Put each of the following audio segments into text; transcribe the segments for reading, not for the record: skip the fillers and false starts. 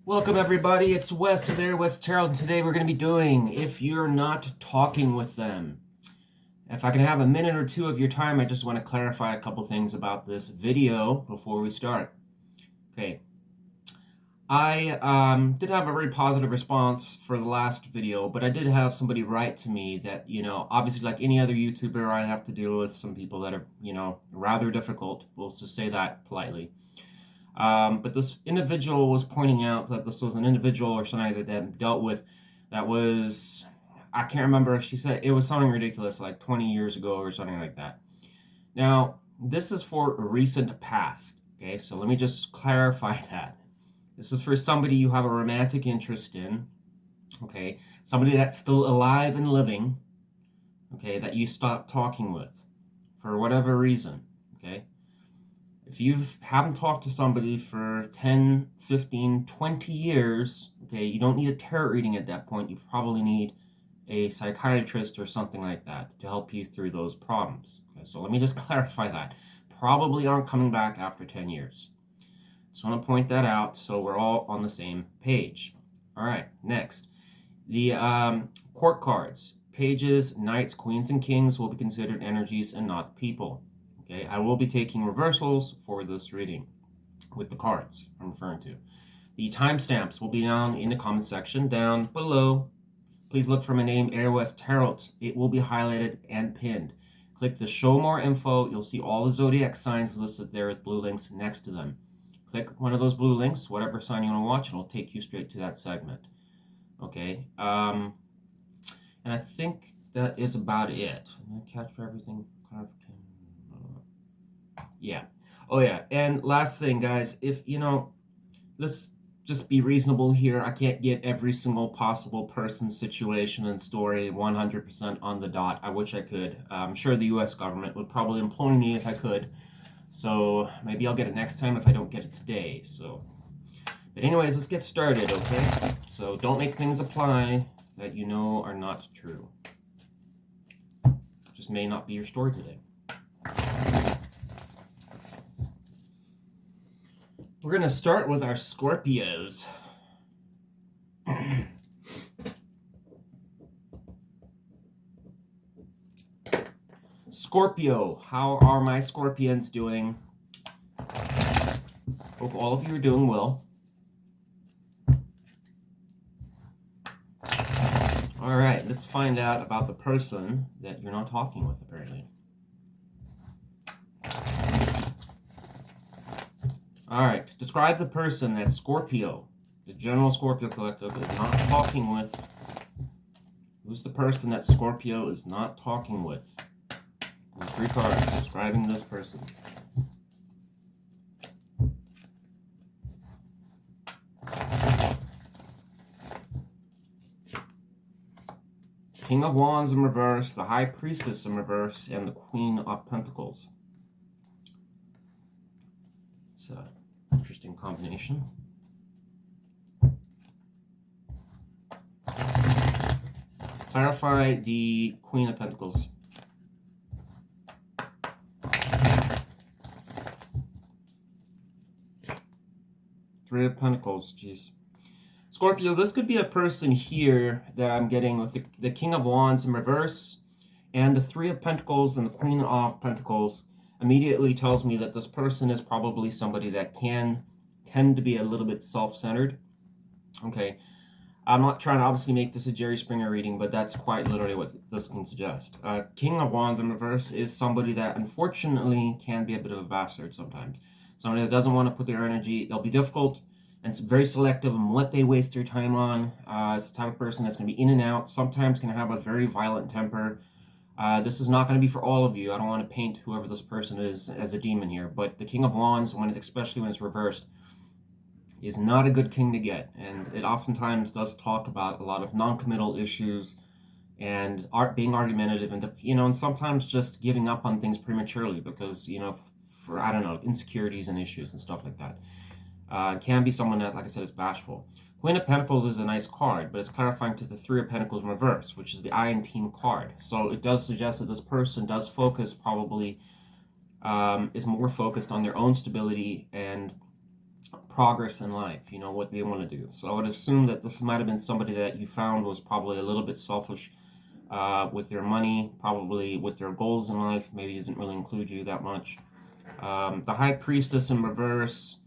Welcome everybody, it's Wes of Tarot, and today we're going to be doing If You're Not Talking With Them. If I can have a minute or two of your time, I just want to clarify a couple things about this video before we start. Okay, I did have a very positive response for the last video, but I did have somebody write to me that, obviously like any other YouTuber, I have to deal with some people that are, rather difficult. We'll just say that politely. But this individual was pointing out that this was an individual or something that they dealt with that was, I can't remember, she said it was something ridiculous, like 20 years ago or something like that. Now, this is for a recent past, okay? So let me just clarify that. This is for somebody you have a romantic interest in, okay? Somebody that's still alive and living, okay, that you stopped talking with for whatever reason, okay? If you haven't talked to somebody for 10, 15, 20 years, okay, you don't need a tarot reading at that point. You probably need a psychiatrist or something like that to help you through those problems. Okay, so let me just clarify that. Probably aren't coming back after 10 years. Just want to point that out so we're all on the same page. All right, next. The court cards, pages, knights, queens, and kings will be considered energies and not people. Okay, I will be taking reversals for this reading with the cards I'm referring to. The timestamps will be down in the comment section down below. Please look for my name, ARN'T Tarot. It will be highlighted and pinned. Click the show more info. You'll see all the zodiac signs listed there with blue links next to them. Click one of those blue links, whatever sign you want to watch, and it'll take you straight to that segment. Okay, and I think that is about it. Did I capture everything? Yeah. Oh, yeah. And last thing, guys, if, let's just be reasonable here. I can't get every single possible person, situation, and story 100% on the dot. I wish I could. I'm sure the U.S. government would probably employ me if I could. So maybe I'll get it next time if I don't get it today. So, but anyways, let's get started, okay? So don't make things apply that you know are not true. Just may not be your story today. We're going to start with our Scorpios. Scorpio, how are my Scorpions doing? Hope all of you are doing well. All right, let's find out about the person that you're not talking with, apparently. All right, describe the person that Scorpio, the general Scorpio collective, is not talking with. Who's the person that Scorpio is not talking with? There's 3 cards describing this person. King of Wands in reverse, the High Priestess in reverse, and the Queen of Pentacles. It's an interesting combination. Clarify the Queen of Pentacles. Three of Pentacles, jeez. Scorpio, this could be a person here that I'm getting with the King of Wands in reverse and the 3 of Pentacles and the Queen of Pentacles immediately tells me that this person is probably somebody that can tend to be a little bit self-centered. Okay, I'm not trying to obviously make this a Jerry Springer reading, but that's quite literally what this can suggest. King of Wands in reverse is somebody that unfortunately can be a bit of a bastard sometimes. Somebody that doesn't want to put their energy, they'll be difficult and very selective on what they waste their time on. It's the type of person that's going to be in and out, sometimes can have a very violent temper. This is not going to be for all of you. I don't want to paint whoever this person is as a demon here, but the King of Wands, especially when it's reversed, is not a good king to get, and it oftentimes does talk about a lot of non-committal issues and being argumentative, and and sometimes just giving up on things prematurely because for I don't know, insecurities and issues and stuff like that. Can be someone that, like I said, is bashful. Queen of Pentacles is a nice card, but it's clarifying to the 3 of Pentacles in reverse, which is the I and Team card. So it does suggest that this person does focus probably, is more focused on their own stability and progress in life, you know, what they want to do. So I would assume that this might have been somebody that you found was probably a little bit selfish with their money, probably with their goals in life. Maybe didn't really include you that much. The High Priestess in reverse.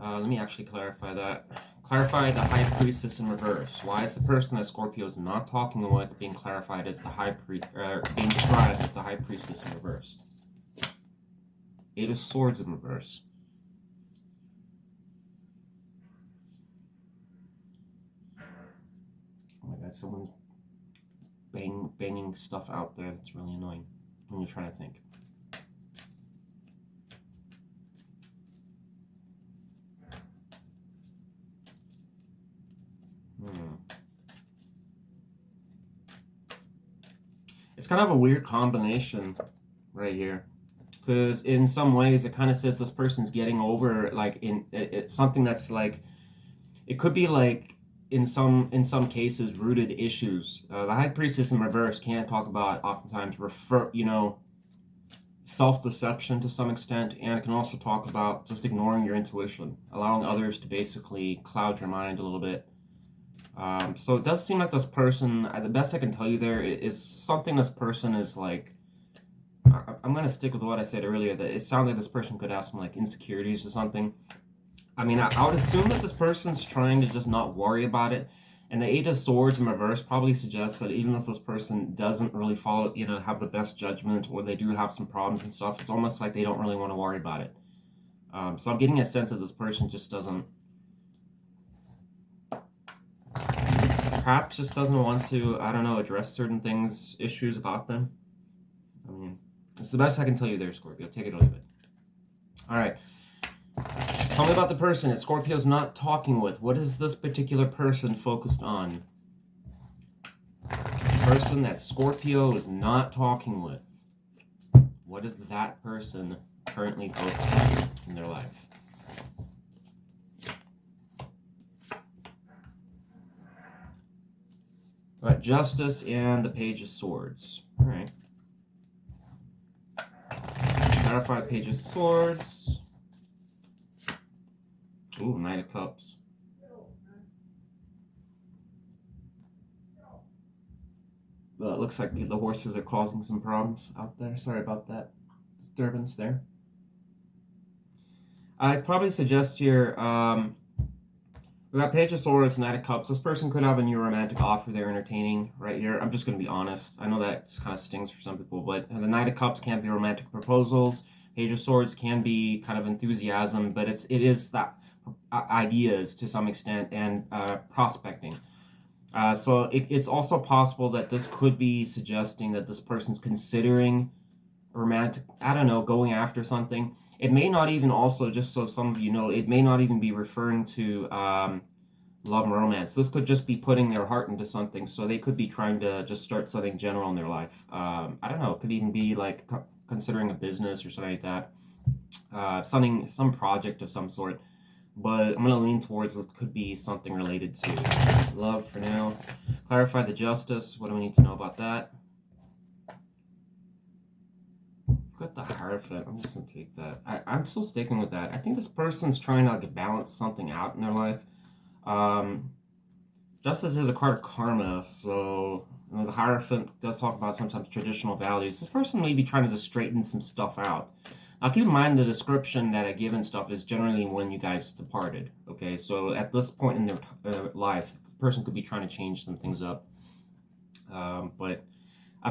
Let me actually clarify that. Clarify the High Priestess in reverse. Why is the person that Scorpio is not talking with being clarified as the being described as the High Priestess in reverse? Eight of Swords in reverse. Oh my God, someone's banging stuff out there that's really annoying when you're trying to think. It's kind of a weird combination right here, because in some ways it kind of says this person's getting over like it's something that's like, it could be like in some cases rooted issues. The High Priestess in reverse can talk about oftentimes self-deception to some extent, and it can also talk about just ignoring your intuition, allowing others to basically cloud your mind a little bit. So it does seem like this person, the best I can tell you there is something this person is like, I'm going to stick with what I said earlier, that it sounds like this person could have some like insecurities or something. I mean, I would assume that this person's trying to just not worry about it. And the Eight of Swords in reverse probably suggests that even if this person doesn't really follow, have the best judgment, or they do have some problems and stuff, it's almost like they don't really want to worry about it. So I'm getting a sense that this person just doesn't, perhaps just doesn't want to, I don't know, address certain things, issues about them. I mean, it's the best I can tell you there, Scorpio. Take it or leave it. All right. Tell me about the person that Scorpio's not talking with. What is this particular person focused on? The person that Scorpio is not talking with. What is that person currently focused on in their life? All right, Justice and the Page of Swords. All right. Clarify Page of Swords. Ooh, Knight of Cups. It looks like the horses are causing some problems out there. Sorry about that disturbance there. I'd probably suggest here, we got Page of Swords, Knight of Cups. This person could have a new romantic offer they're entertaining right here. I'm just going to be honest. I know that just kind of stings for some people, but the Knight of Cups can be romantic proposals. Page of Swords can be kind of enthusiasm, but it is that ideas to some extent and prospecting. So it's also possible that this could be suggesting that this person's considering romantic, I don't know, going after something. It may not even also, just so some of you know, it may not even be referring to love and romance. This could just be putting their heart into something. So they could be trying to just start something general in their life. I don't know, it could even be like considering a business or something like that. Some project of some sort. But I'm going to lean towards it could be something related to love for now. Clarify the Justice. What do we need to know about that? Got the Hierophant. I'm just going to take that. I'm still sticking with that. I think this person's trying to like balance something out in their life. Justice is a card of karma, so the Hierophant does talk about sometimes traditional values. This person may be trying to just straighten some stuff out. Now, keep in mind the description that I give and stuff is generally when you guys departed, okay? So at this point in their life, the person could be trying to change some things up. But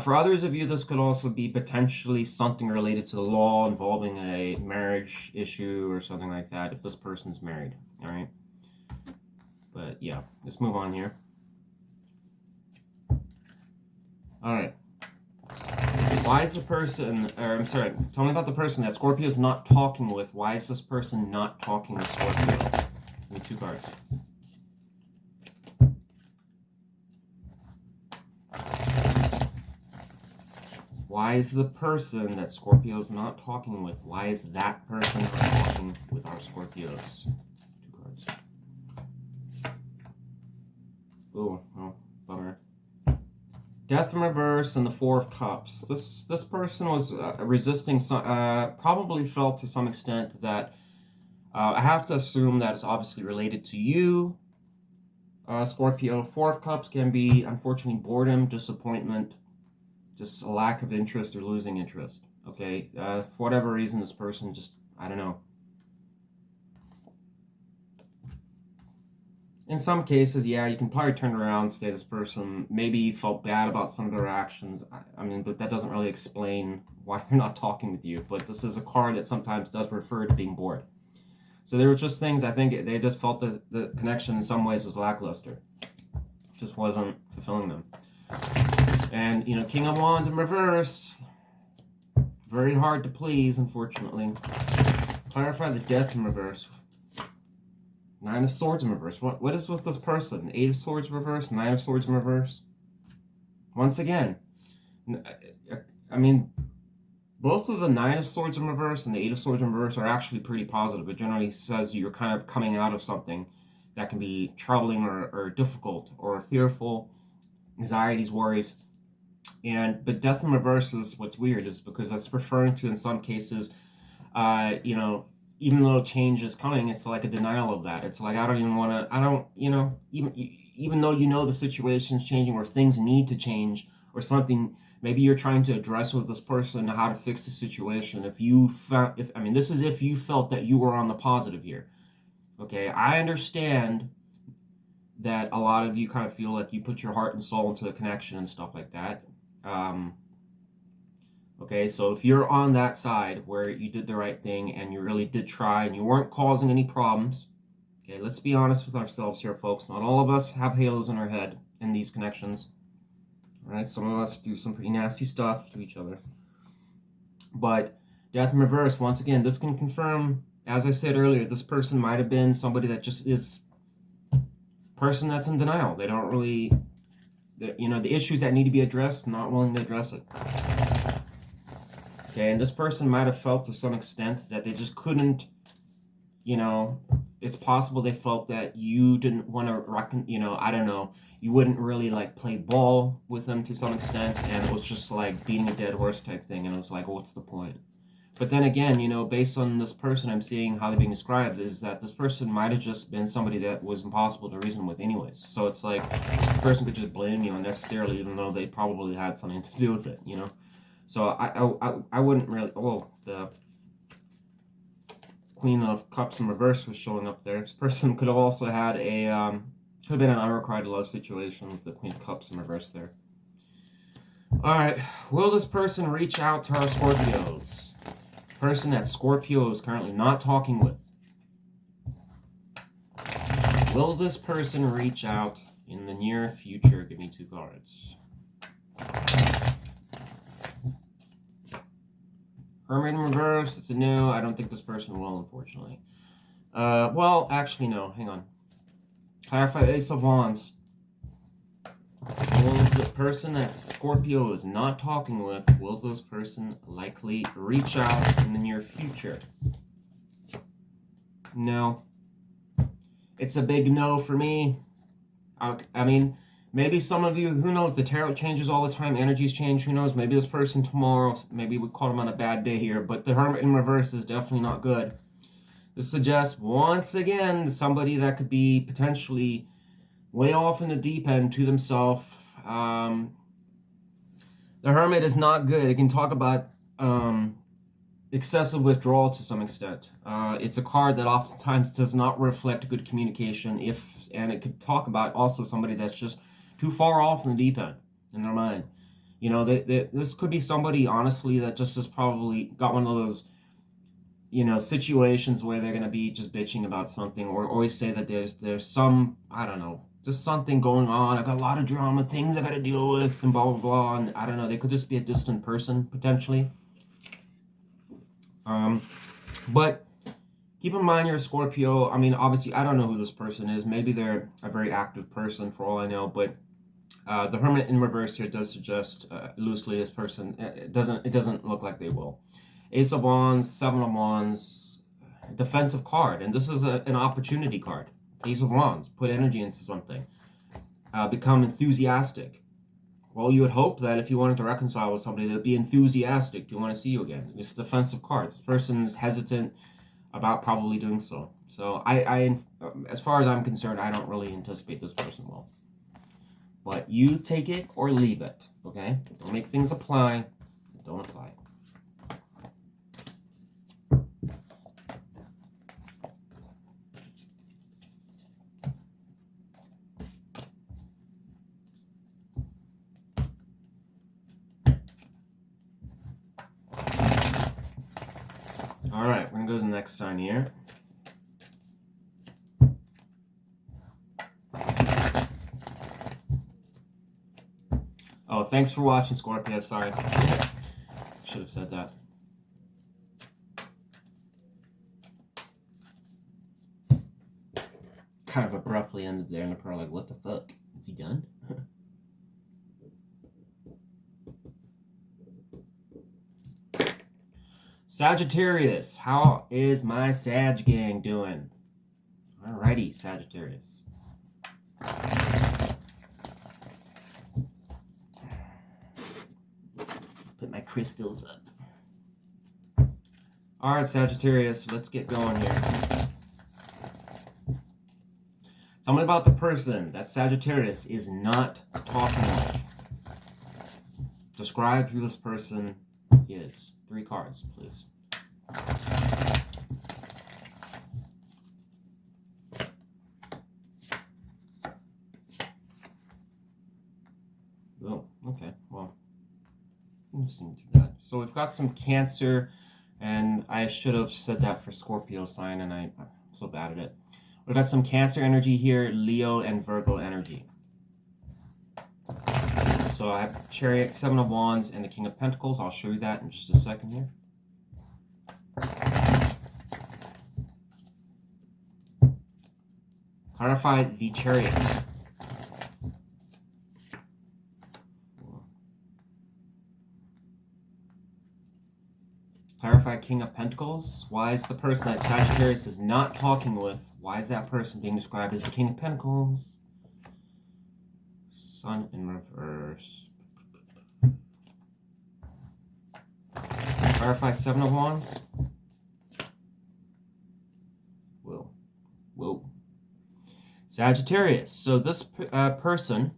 for others of you, this could also be potentially something related to the law involving a marriage issue or something like that, if this person's married, all right? But yeah, let's move on here. All right. Why is the person, or I'm sorry, tell me about the person that Scorpio is not talking with. Why is this person not talking with Scorpio? Give me 2 cards. Why is the person that Scorpio is not talking with? Why is that person not talking with our Scorpios? 2 cards. Oh, bummer. Death in reverse and the Four of Cups. This person was resisting, probably felt to some extent that I have to assume that it's obviously related to you, Scorpio. Four of Cups can be, unfortunately, boredom, disappointment, just a lack of interest or losing interest. Okay, for whatever reason, this person just, I don't know. In some cases, yeah, you can probably turn around and say this person maybe felt bad about some of their actions. I mean, but that doesn't really explain why they're not talking with you. But this is a card that sometimes does refer to being bored. So there were just things, I think they just felt that the connection in some ways was lackluster. Just wasn't fulfilling them. And, you know, King of Wands in reverse. Very hard to please, unfortunately. Clarify the Death in reverse. Nine of Swords in reverse. What is with this person? Eight of Swords in reverse, Nine of Swords in reverse. Once again, I mean, both of the Nine of Swords in reverse and the Eight of Swords in reverse are actually pretty positive. It generally says you're kind of coming out of something that can be troubling or difficult or fearful, anxieties, worries. But Death in reverse is what's weird, is because that's referring to, in some cases, you know, even though change is coming, it's like a denial of that. It's like, I don't even want to, I don't, you know, even though you know the situation's changing or things need to change or something, maybe you're trying to address with this person how to fix the situation. If you this is if you felt that you were on the positive here. Okay, I understand that a lot of you kind of feel like you put your heart and soul into a connection and stuff like that. Okay, so if you're on that side where you did the right thing and you really did try and you weren't causing any problems, okay, let's be honest with ourselves here, folks. Not all of us have halos in our head in these connections. All right, some of us do some pretty nasty stuff to each other. But Death in reverse, once again, this can confirm, as I said earlier, this person might have been somebody that just is a person that's in denial. They don't really, you know, the issues that need to be addressed, not willing to address it. Okay, and this person might have felt to some extent that they just couldn't, you know, it's possible they felt that you didn't want to, you know, I don't know, you wouldn't really like play ball with them to some extent, and it was just like beating a dead horse type thing, and it was like, well, what's the point? But then again, you know, based on this person I'm seeing how they're being described, is that this person might have just been somebody that was impossible to reason with anyways. So it's like, this person could just blame you unnecessarily, even though they probably had something to do with it, you know? So I wouldn't really, oh, the Queen of Cups in reverse was showing up there. This person could have also had a, could have been an unrequited love situation with the Queen of Cups in reverse there. All right, will this person reach out to our Scorpios? Person that Scorpio is currently not talking with. Will this person reach out in the near future? Give me two cards. Hermit in reverse, it's a no. I don't think this person will, unfortunately. Well, actually, no. Hang on. Clarify Ace of Wands. Will the person that Scorpio is not talking with, will this person likely reach out in the near future? No. It's a big no for me. I mean, maybe some of you, who knows, the tarot changes all the time, energies change, who knows, maybe this person tomorrow, maybe we caught him on a bad day here, but the Hermit in reverse is definitely not good. This suggests, once again, somebody that could be potentially way off in the deep end to themselves. The Hermit is not good. It can talk about excessive withdrawal to some extent. It's a card that oftentimes does not reflect good communication, and it could talk about also somebody that's just too far off in the deep end in their mind. You know, this could be somebody, honestly, that just has probably got one of those, you know, situations where they're going to be just bitching about something, or always say that there's some, I don't know, just something going on. I got a lot of drama, things I got to deal with, and blah, blah, blah. And I don't know, they could just be a distant person, potentially. But keep in mind you're a Scorpio. I mean, obviously, I don't know who this person is. Maybe they're a very active person for all I know, but the Hermit in reverse here does suggest loosely this person, it doesn't look like they will. Ace of Wands, Seven of Wands, defensive card, and this is an opportunity card. Ace of Wands, put energy into something, become enthusiastic. Well, you would hope that if you wanted to reconcile with somebody, they'd be enthusiastic to want to see you again. It's a defensive card. This person's hesitant, about probably doing so. So I as far as I'm concerned, I don't really anticipate this person will. But you take it or leave it, okay? Don't make things apply. Don't apply. All right, we're going to go to the next sign here. Oh, thanks for watching, Scorpio. Sorry. Should have said that. Kind of abruptly ended there, and they're probably like, what the fuck? Is he done? Sagittarius, how is my Sag gang doing? Alrighty, Sagittarius. Put my crystals up. Alright, Sagittarius, let's get going here. Tell me about the person that Sagittarius is not talking with. Describe who this person is. 3 cards, please. Oh, okay. Well, let's see that. So we've got some Cancer, and I should have said that for Scorpio sign, and I'm so bad at it. We've got some Cancer energy here, Leo and Virgo energy. So I have Chariot, 7 of Wands, and the King of Pentacles. I'll show you that in just a second here. Clarify the Chariot. Clarify King of Pentacles. Why is the person that Sagittarius is not talking with, why is that person being described as the King of Pentacles? Sun in reverse. Clarify 7 of Wands. Whoa. Sagittarius. So this person,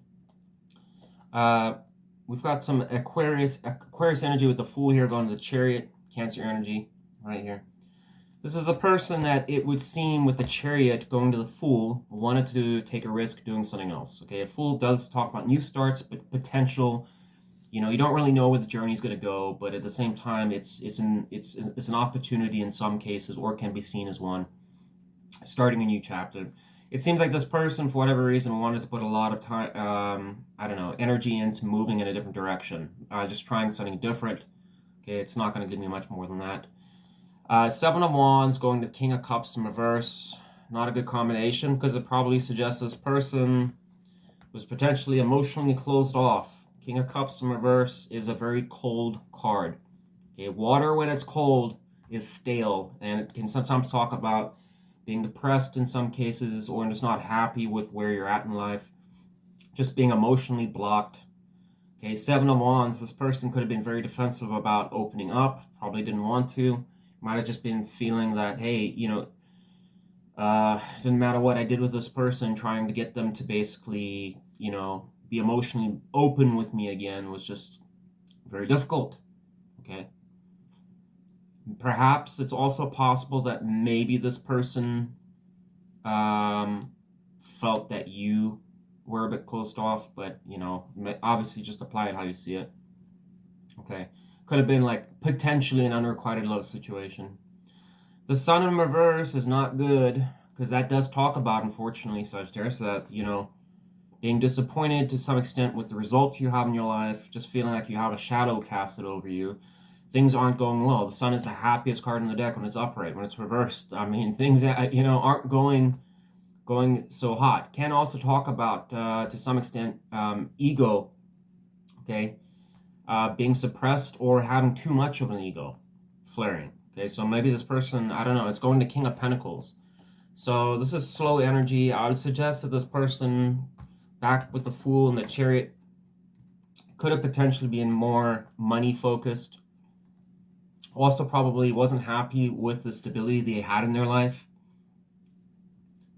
we've got some Aquarius energy with the Fool here going to the Chariot, Cancer energy right here. This is a person that it would seem with the Chariot going to the Fool wanted to take a risk doing something else. Okay, a Fool does talk about new starts, but potential. You know, you don't really know where the journey is going to go, but at the same time, it's an opportunity in some cases, or can be seen as one, starting a new chapter. It seems like this person, for whatever reason, wanted to put a lot of time, I don't know, energy into moving in a different direction, just trying something different. Okay, it's not going to give me much more than that. 7 of Wands going to King of Cups in reverse. Not a good combination, because it probably suggests this person was potentially emotionally closed off. King of Cups in reverse is a very cold card. Okay, water when it's cold is stale, and it can sometimes talk about being depressed in some cases, or just not happy with where you're at in life. Just being emotionally blocked. Okay, 7 of Wands, this person could have been very defensive about opening up, probably didn't want to. Might have just been feeling that, hey, you know, didn't matter what I did with this person, trying to get them to basically, you know, be emotionally open with me again was just very difficult. Okay. Perhaps it's also possible that maybe this person felt that you were a bit closed off, but, you know, obviously just apply it how you see it. Okay. Could have been like potentially an unrequited love situation. The Sun in reverse is not good, because that does talk about, unfortunately, Sagittarius, that, you know, being disappointed to some extent with the results you have in your life, just feeling like you have a shadow casted over you. Things aren't going well. The Sun is the happiest card in the deck when it's upright. When it's reversed, I mean, things, you know, aren't going so hot. Can also talk about, to some extent, ego, okay, being suppressed or having too much of an ego, flaring. Okay, so maybe this person, I don't know, it's going to King of Pentacles. So this is slow energy. I would suggest that this person, back with the Fool and the Chariot, could have potentially been more money focused. Also probably wasn't happy with the stability they had in their life.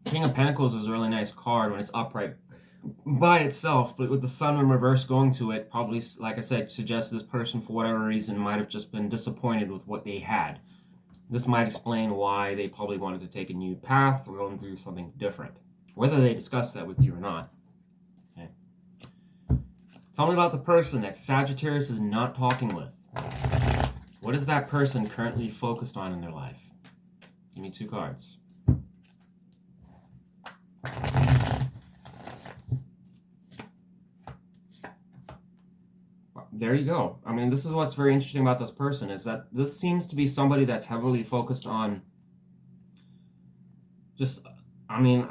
King of Pentacles is a really nice card when it's upright by itself, but with the sun in reverse going to it, probably, like I said, suggests this person, for whatever reason, might have just been disappointed with what they had. This might explain why they probably wanted to take a new path or going through something different, whether they discuss that with you or not. Okay. Tell me about the person that Sagittarius is not talking with. What is that person currently focused on in their life? Give me 2 cards. There you go. I mean, this is what's very interesting about this person, is that this seems to be somebody that's heavily focused on just, I mean,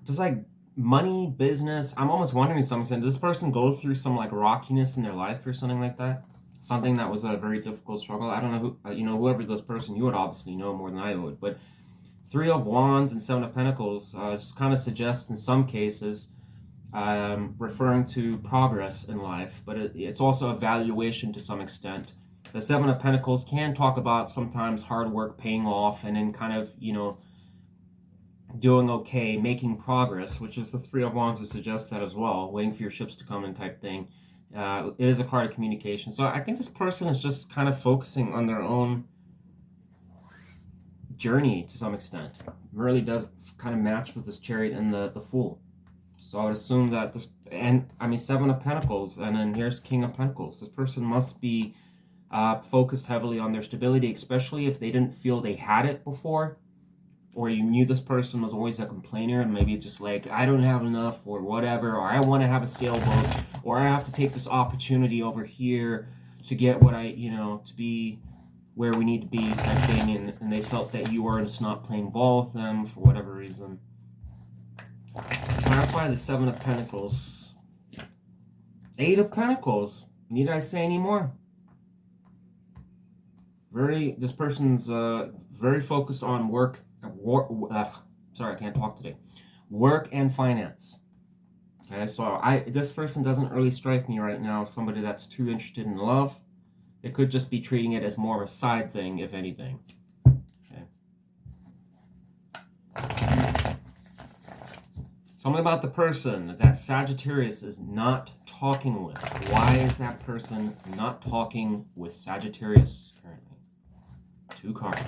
just like money, business. I'm almost wondering to some extent, does this person go through some like rockiness in their life or something like that? Something that was a very difficult struggle. I don't know who, whoever this person, you would obviously know more than I would, but 3 of Wands and 7 of Pentacles just kind of suggest in some cases referring to progress in life, but it's also evaluation to some extent. The 7 of Pentacles can talk about sometimes hard work paying off and then kind of, doing okay, making progress, which is the 3 of Wands would suggest that as well, waiting for your ships to come in type thing. It is a card of communication. So I think this person is just kind of focusing on their own journey to some extent. It really does kind of match with this Chariot and the Fool. So I would assume that this, and I mean 7 of Pentacles, and then here's King of Pentacles. This person must be focused heavily on their stability, especially if they didn't feel they had it before, or you knew this person was always a complainer and maybe just like, I don't have enough or whatever, or I want to have a sailboat, or I have to take this opportunity over here to get what I, to be where we need to be type thing, and they felt that you were just not playing ball with them for whatever reason. Clarify the 7 of Pentacles. 8 of Pentacles. Need I say any more? This person's very focused on work. Sorry, I can't talk today. Work and finance. Okay, so this person doesn't really strike me right now as somebody that's too interested in love. They could just be treating it as more of a side thing, if anything. Okay. Tell me about the person that Sagittarius is not talking with. Why is that person not talking with Sagittarius currently? 2 cards.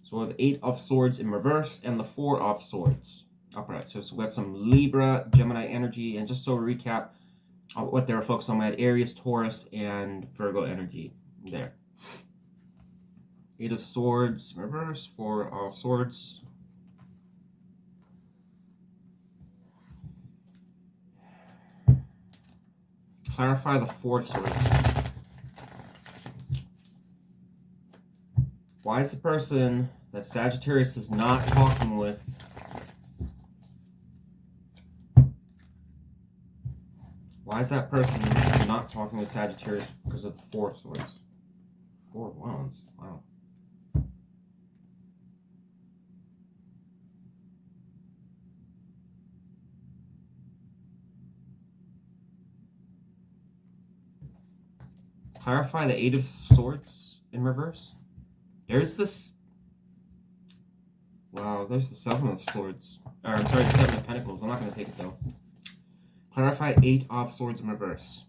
So we have 8 of Swords in reverse and the 4 of Swords upright. So we have some Libra, Gemini energy, and just so we recap what they were focused on, we had Aries, Taurus, and Virgo energy there. 8 of Swords in reverse, 4 of Swords. Clarify the 4 of Swords. Why is the person that Sagittarius is not talking with Why is that person not talking with Sagittarius? Because of the 4 of Swords. 4 of Wands. Wow. Clarify the 8 of Swords in reverse. There's this... Wow, there's the 7 of Swords. Or, I'm sorry, the 7 of Pentacles. I'm not going to take it, though. Clarify 8 of Swords in reverse.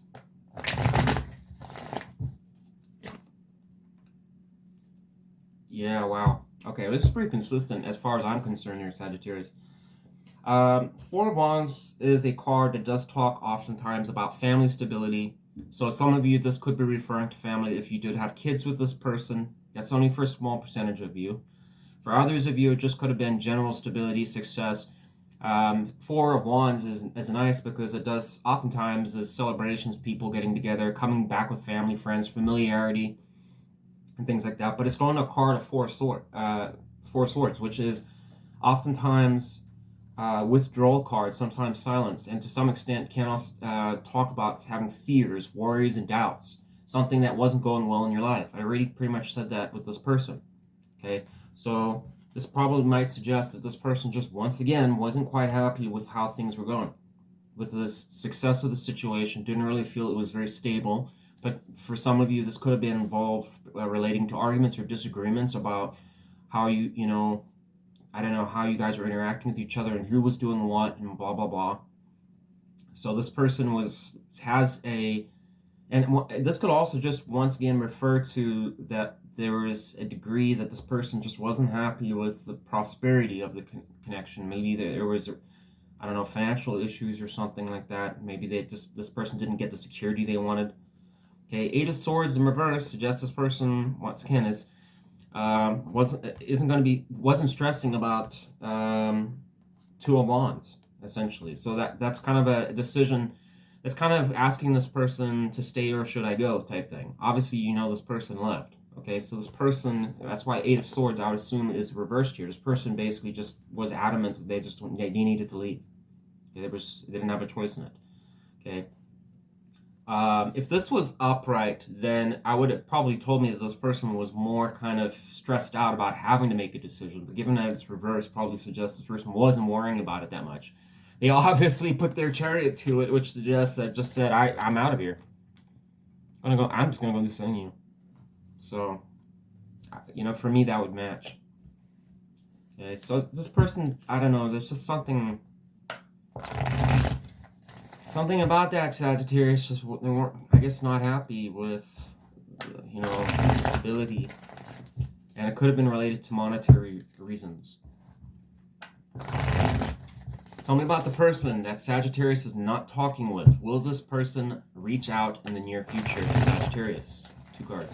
Yeah, wow. Okay, this is pretty consistent as far as I'm concerned here, Sagittarius. 4 of Wands is a card that does talk oftentimes about family stability. So some of you, this could be referring to family if you did have kids with this person. That's only for a small percentage of you. For others of you, it just could have been general stability, success. 4 of Wands is nice because it does oftentimes is celebrations, people getting together, coming back with family, friends, familiarity, and things like that. But it's going to a card of 4 swords, which is oftentimes withdrawal cards, sometimes silence, and to some extent can also talk about having fears, worries, and doubts. Something that wasn't going well in your life. I already pretty much said that with this person. Okay, so this probably might suggest that this person just once again wasn't quite happy with how things were going. with the success of the situation. Didn't really feel it was very stable. But for some of you, this could have been involved relating to arguments or disagreements about how you know, I don't know, how you guys were interacting with each other and who was doing what and blah, blah, blah. So this person has a, and this could also just once again refer to that there was a degree that this person just wasn't happy with the prosperity of the connection. Maybe there was, I don't know, financial issues or something like that. Maybe this person didn't get the security they wanted. Okay, Eight of Swords in reverse suggests this person once again wasn't stressing about Two of Wands essentially. So that's kind of a decision. It's kind of asking this person to stay or should I go type thing. Obviously, you know this person left. Okay, so this person, that's why Eight of Swords, I would assume, is reversed here. This person basically just was adamant that they needed to leave. Okay, they didn't have a choice in it. Okay. If this was upright, then I would have probably told me that this person was more kind of stressed out about having to make a decision. But given that it's reversed, probably suggests this person wasn't worrying about it that much. They obviously put their chariot to it, which suggests that just said, I'm out of here. I'm just gonna go do something new. So, you know, for me that would match. Okay, so this person, I don't know, there's just something about that Sagittarius, just they weren't, I guess, not happy with, you know, stability, and it could have been related to monetary reasons. Tell me about the person that Sagittarius is not talking with. Will this person reach out in the near future? Sagittarius, 2 cards.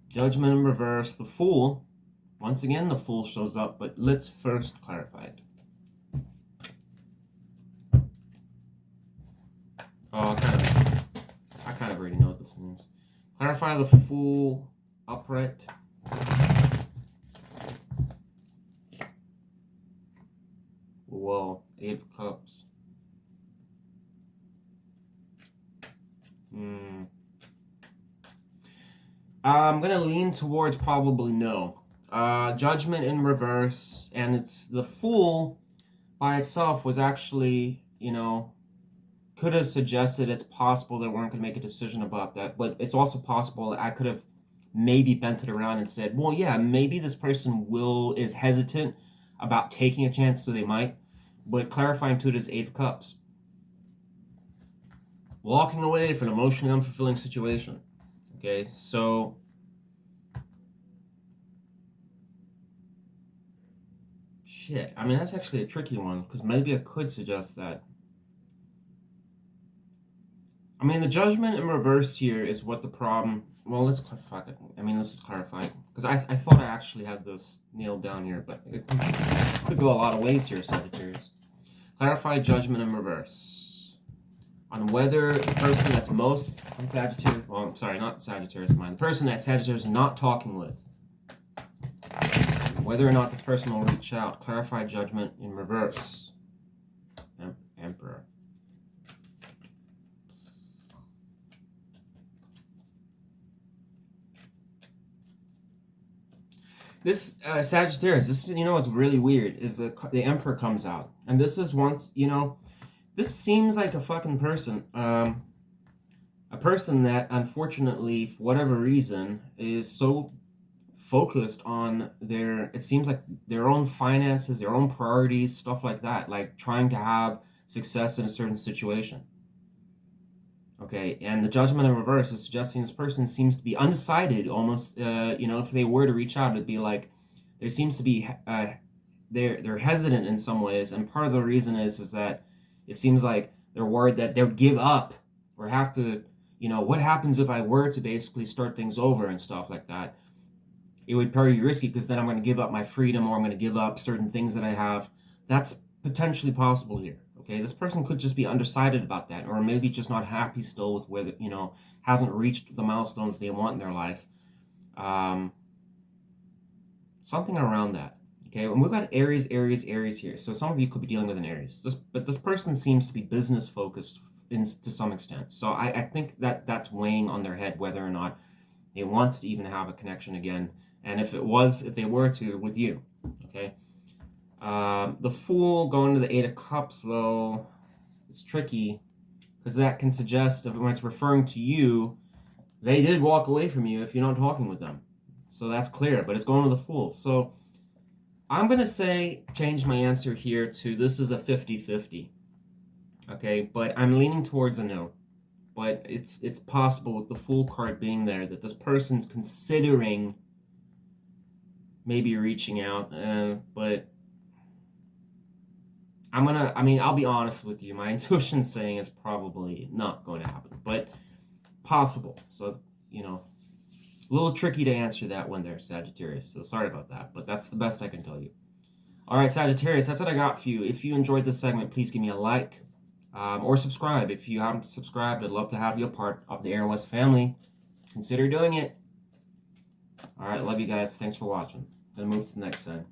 Judgment in reverse, the Fool. Once again, the Fool shows up, but let's first clarify it. Oh, I kind of already know what this means. Clarify the Fool upright. Whoa, 8 of Cups. I'm going to lean towards probably no. Judgment in reverse, and it's the Fool by itself was actually, you know, could have suggested it's possible they weren't going to make a decision about that, but it's also possible I could have maybe bent it around and said, well, yeah, maybe this person is hesitant about taking a chance, so they might, but clarifying to it is 8 of Cups. Walking away from an emotionally unfulfilling situation. Okay, so shit, I mean, that's actually a tricky one, because maybe I could suggest that. I mean, the Judgment in reverse here is what the problem... Well, let's clarify it. I mean, let's just clarify. Because I thought I actually had this nailed down here, but it could go a lot of ways here, Sagittarius. Clarify Judgment in reverse. On whether the person that's most... Sagittarius... Well, I'm sorry, not Sagittarius, mine. The person that Sagittarius is not talking with. Whether or not this person will reach out. Clarify Judgment in reverse. Emperor. This Sagittarius, this, you know what's really weird is the Emperor comes out, and this is once, you know, this seems like a fucking person, a person that unfortunately, for whatever reason, is so focused on it seems like their own finances, their own priorities, stuff like that, like trying to have success in a certain situation. Okay, and the Judgment in reverse is suggesting this person seems to be undecided, almost, you know, if they were to reach out, it'd be like, there seems to be, they're hesitant in some ways, and part of the reason is that it seems like they're worried that they'll give up, or have to, you know, what happens if I were to basically start things over and stuff like that? It would probably be risky, because then I'm going to give up my freedom, or I'm going to give up certain things that I have. That's potentially possible here. Okay, this person could just be undecided about that, or maybe just not happy still with where, you know, hasn't reached the milestones they want in their life. Something around that. Okay, and we've got Aries here. So some of you could be dealing with an Aries. But this person seems to be business focused to some extent. So I think that's weighing on their head whether or not they want to even have a connection again. And if they were to, with you. Okay. The Fool going to the Eight of Cups, though, it's tricky, because that can suggest that when it's referring to you, they did walk away from you if you're not talking with them. So that's clear, but it's going to the Fool. So I'm going to say, change my answer here to this is a 50-50. Okay, but I'm leaning towards a no. But it's possible with the Fool card being there that this person's considering maybe reaching out, but I'll be honest with you. My intuition's saying it's probably not going to happen, but possible. So, a little tricky to answer that one there, Sagittarius. So sorry about that, but that's the best I can tell you. All right, Sagittarius, that's what I got for you. If you enjoyed this segment, please give me a like or subscribe. If you haven't subscribed, I'd love to have you a part of the Aries family. Consider doing it. All right, love you guys. Thanks for watching. Gonna move to the next side.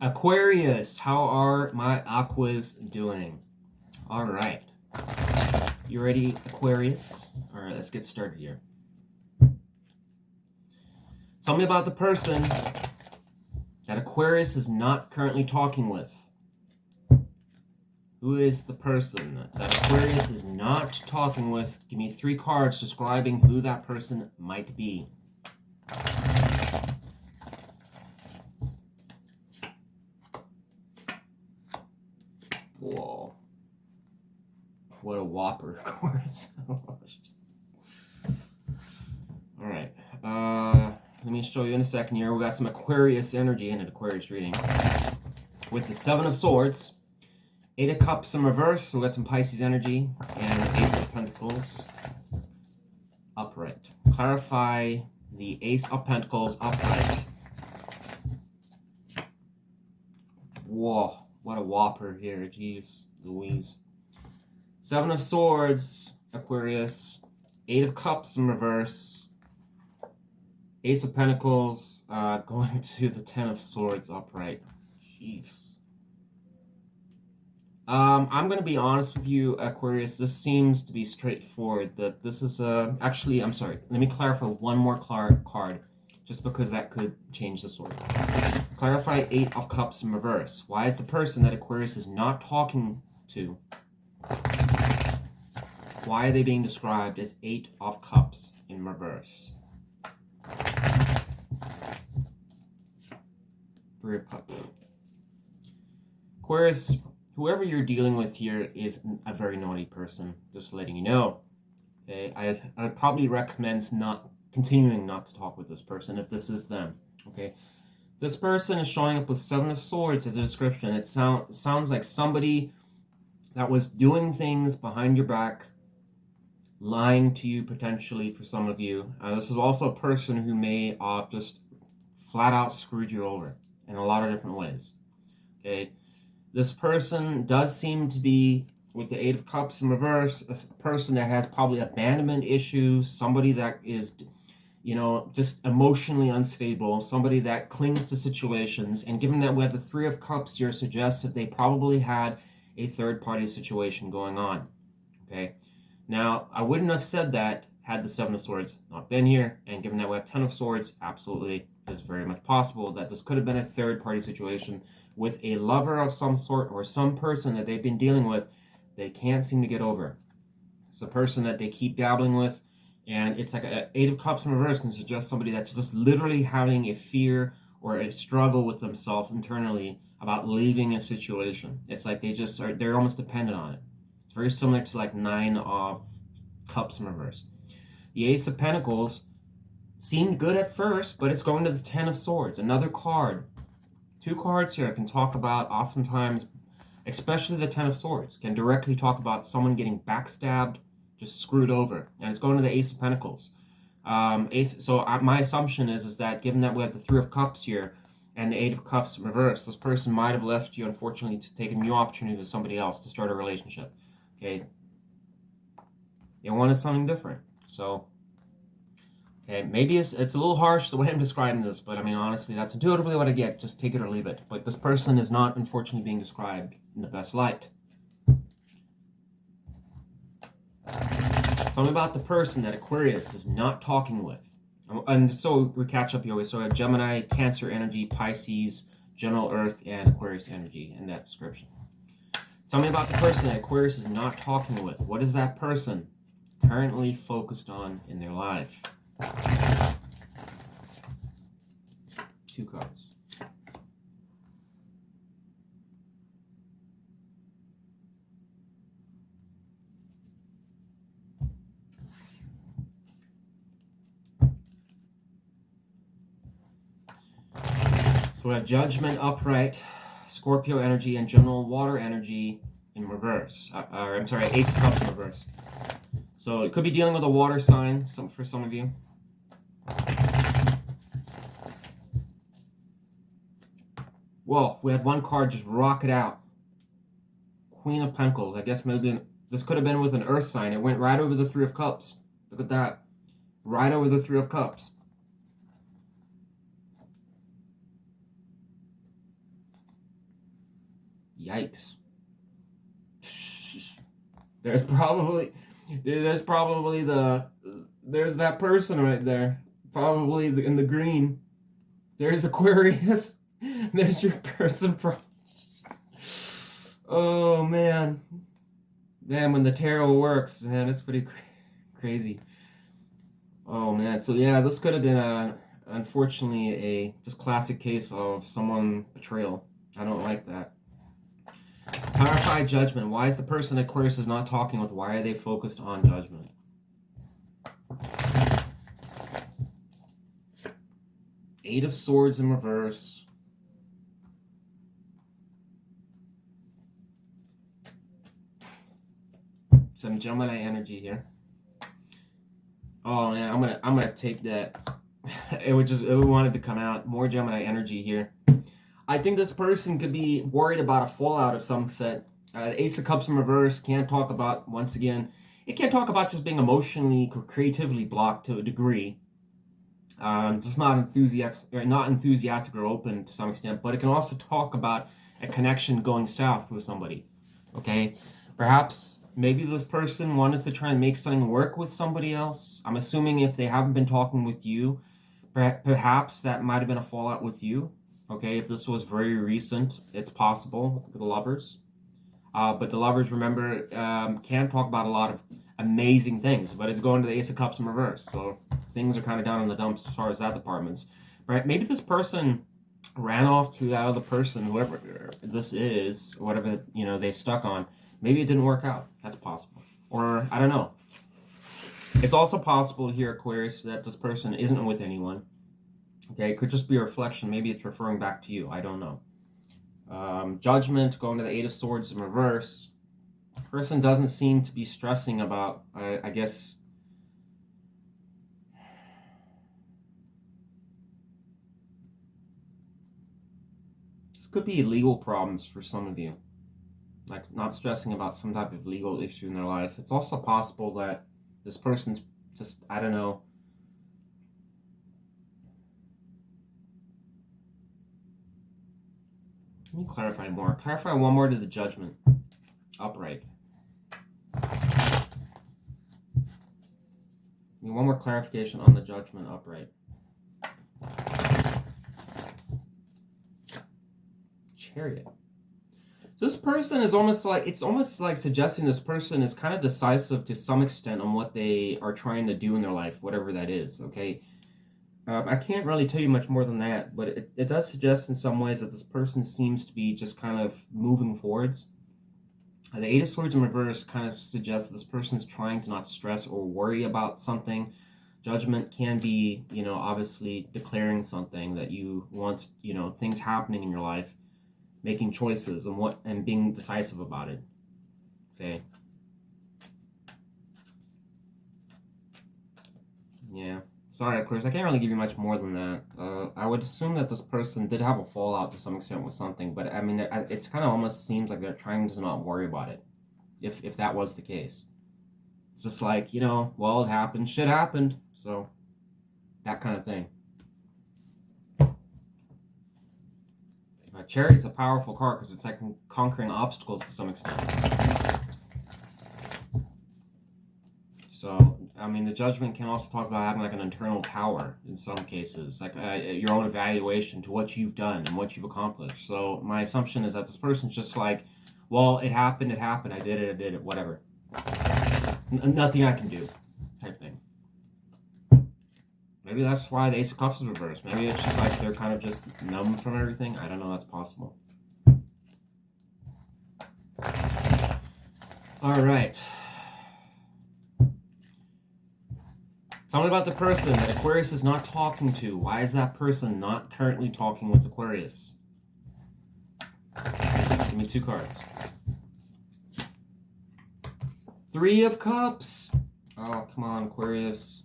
Aquarius, how are my Aquas doing? All right. You ready, Aquarius? All right, let's get started here. Tell me about the person that Aquarius is not currently talking with. Who is the person that Aquarius is not talking with? Give me 3 cards describing who that person might be. Whoa. What a whopper, Aquarius. Alright. Let me show you in a second here. We got some Aquarius energy in an Aquarius reading. With the 7 of Swords, 8 of Cups in reverse, so we got some Pisces energy, and Ace of Pentacles upright. Clarify the Ace of Pentacles upright. Whoa, what a whopper here, jeez Louise. 7 of Swords, Aquarius, 8 of Cups in reverse, Ace of Pentacles going to the 10 of Swords upright. Jeez. I'm going to be honest with you, Aquarius. This seems to be straightforward. That this is actually, I'm sorry. Let me clarify one more card, just because that could change the story. Clarify 8 of Cups in reverse. Why is the person that Aquarius is not talking to? Why are they being described as 8 of Cups in reverse? 3 of Cups. Aquarius, whoever you're dealing with here is a very naughty person, just letting you know. Okay, I'd probably recommend continuing not to talk with this person if this is them. Okay, this person is showing up with 7 of Swords as a description. It sounds like somebody that was doing things behind your back, lying to you potentially for some of you. This is also a person who may just flat out screwed you over in a lot of different ways. Okay, this person does seem to be, with the Eight of Cups in reverse, a person that has probably abandonment issues, somebody that is, you know, just emotionally unstable, somebody that clings to situations. And given that we have the Three of Cups here, suggests that they probably had a third-party situation going on. Okay, now I wouldn't have said that had the Seven of Swords not been here, and given that we have Ten of Swords, absolutely, it's very much possible that this could have been a third-party situation with a lover of some sort, or some person that they've been dealing with they can't seem to get over. It's a person that they keep dabbling with, and it's like an Eight of Cups in reverse can suggest somebody that's just literally having a fear or a struggle with themselves internally about leaving a situation. It's like they're almost dependent on it. It's very similar to like Nine of Cups in reverse. The Ace of Pentacles seemed good at first, but it's going to the Ten of Swords, another card. Two cards here can talk about, oftentimes, especially the Ten of Swords, can directly talk about someone getting backstabbed, just screwed over. And it's going to the Ace of Pentacles. My assumption is that given that we have the Three of Cups here and the Eight of Cups in reverse, this person might have left you, unfortunately, to take a new opportunity with somebody else to start a relationship. Okay? They wanted something different. So, okay, maybe it's a little harsh the way I'm describing this, but I mean, honestly, that's intuitively what I get. Just take it or leave it. But this person is not, unfortunately, being described in the best light. Tell me about the person that Aquarius is not talking with. And so we catch up here. So we have Gemini, Cancer energy, Pisces, General Earth, and Aquarius energy in that description. Tell me about the person that Aquarius is not talking with. What is that person currently focused on in their life? Two cards. So we have Judgment upright, Scorpio energy, and General Water energy in reverse. Ace of Cups in reverse. So it could be dealing with a water sign for some of you. Whoa, we had one card just rocket out. Queen of Pentacles. I guess maybe this could have been with an earth sign. It went right over the Three of Cups. Look at that. Right over the Three of Cups. Yikes. There's that person right there. Probably in the green. There's Aquarius. There's your person. Oh, man. Man, when the tarot works, man, it's pretty crazy. Oh, man. So, yeah, this could have been, unfortunately, a just classic case of someone betrayal. I don't like that. Clarify Judgment. Why is the person Aquarius is not talking with? Why are they focused on Judgment? Eight of Swords in reverse. Some Gemini energy here. Oh man, I'm gonna take that. It wanted to come out. More Gemini energy here. I think this person could be worried about a fallout of some set. The Ace of Cups in reverse can't talk about, once again, it can't talk about just being emotionally, creatively blocked to a degree. Just not enthusiastic or open to some extent, but it can also talk about a connection going south with somebody. Okay, perhaps maybe this person wanted to try and make something work with somebody else. I'm assuming if they haven't been talking with you, perhaps that might have been a fallout with you. Okay, if this was very recent, it's possible with the lovers. But the lovers, remember, can talk about a lot of amazing things, but it's going to the Ace of Cups in reverse. So things are kind of down in the dumps as far as that department's. Right? Maybe this person ran off to that other person, whoever this is, whatever they stuck on. Maybe it didn't work out. That's possible. Or I don't know. It's also possible here, Aquarius, that this person isn't with anyone. Okay, it could just be a reflection. Maybe it's referring back to you. I don't know. Judgment, going to the Eight of Swords in reverse. Person doesn't seem to be stressing about, I guess, could be legal problems for some of you. Like not stressing about some type of legal issue in their life. It's also possible that this person's just, I don't know. Let me clarify more. Clarify one more to the Judgment. Upright. One more clarification on the Judgment upright. Chariot. So this person is almost like, it's almost like suggesting this person is kind of decisive to some extent on what they are trying to do in their life, whatever that is, okay? I can't really tell you much more than that, but it does suggest in some ways that this person seems to be just kind of moving forwards. The Eight of Swords in reverse kind of suggests that this person is trying to not stress or worry about something. Judgment can be, you know, obviously declaring something that you want, you know, things happening in your life, making choices and being decisive about it. Okay. Yeah. Sorry, Aquarius, I can't really give you much more than that. I would assume that this person did have a fallout to some extent with something, but I mean, it's kind of almost seems like they're trying to not worry about it, if that was the case. It's just like, you know, well, it happened, shit happened, so that kind of thing. Chariot's a powerful card because it's like conquering obstacles to some extent. So, I mean, the Judgment can also talk about having like an internal power in some cases, like your own evaluation to what you've done and what you've accomplished. So my assumption is that this person's just like, well, it happened, I did it, whatever. Nothing I can do, type thing. Maybe that's why the Ace of Cups is reversed. Maybe it's just like they're kind of just numb from everything. I don't know, that's possible. All right. Tell me about the person that Aquarius is not talking to. Why is that person not currently talking with Aquarius? Give me 2 cards. 3 of Cups. Oh, come on, Aquarius.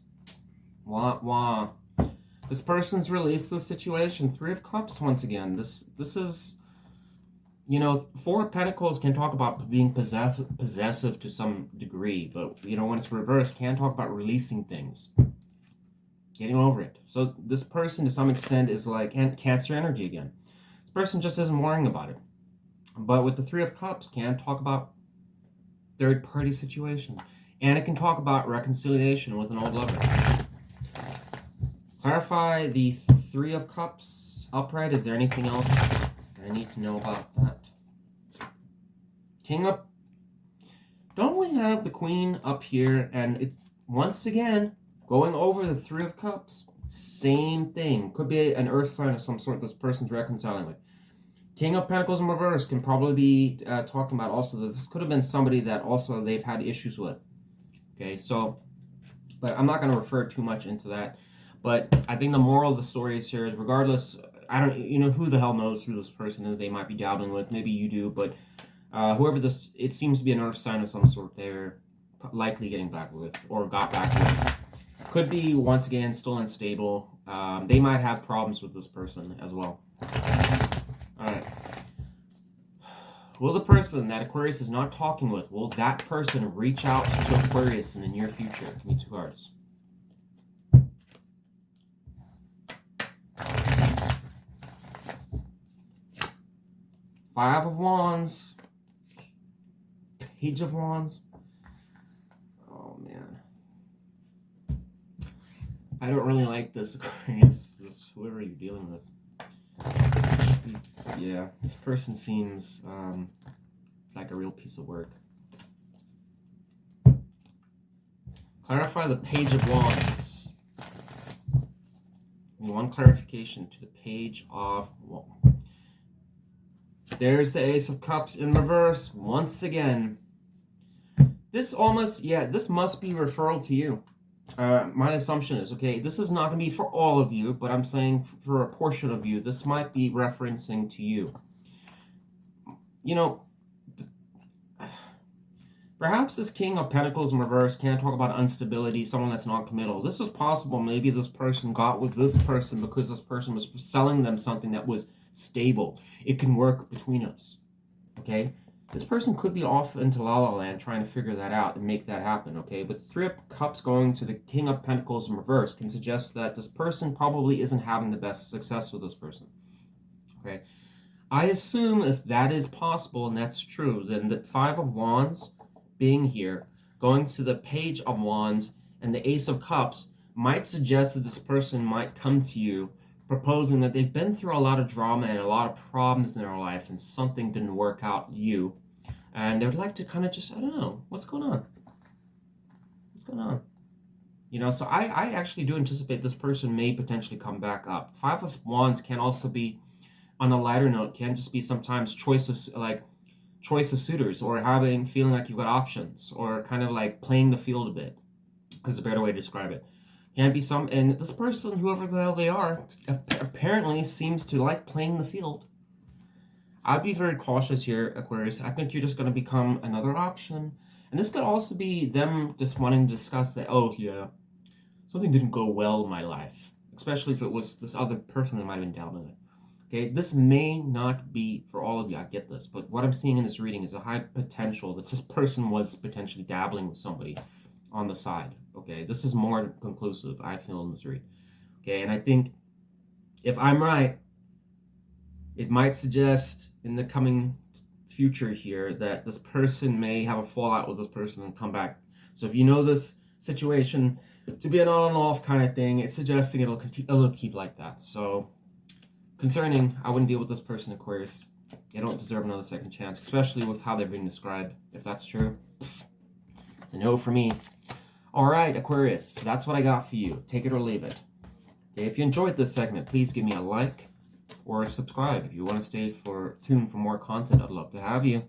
Wah, wah. This person's released the situation. 3 of Cups once again. This is, you know, 4 of Pentacles can talk about being possessive to some degree, but, you know, when it's reversed, can talk about releasing things. Getting over it. So this person, to some extent, is like Cancer energy again. This person just isn't worrying about it. But with the 3 of Cups, can talk about third-party situation. And it can talk about reconciliation with an old lover. Clarify the 3 of Cups upright. Is there anything else I need to know about that? King up. Don't we have the Queen up here? And it, once again, going over the 3 of Cups. Same thing. Could be an earth sign of some sort this person's reconciling with. King of Pentacles in reverse can probably be talking about also that this could have been somebody that also they've had issues with. Okay, so, but I'm not going to refer too much into that. But I think the moral of the story is here is regardless, I don't, you know, who the hell knows who this person is they might be dabbling with. Maybe you do, but whoever this, it seems to be an earth sign of some sort they're likely getting back with or got back with. Could be, once again, still unstable. They might have problems with this person as well. Alright. Will the person that Aquarius is not talking with, will that person reach out to Aquarius in the near future? Give me 2 cards. Five of Wands. Page of Wands. Oh, man. I don't really like this, Aquarius. This, whoever you're dealing with. Yeah, this person seems like a real piece of work. Clarify the Page of Wands. One clarification to the Page of Wands. There's the Ace of Cups in reverse. Once again. This almost, yeah, this must be referral to you. My assumption is, okay, this is not going to be for all of you, but I'm saying for a portion of you, this might be referencing to you. You know, perhaps this King of Pentacles in reverse can talk about instability, someone that's not committal. This is possible. Maybe this person got with this person because this person was selling them something that was stable. It can work between us. Okay? This person could be off into La La Land trying to figure that out and make that happen, okay? But the Three of Cups going to the King of Pentacles in reverse can suggest that this person probably isn't having the best success with this person, okay? I assume if that is possible and that's true, then the Five of Wands being here, going to the Page of Wands and the Ace of Cups might suggest that this person might come to you proposing that they've been through a lot of drama and a lot of problems in their life and something didn't work out you. And they would like to kind of just, I don't know, what's going on? What's going on? You know, so I actually do anticipate this person may potentially come back up. Five of Wands can also be, on a lighter note, can just be sometimes choice of suitors, or feeling like you've got options, or kind of like playing the field a bit, is a better way to describe it. Can be and this person, whoever the hell they are, apparently seems to like playing the field. I'd be very cautious here, Aquarius. I think you're just going to become another option. And this could also be them just wanting to discuss that, oh, yeah, something didn't go well in my life. Especially if it was this other person that might have been down with it. Okay, this may not be for all of you, I get this. But what I'm seeing in this reading is a high potential that this person was potentially dabbling with somebody on the side. Okay, this is more conclusive, I feel, in this read. Okay, and I think if I'm right, it might suggest in the coming future here that this person may have a fallout with this person and come back. So if you know this situation to be an on and off kind of thing, it's suggesting it'll keep like that. So concerning, I wouldn't deal with this person, Aquarius. They don't deserve another second chance, especially with how they're being described. If that's true, it's a no for me. All right, Aquarius, that's what I got for you. Take it or leave it. Okay, if you enjoyed this segment, please give me a like or subscribe. If you want to stay tuned for more content, I'd love to have you.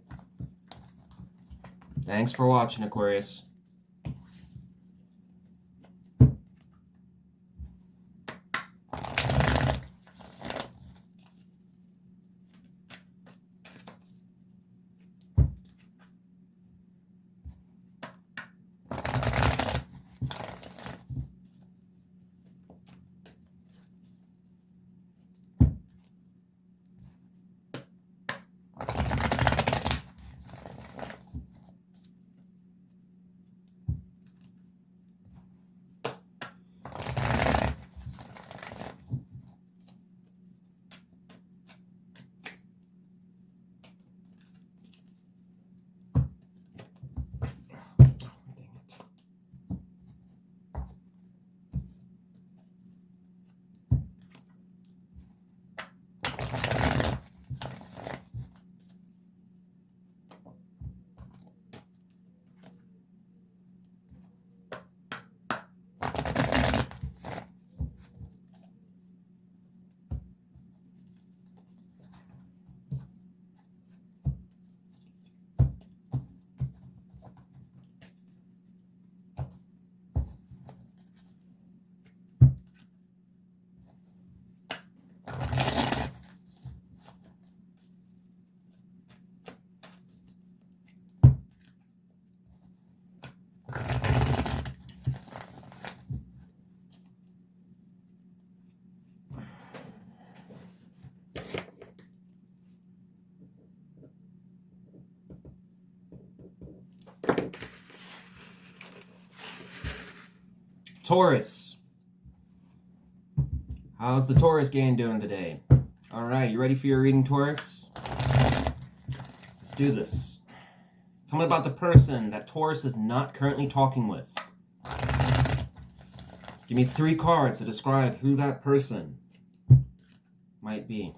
Thanks for watching, Aquarius. Taurus. How's the Taurus gang doing today? All right, you ready for your reading, Taurus? Let's do this. Tell me about the person that Taurus is not currently talking with. Give me 3 cards to describe who that person might be.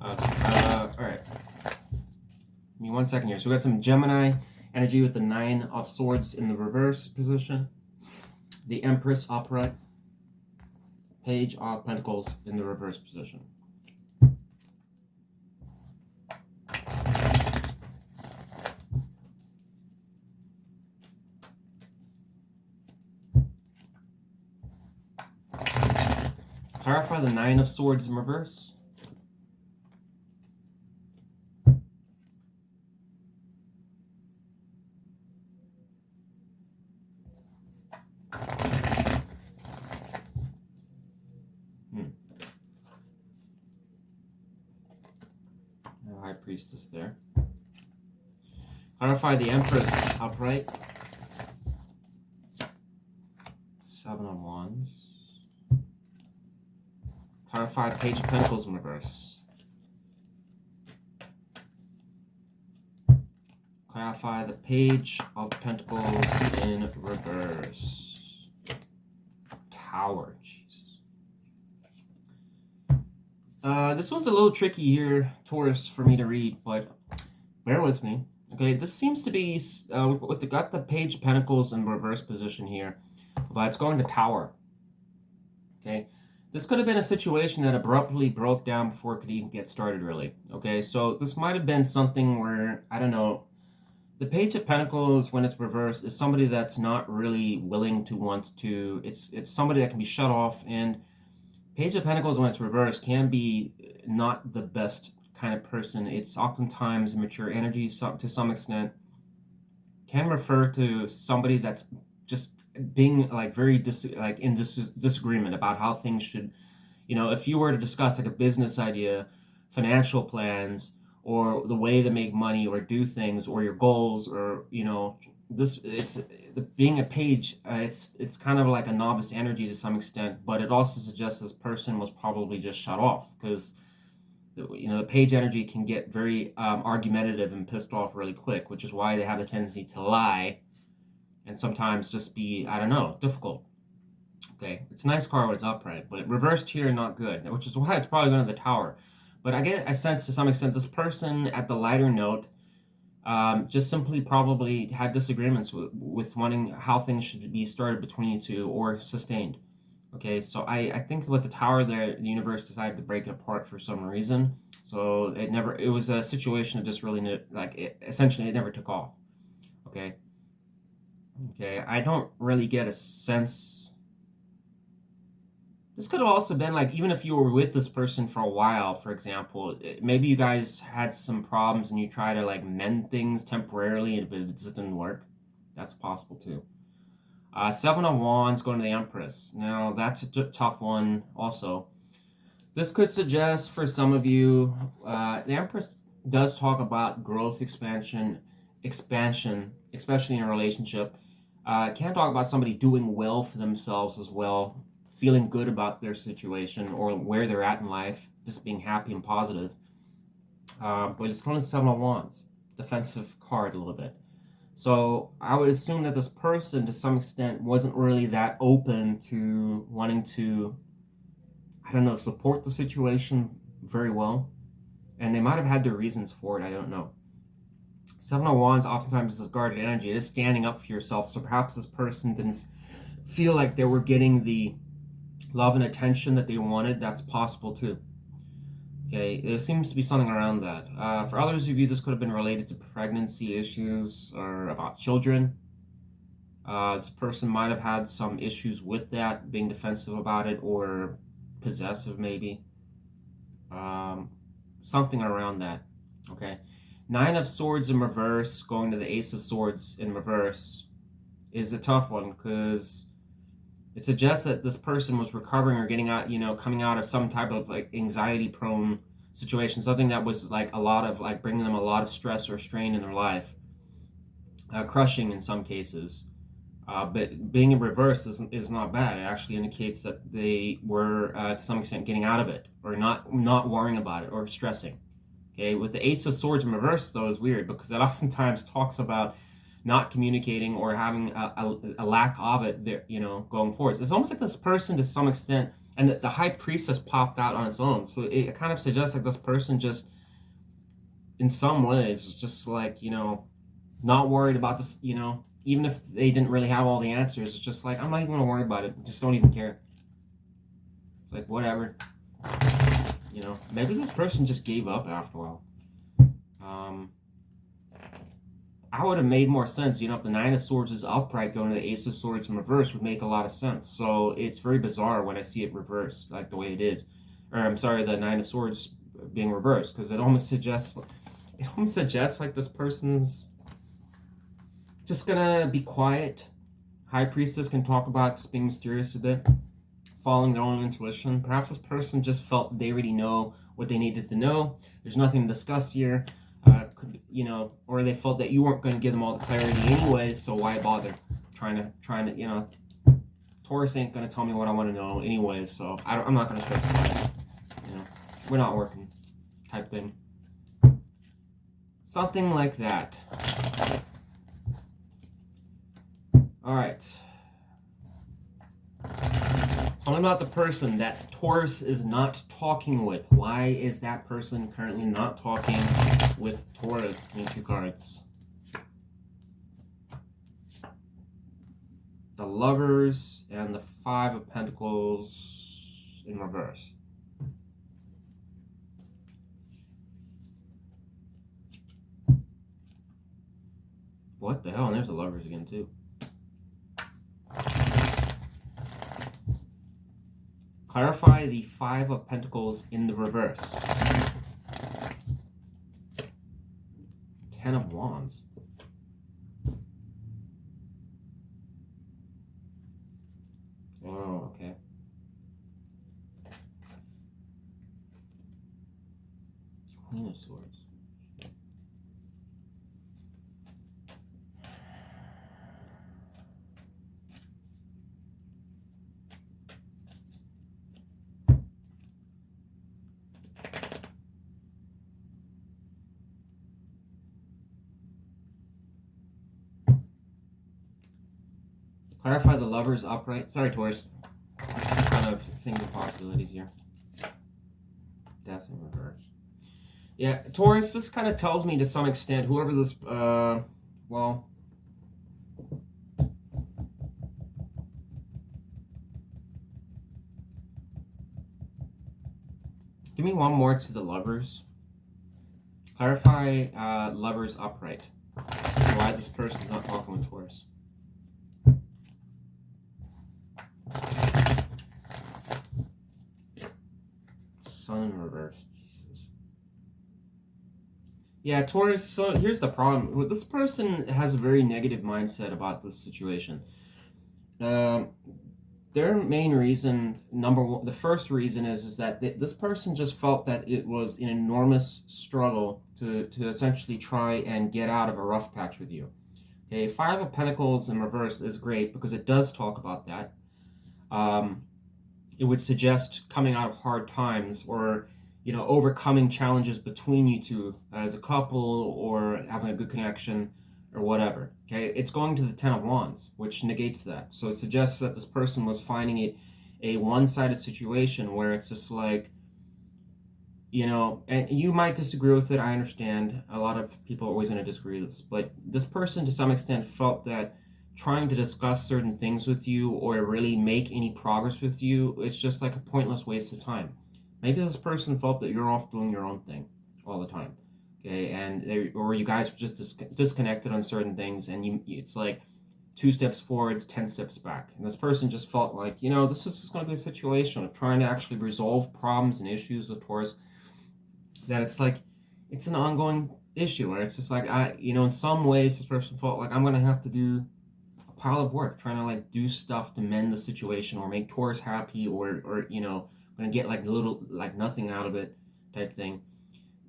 All right. Give me 1 second here. So we got some Gemini energy with the 9 of Swords in the reverse position, the Empress upright, Page of Pentacles in the reverse position. Clarify the Nine of Swords in reverse. High Priestess there. Clarify the Empress upright. Seven of Wands. Clarify Page of Pentacles in reverse. Clarify the Page of Pentacles in reverse. Tower. Jesus. This one's a little tricky here, Taurus, for me to read, but bear with me. Okay, this seems to be got the Page of Pentacles in reverse position here, but it's going to Tower. Okay, this could have been a situation that abruptly broke down before it could even get started, really. Okay, so this might have been something where, I don't know, the Page of Pentacles, when it's reversed, is somebody that's not really willing to want to, it's somebody that can be shut off, and Page of Pentacles, when it's reversed, can be not the best kind of person. It's oftentimes immature energy, to some extent, can refer to somebody that's just being like very in disagreement about how things should, you know, if you were to discuss like a business idea, financial plans, or the way to make money or do things, or your goals, or, you know, being a page, it's kind of like a novice energy to some extent, but it also suggests this person was probably just shut off, because, you know, the page energy can get very argumentative and pissed off really quick, which is why they have the tendency to lie and sometimes just be, I don't know, difficult. Okay, it's a nice card when it's upright, but reversed here, not good, which is why it's probably going to the Tower. But I get a sense to some extent this person at the lighter note just simply probably had disagreements with wanting how things should be started between you two or sustained. Okay, so I think with the Tower there, the universe decided to break it apart for some reason. So it was a situation that just really, essentially it never took off. Okay. Okay, I don't really get a sense. This could have also been like, even if you were with this person for a while, for example, maybe you guys had some problems and you try to like mend things temporarily, but it just didn't work. That's possible too. Seven of Wands going to the Empress. Now, that's a tough one also. This could suggest for some of you, the Empress does talk about growth, expansion, especially in a relationship. Can talk about somebody doing well for themselves as well, feeling good about their situation or where they're at in life, just being happy and positive. But it's going to Seven of Wands, defensive card a little bit. So I would assume that this person, to some extent, wasn't really that open to wanting to, I don't know, support the situation very well. And they might have had their reasons for it, I don't know. Seven of Wands oftentimes is guarded energy. It is standing up for yourself. So perhaps this person didn't feel like they were getting the love and attention that they wanted. That's possible too. Okay, there seems to be something around that. For others of you, this could have been related to pregnancy issues or about children. This person might have had some issues with that, being defensive about it or possessive maybe. Something around that. Okay. Nine of Swords in reverse going to the Ace of Swords in reverse is a tough one, because it suggests that this person was recovering or getting out, you know, coming out of some type of like anxiety-prone situation, something that was like a lot of like bringing them a lot of stress or strain in their life, crushing in some cases. But being in reverse is not bad. It actually indicates that they were to some extent getting out of it, or not worrying about it or stressing. Okay, with the Ace of Swords in reverse, though, is weird, because that oftentimes talks about not communicating or having a lack of it there, you know, going forward. It's almost like this person, to some extent, and the High Priestess popped out on its own. So it kind of suggests like this person just, in some ways, was just like, you know, not worried about this, you know, even if they didn't really have all the answers. It's just like, I'm not even going to worry about it. Just don't even care. It's like, whatever. You know, maybe this person just gave up after a while. I would have made more sense. You know, if the Nine of Swords is upright, going to the Ace of Swords in reverse would make a lot of sense. So it's very bizarre when I see it reversed, like the way it is. Or I'm sorry, the Nine of Swords being reversed, because it almost suggests like this person's just gonna be quiet. High Priestess can talk about just being mysterious a bit, following their own intuition. Perhaps this person just felt they already know what they needed to know. There's nothing to discuss here. You know, or they felt that you weren't going to give them all the clarity anyways, so why bother trying to, you know, Taurus ain't going to tell me what I want to know anyways, so I'm not going to stress about it. You know, we're not working type thing. Something like that. All right. Something about the person that Taurus is not talking with. Why is that person currently not talking with Taurus? Give me 2 cards. The Lovers and the 5 of Pentacles in reverse. What the hell? And there's the Lovers again too. Clarify the 5 of Pentacles in the reverse. 10 of Wands. Oh, okay. Queen of Swords. Clarify the Lovers upright. Sorry, Taurus. Kind of thinking of possibilities here. Death in reverse. Yeah, Taurus, this kind of tells me to some extent, whoever this, well, give me one more to the Lovers. Clarify Lovers upright. Why this person's not talking with Taurus. Sun in reverse. Jesus. Yeah, Taurus, so here's the problem. This person has a very negative mindset about this situation. Their main reason, number one, the first reason is that this person just felt that it was an enormous struggle to essentially try and get out of a rough patch with you. Okay, 5 of Pentacles in reverse is great because it does talk about that. It would suggest coming out of hard times, or, you know, overcoming challenges between you two as a couple, or having a good connection, or whatever. Okay, it's going to the 10 of Wands, which negates that. So it suggests that this person was finding it a one-sided situation where it's just like, you know, and you might disagree with it, I understand. A lot of people are always going to disagree with this, but this person to some extent felt that trying to discuss certain things with you or really make any progress with you, it's just like a pointless waste of time. Maybe this person felt that you're off doing your own thing all the time, okay, and or you guys were just disconnected on certain things, and it's like 2 steps forwards, 10 steps back, and this person just felt like, you know, this is just going to be a situation of trying to actually resolve problems and issues with Taurus, that it's like it's an ongoing issue where it's just like, you know, in some ways this person felt like I'm going to have to do pile of work trying to like do stuff to mend the situation or make Taurus happy, or you know, gonna get like little, like nothing out of it type thing.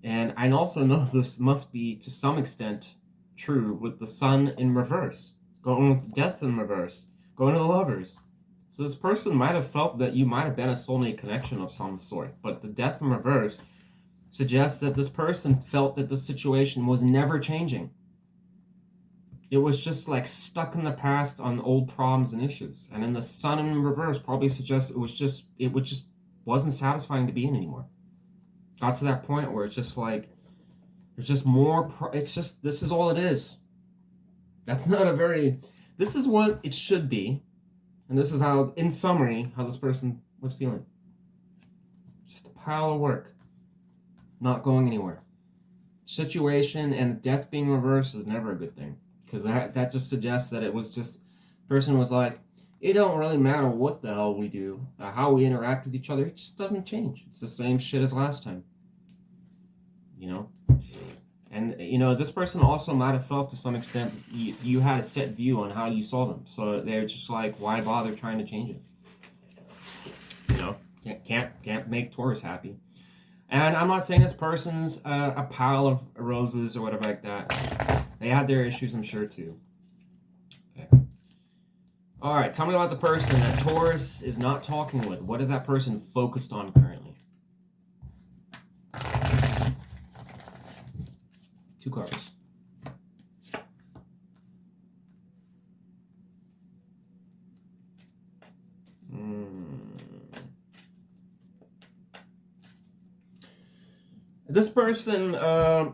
And I also know this must be to some extent true with the Sun in reverse, going with Death in reverse, going to the Lovers. So this person might have felt that you might have been a soulmate connection of some sort, but the Death in reverse suggests that this person felt that the situation was never changing. It was just like stuck in the past on old problems and issues. And then the Sun in reverse probably suggests it just wasn't satisfying to be in anymore. Got to that point where it's just like, there's just more, it's just, this is all it is. That's not a very, this is what it should be. And this is how, in summary, how this person was feeling. Just a pile of work. Not going anywhere. situation, and death being reversed is never a good thing, because that just suggests that it was just, person was like, it don't really matter what the hell we do, how we interact with each other, it just doesn't change. It's the same shit as last time, you know. And you know, this person also might have felt to some extent you had a set view on how you saw them, so they're just like, why bother trying to change it? You know, can't make Taurus happy. And I'm not saying this person's a pile of roses or whatever like that. They had their issues, I'm sure, too. Okay. All right, tell me about the person that Taurus is not talking with. What is that person focused on currently? 2 cards. This person,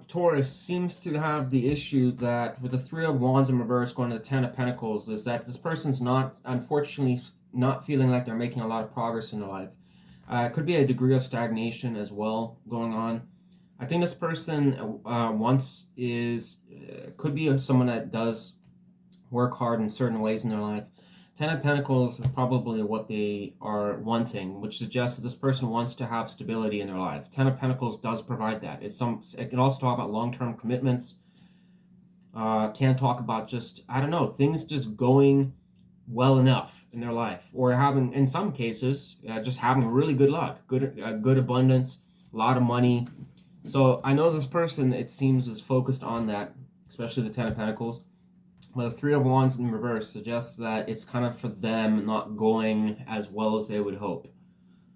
Taurus, seems to have the issue that with the 3 of Wands in reverse going to the 10 of Pentacles, is that this person's not, unfortunately, not feeling like they're making a lot of progress in their life. It could be a degree of stagnation as well going on. I think this person could be someone that does work hard in certain ways in their life. 10 of Pentacles is probably what they are wanting, which suggests that this person wants to have stability in their life. 10 of Pentacles does provide that. It can also talk about long-term commitments. Can talk about just, I don't know, things just going well enough in their life, or having, in some cases, just having really good luck, good abundance, a lot of money. So I know this person, it seems, is focused on that, especially the 10 of Pentacles. Well, the 3 of Wands in reverse suggests that it's kind of for them not going as well as they would hope.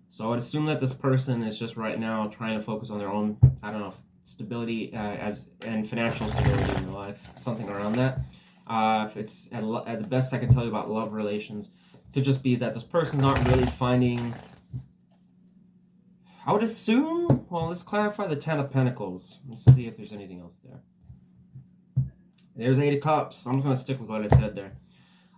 So I would assume that this person is just right now trying to focus on their own, I don't know, stability and financial stability in their life, something around that. If it's at the best I can tell you about love relations, it could just be that this person's not really finding, I would assume, well, let's clarify the 10 of Pentacles. Let's see if there's anything else there. There's 8 of Cups. I'm just going to stick with what I said there.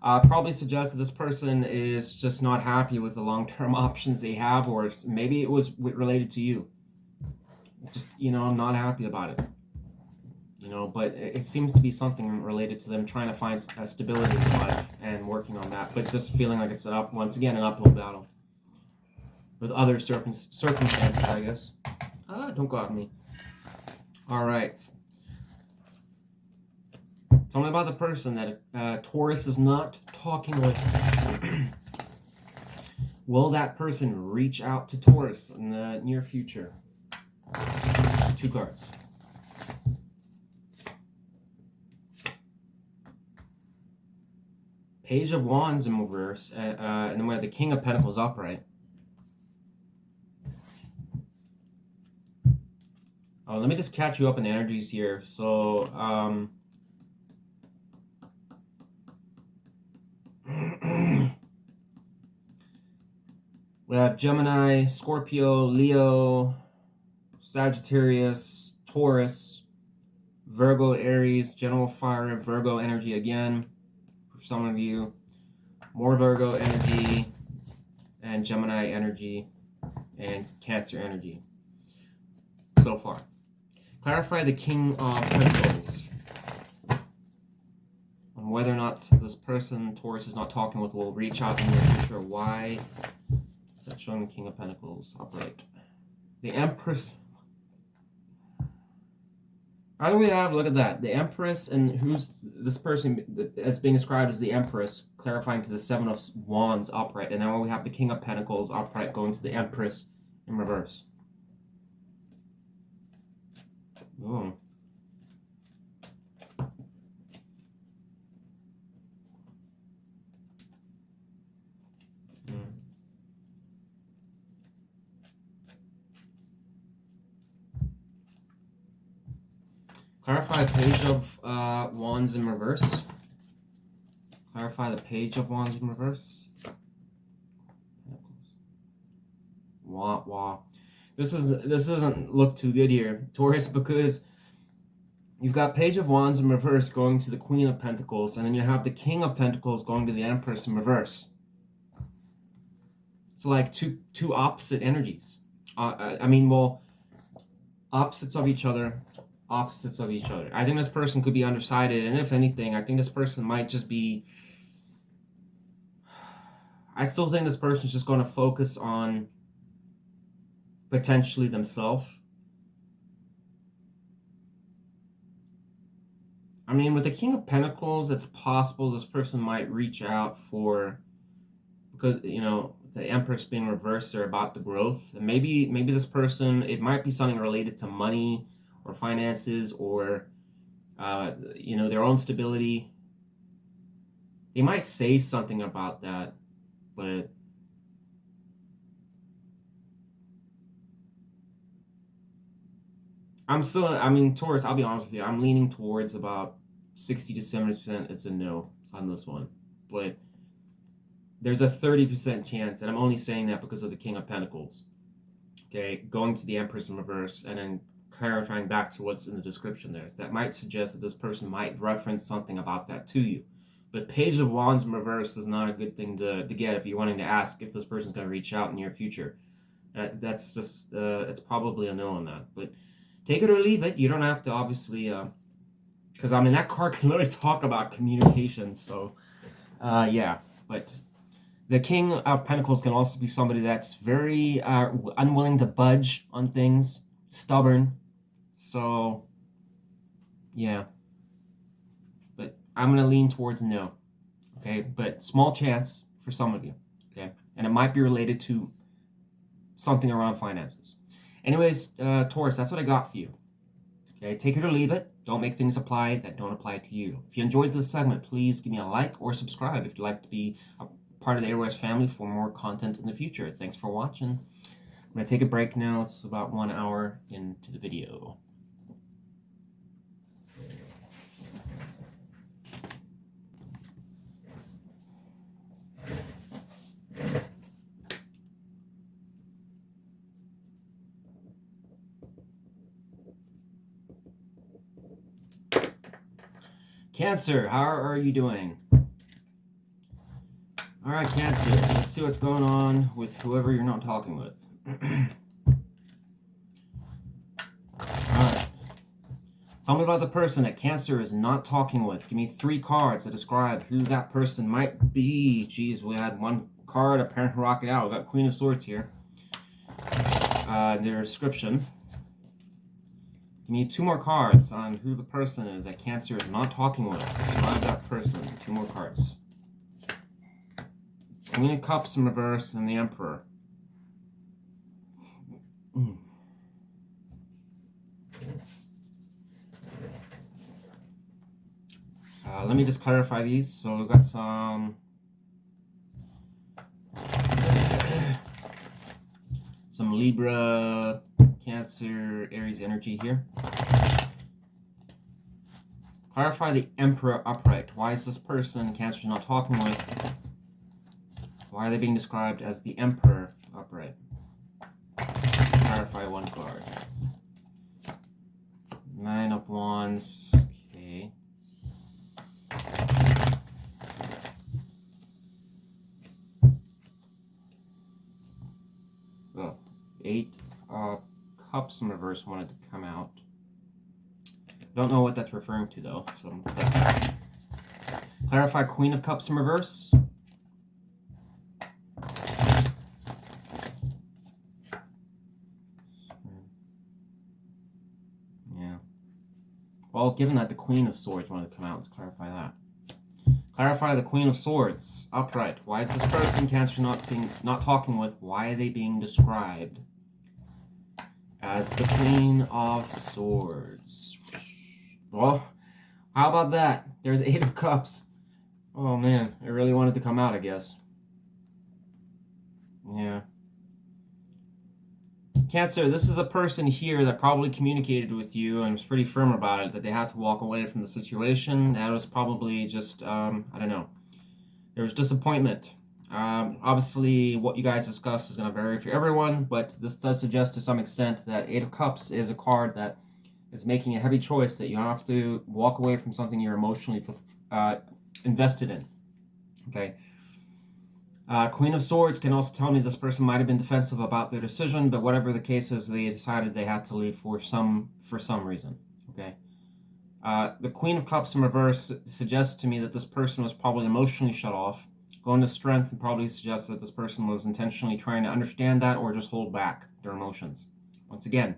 Probably suggests that this person is just not happy with the long-term options they have, or maybe it was related to you. Just, you know, I'm not happy about it. You know, but it seems to be something related to them trying to find stability in life and working on that, but just feeling like it's once again an uphill battle with other circumstances, I guess. Don't go at me. All right. Tell me about the person that Taurus is not talking with. Will that person reach out to Taurus in the near future? 2 cards. Page of Wands in reverse, and then we have the King of Pentacles upright. Oh, let me just catch you up in the energies here. So, we have Gemini, Scorpio, Leo, Sagittarius, Taurus, Virgo, Aries, general fire, Virgo energy again. For some of you, more Virgo energy, and Gemini energy, and Cancer energy so far. Clarify the King of Pentacles. On whether or not this person Taurus is not talking with will reach out in the future. Why is that showing the King of Pentacles upright? The Empress. How do we have, look at that, the Empress, and who's this person as being described as the Empress, clarifying to the 7 of Wands upright, and now we have the King of Pentacles upright going to the Empress in reverse. Oh. Clarify Page of Wands in reverse. Clarify the Page of Wands in reverse. Wah wah. This doesn't look too good here, Taurus, because you've got Page of Wands in reverse going to the Queen of Pentacles, and then you have the King of Pentacles going to the Empress in reverse. It's like two opposite energies. I mean, well, opposites of each other. opposites of each other. I think this person could be undecided, and if anything, I think this person might just be... I still think this person's just going to focus on potentially themselves. I mean, with the King of Pentacles, it's possible this person might reach out for... Because, you know, the Empress being reversed, they're about the growth. And maybe this person, it might be something related to money or finances or, you know, their own stability. They might say something about that, but I mean, Taurus, I'll be honest with you, I'm leaning towards about 60 to 70% it's a no on this one. But there's a 30% chance, and I'm only saying that because of the King of Pentacles. Okay, going to the Empress in reverse and then clarifying back to what's in the description there. That might suggest that this person might reference something about that to you. But Page of Wands in reverse is not a good thing to get if you're wanting to ask if this person's going to reach out in the near future. That's just, it's probably a no on that. But take it or leave it. You don't have to, obviously, because, I mean, that card can literally talk about communication. So, yeah. But the King of Pentacles can also be somebody that's very unwilling to budge on things, stubborn. So, yeah. But I'm going to lean towards no. Okay? But small chance for some of you. Okay? And it might be related to something around finances. Anyways, Taurus, that's what I got for you. Okay? Take it or leave it. Don't make things apply that don't apply to you. If you enjoyed this segment, please give me a like or subscribe if you'd like to be a part of the Aries family for more content in the future. Thanks for watching. I'm going to take a break now. It's about 1 hour into the video. Cancer, how are you doing? All right, Cancer, let's see what's going on with whoever you're not talking with. All right. Tell me about the person that Cancer is not talking with. Give me 3 cards that describe who that person might be. Jeez, we had 1 card apparently rocket out. We got Queen of Swords here. Their description. Give me 2 more cards on who the person is that Cancer is not talking with. Describe that person. 2 more cards. Queen of Cups in reverse and the Emperor. Let me just clarify these. So we've got some Libra, Cancer, Aries energy here. Clarify the Emperor upright. Why is this person Cancer not talking with? Why are they being described as the Emperor upright? Clarify 1 card. 9 of Wands. Okay. Oh, 8 of Cups in reverse wanted to come out. Don't know what that's referring to though. So clarify Queen of Cups in reverse. Well, given that the Queen of Swords wanted to come out, let's clarify that. Clarify the Queen of Swords upright. Why is this person Cancer not talking with? Why are they being described as the Queen of Swords? Well, how about that? There's 8 of Cups. Oh man, it really wanted to come out, I guess. Yeah. Cancer, this is a person here that probably communicated with you and was pretty firm about it, that they had to walk away from the situation. That was probably just, I don't know. There was disappointment. Obviously, what you guys discussed is going to vary for everyone, but this does suggest to some extent that 8 of Cups is a card that is making a heavy choice, that you have to walk away from something you're emotionally invested in. Okay. Queen of Swords can also tell me this person might have been defensive about their decision, but whatever the case is, they decided they had to leave for some reason. Okay. The Queen of Cups in reverse suggests to me that this person was probably emotionally shut off. Going to Strength and probably suggests that this person was intentionally trying to understand that or just hold back their emotions. Once again,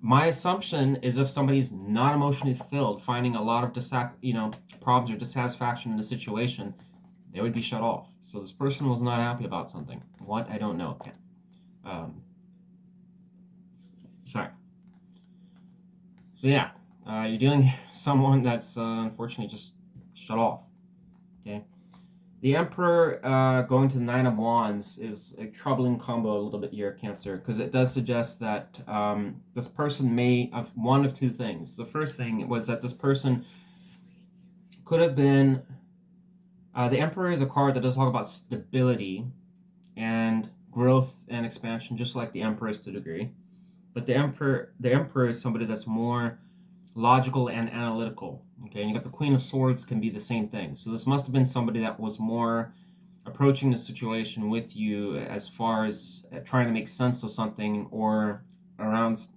my assumption is if somebody's not emotionally fulfilled, finding a lot of problems or dissatisfaction in a situation, they would be shut off. So this person was not happy about something. What? I don't know. Sorry. So yeah, you're dealing with someone that's unfortunately just shut off. Okay. The Emperor going to the Nine of Wands is a troubling combo a little bit here, Cancer, because it does suggest that this person may have one of two things. The first thing was that this person could have been... the Emperor is a card that does talk about stability and growth and expansion, just like the Empress to a degree. But the Emperor is somebody that's more logical and analytical. Okay, and you got the Queen of Swords can be the same thing. So this must have been somebody that was more approaching the situation with you as far as trying to make sense of something, or around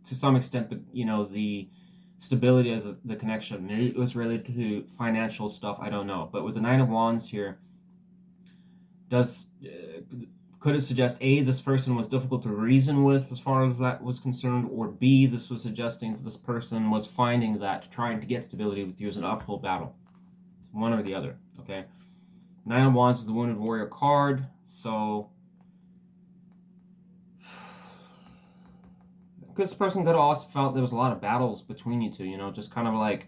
to some extent the stability of the connection. Maybe it was related to financial stuff, I don't know. But with the Nine of Wands here, could it suggest A, this person was difficult to reason with as far as that was concerned, or B, this was suggesting that this person was finding that trying to get stability with you is an uphill battle. One or the other, okay? Nine of Wands is the Wounded Warrior card, so this person could have also felt there was a lot of battles between you two, just kind of like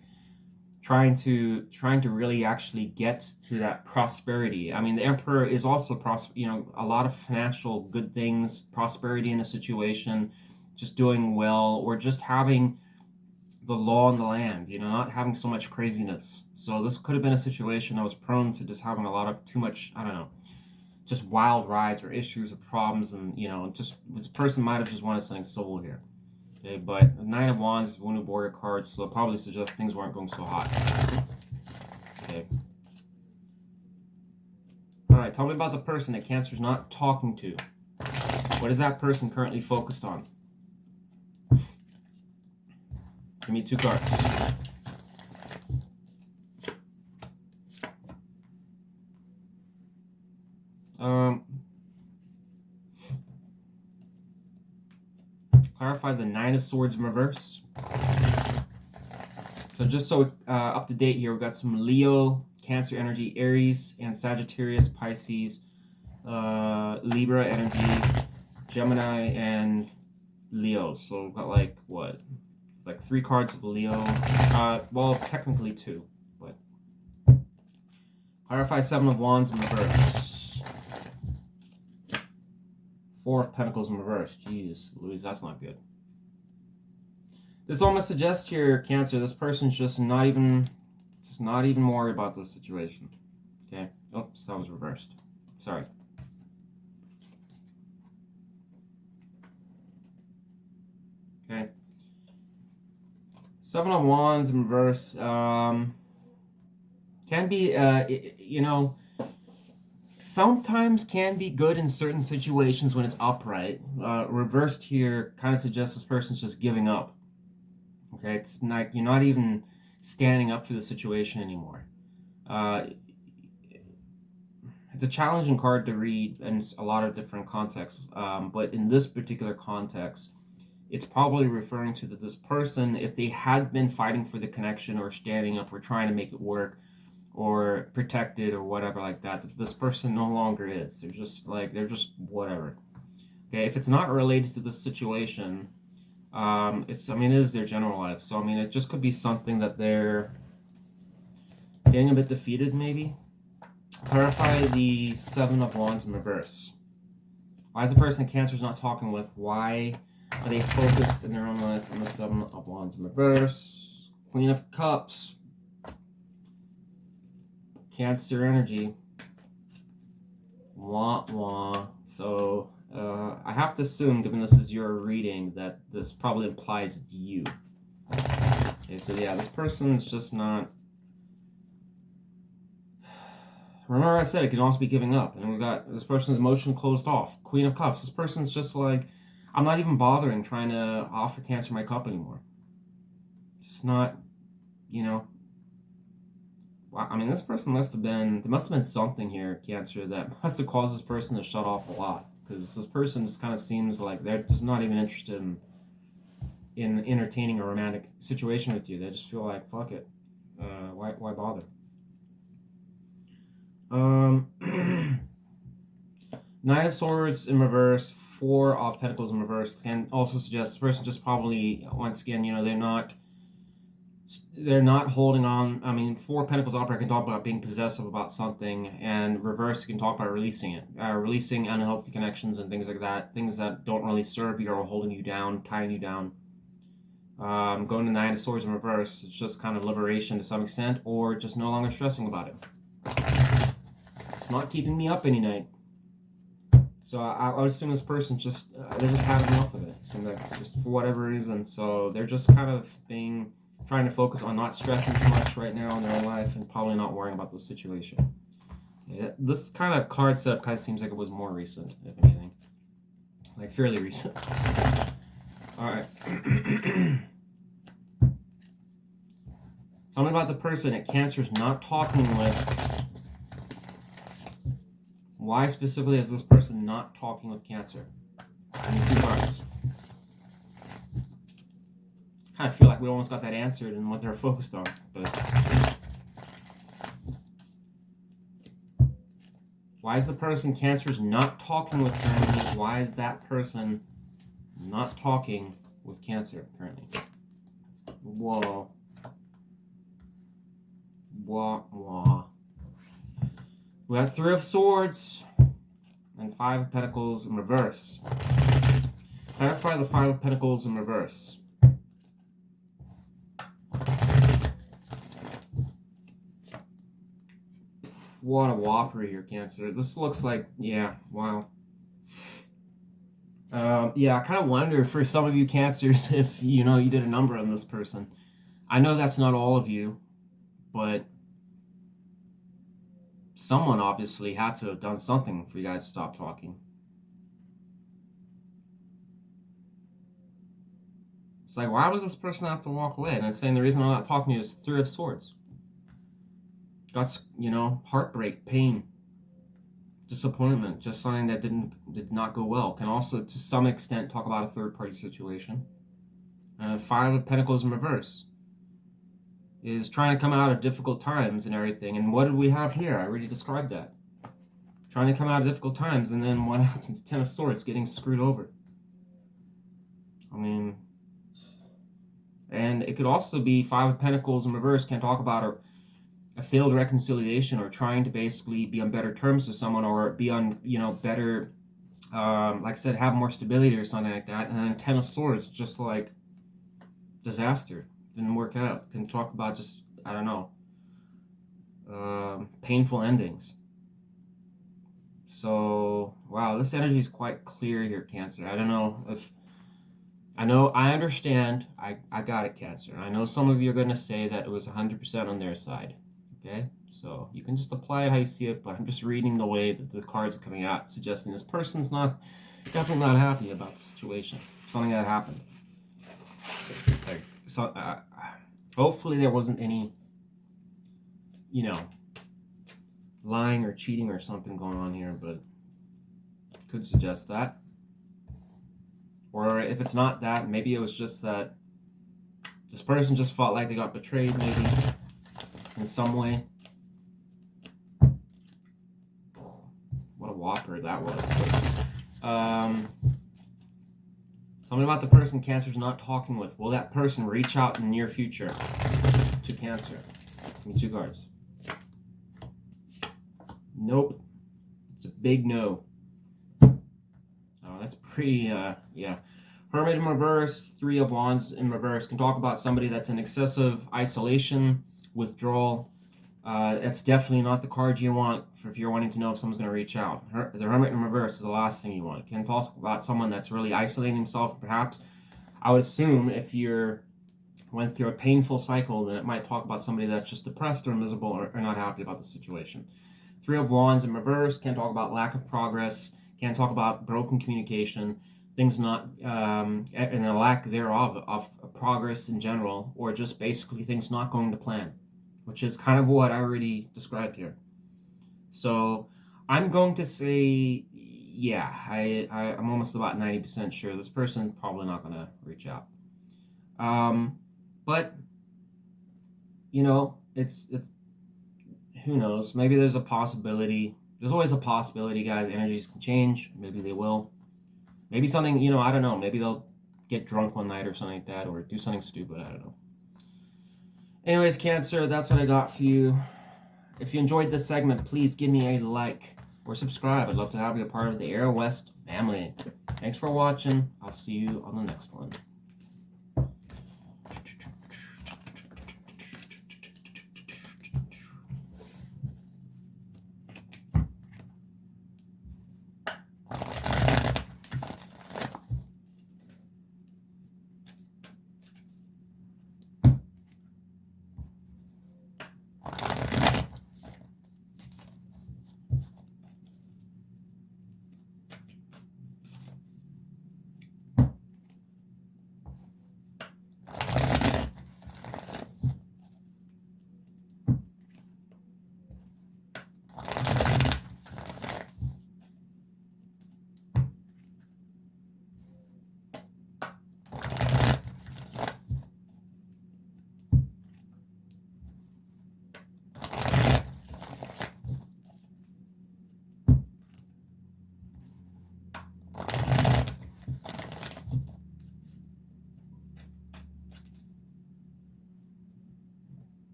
trying to really actually get to that prosperity. I mean, the Emperor is also a lot of financial good things, prosperity in a situation, just doing well, or just having the law in the land, not having so much craziness. So this could have been a situation that was prone to just having a lot of too much, I don't know, just wild rides or issues or problems, and just this person might have just wanted something civil here. Okay, but the Nine of Wands is Wounded Warrior card, so it probably suggests things weren't going so hot. Okay. Alright, tell me about the person that Cancer's not talking to. What is that person currently focused on? Give me 2 cards. Clarify the Nine of Swords in reverse. So just so up to date here, we've got some Leo, Cancer energy, Aries, and Sagittarius, Pisces, Libra energy, Gemini, and Leo. So we've got like, what? Like 3 cards of Leo. Well, technically 2, but... Clarify 7 of Wands in reverse. 4 of Pentacles in reverse. Jeez, Louise, that's not good. This almost suggests here, Cancer, this person's just not even worried about this situation. Okay. Oops, that was reversed. Sorry. Okay. 7 of Wands in reverse. Can be, sometimes can be good in certain situations when it's upright. Reversed here kind of suggests this person's just giving up. Okay, it's not, you're not even standing up for the situation anymore. It's a challenging card to read in a lot of different contexts, but in this particular context, it's probably referring to that this person, if they had been fighting for the connection or standing up or trying to make it work or protect it or whatever like that, this person no longer is. They're just whatever. Okay, if it's not related to this situation, it is their general life. So, it just could be something that they're getting a bit defeated, maybe. Clarify the 7 of Wands in reverse. Why is the person Cancer's not talking with? Why are they focused in their own life on the 7 of Wands in reverse? Queen of Cups. Cancer energy. Wah wah. So, I have to assume, given this is your reading, that this probably implies you. Okay, so yeah, this person's just not... Remember I said it can also be giving up. And we got this person's emotion closed off. Queen of Cups. This person's just like, I'm not even bothering trying to offer Cancer my cup anymore. It's not, you know, I mean, this person must have been, there must have been something here, Cancer, that must have caused this person to shut off a lot. Because this person just kind of seems like they're just not even interested in entertaining a romantic situation with you. They just feel like, fuck it. Why bother? Nine of Swords in reverse, Four of Pentacles in reverse can also suggest this person just probably, once again, you know, they're not holding on. I mean, Four of Pentacles opera can talk about being possessive about something, and reverse can talk about releasing it, releasing unhealthy connections and things like that, things that don't really serve you or holding you down, tying you down. Going to Nine of Swords in reverse, it's just kind of liberation to some extent, or just no longer stressing about it. It's not keeping me up any night. So I would assume this person just, they just had enough of it. So that just for whatever reason. So they're just kind of trying to focus on not stressing too much right now in their own life and probably not worrying about the situation. Yeah, this kind of card setup kind of seems like it was more recent, if anything. Like fairly recent. Alright. Tell me about the person that Cancer's not talking with. Why specifically is this person not talking with Cancer? And 2 cards. Kind of feel like we almost got that answered in what they're focused on, but why is the person Cancer's not talking with currently? Why is that person not talking with Cancer currently? Whoa. Wah, wah. We have 3 of Swords and 5 of Pentacles in reverse. Clarify the 5 of Pentacles in reverse. What a whopper here, Cancer. This looks like, yeah, wow. Yeah, I kind of wonder for some of you Cancers if, you know, you did a number on this person. I know that's not all of you, but someone obviously had to have done something for you guys to stop talking. It's like, why would this person have to walk away? And it's saying the reason I'm not talking to you is 3 of Swords. That's, you know, heartbreak, pain, disappointment, just something that did not go well. Can also, to some extent, talk about a third-party situation. 5 of Pentacles in reverse is trying to come out of difficult times and everything. And what did we have here? I already described that. Trying to come out of difficult times, and then what happens? 10 of Swords, getting screwed over. I mean, and it could also be 5 of Pentacles in reverse, can talk about a failed reconciliation, or trying to basically be on better terms with someone, or be on, you know, better, like I said, have more stability or something like that. And then 10 of Swords, just like disaster, didn't work out. Can talk about just, I don't know, painful endings. So, wow, this energy is quite clear here, Cancer. I don't know if, I understand, I got it, Cancer. I know some of you are going to say that it was 100% on their side. Okay, so you can just apply it how you see it, but I'm just reading the way that the cards are coming out, suggesting this person's definitely not happy about the situation, something that happened. Like, so, hopefully there wasn't any, you know, lying or cheating or something going on here, but could suggest that. Or if it's not that, maybe it was just that this person just felt like they got betrayed, maybe, in some way. What a whopper that was. But, tell me about the person Cancer's not talking with. Will that person reach out in the near future to Cancer? Give me 2 cards. Nope. It's a big no. Oh, that's pretty, yeah. Hermit in reverse, 3 of Wands in reverse. Can talk about somebody that's in excessive isolation, withdrawal. That's definitely not the card you want if you're wanting to know if someone's going to reach out. The Hermit in reverse is the last thing you want. It can talk about someone that's really isolating himself, perhaps. I would assume if you went through a painful cycle, then it might talk about somebody that's just depressed or miserable or not happy about the situation. 3 of Wands in reverse can talk about lack of progress, can talk about broken communication. things not, and a lack thereof of progress in general, or just basically things not going to plan, which is kind of what I already described here. So I'm going to say, yeah, I'm almost about 90% sure this person's probably not going to reach out. But, you know, it's who knows? Maybe there's a possibility. There's always a possibility, guys. Energies can change. Maybe they will. Maybe something, you know, I don't know. Maybe they'll get drunk one night or something like that, or do something stupid. I don't know. Anyways, Cancer, that's what I got for you. If you enjoyed this segment, please give me a like or subscribe. I'd love to have you a part of the Arrow West family. Thanks for watching. I'll see you on the next one.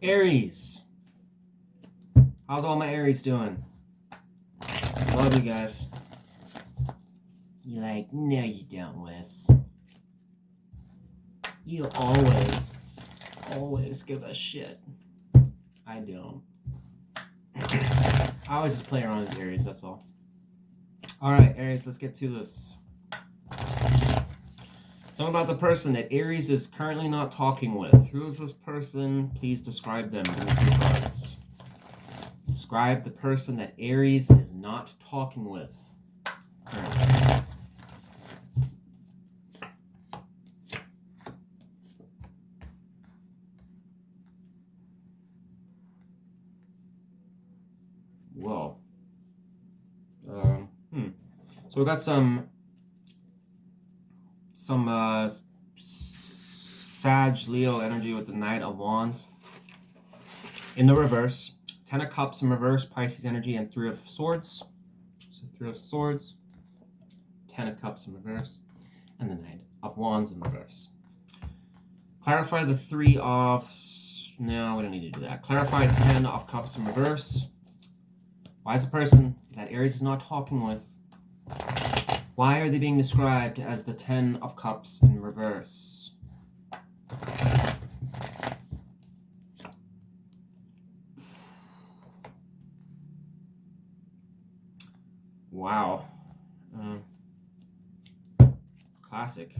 Aries. How's all my Aries doing? Love you guys. You're like, no you don't, Wes. You always give a shit. I don't. I always just play around with Aries, that's all. Alright, Aries, let's get to this. Tell me about the person that Aries is currently not talking with. Who is this person? Please describe them in the 2 cards. Describe the person that Aries is not talking with. Currently. Whoa. So we got some Sag Leo energy with the Knight of Wands in the reverse, 10 of Cups in reverse, Pisces energy, and 3 of Swords. So 3 of Swords, 10 of Cups in reverse, and the Knight of Wands in reverse. Clarify the 3 of... No, we don't need to do that. Clarify 10 of Cups in reverse. Why is the person that Aries is not talking with, why are they being described as the 10 of Cups in reverse? Wow. Classic.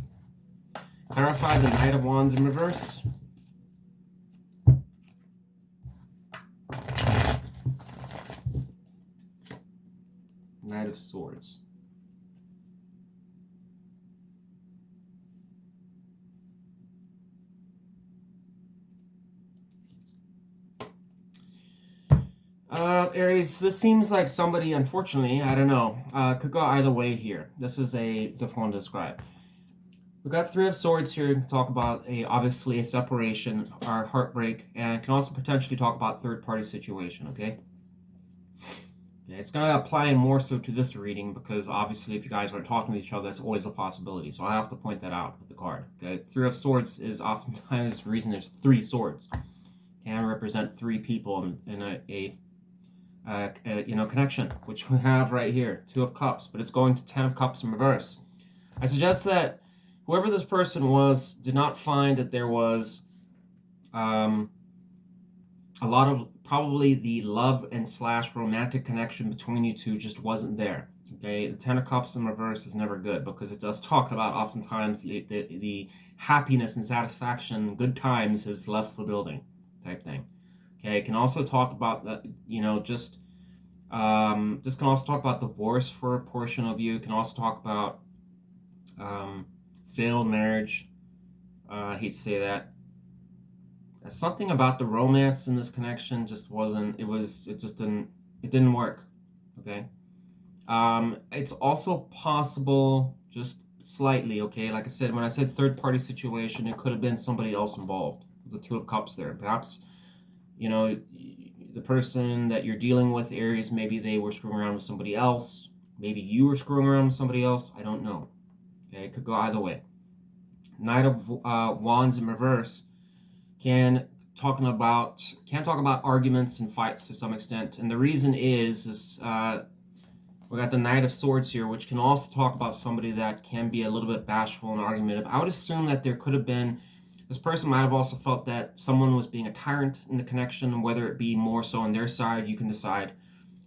Clarify the Knight of Wands in reverse. Knight of Swords. Aries, this seems like somebody, unfortunately, I don't know, could go either way here. This is a difficult one to describe. We've got Three of Swords here to talk about obviously a separation or heartbreak, and can also potentially talk about third-party situation, okay? Yeah, it's going to apply more so to this reading because obviously if you guys are talking to each other, that's always a possibility. So I have to point that out with the card, okay? Three of Swords is oftentimes the reason there's three swords. Can represent three people in a connection, which we have right here, Two of Cups, but it's going to Ten of Cups in reverse. I suggest that whoever this person was did not find that there was a lot of probably the love and / romantic connection between you two just wasn't there. Okay, the Ten of Cups in reverse is never good because it does talk about oftentimes the happiness and satisfaction, good times has left the building type thing. Okay, it can also talk about that, just can also talk about divorce for a portion of you. It can also talk about failed marriage. I hate to say that. Something about the romance in this connection just wasn't. It didn't work. Okay. It's also possible, just slightly. Okay, like I said, when I said third party situation, it could have been somebody else involved. The Two of Cups there, perhaps. The person that you're dealing with, Aries, maybe they were screwing around with somebody else. Maybe you were screwing around with somebody else. I don't know. Okay, it could go either way. Knight of Wands in reverse can talk about arguments and fights to some extent, and the reason is we got the Knight of Swords here, which can also talk about somebody that can be a little bit bashful and argumentative. I would assume that there could have been. This person might have also felt that someone was being a tyrant in the connection, whether it be more so on their side, you can decide,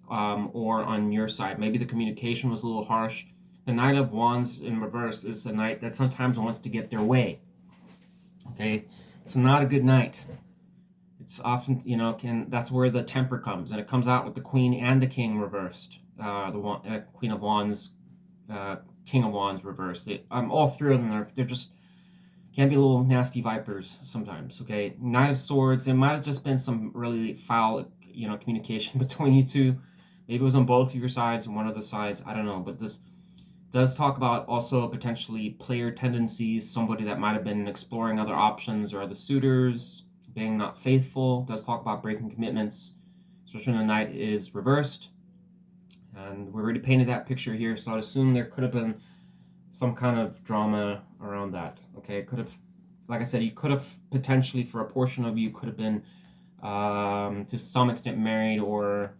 or on your side. Maybe the communication was a little harsh. The Knight of Wands in reverse is a knight that sometimes wants to get their way. Okay, it's not a good knight. It's often, that's where the temper comes, and it comes out with the Queen and the King reversed. The Queen of Wands, King of Wands reversed. All three of them they're just can be little nasty vipers sometimes. Okay, Knight of Swords. It might have just been some really foul, communication between you two. Maybe it was on both of your sides and one of the sides. I don't know, but this does talk about also potentially player tendencies. Somebody that might have been exploring other options or other suitors, being not faithful. Does talk about breaking commitments, especially when the Knight is reversed. And we already painted that picture here, so I'd assume there could have been some kind of drama around that. Okay, it could have, like I said, you could have potentially, for a portion of you, could have been to some extent married or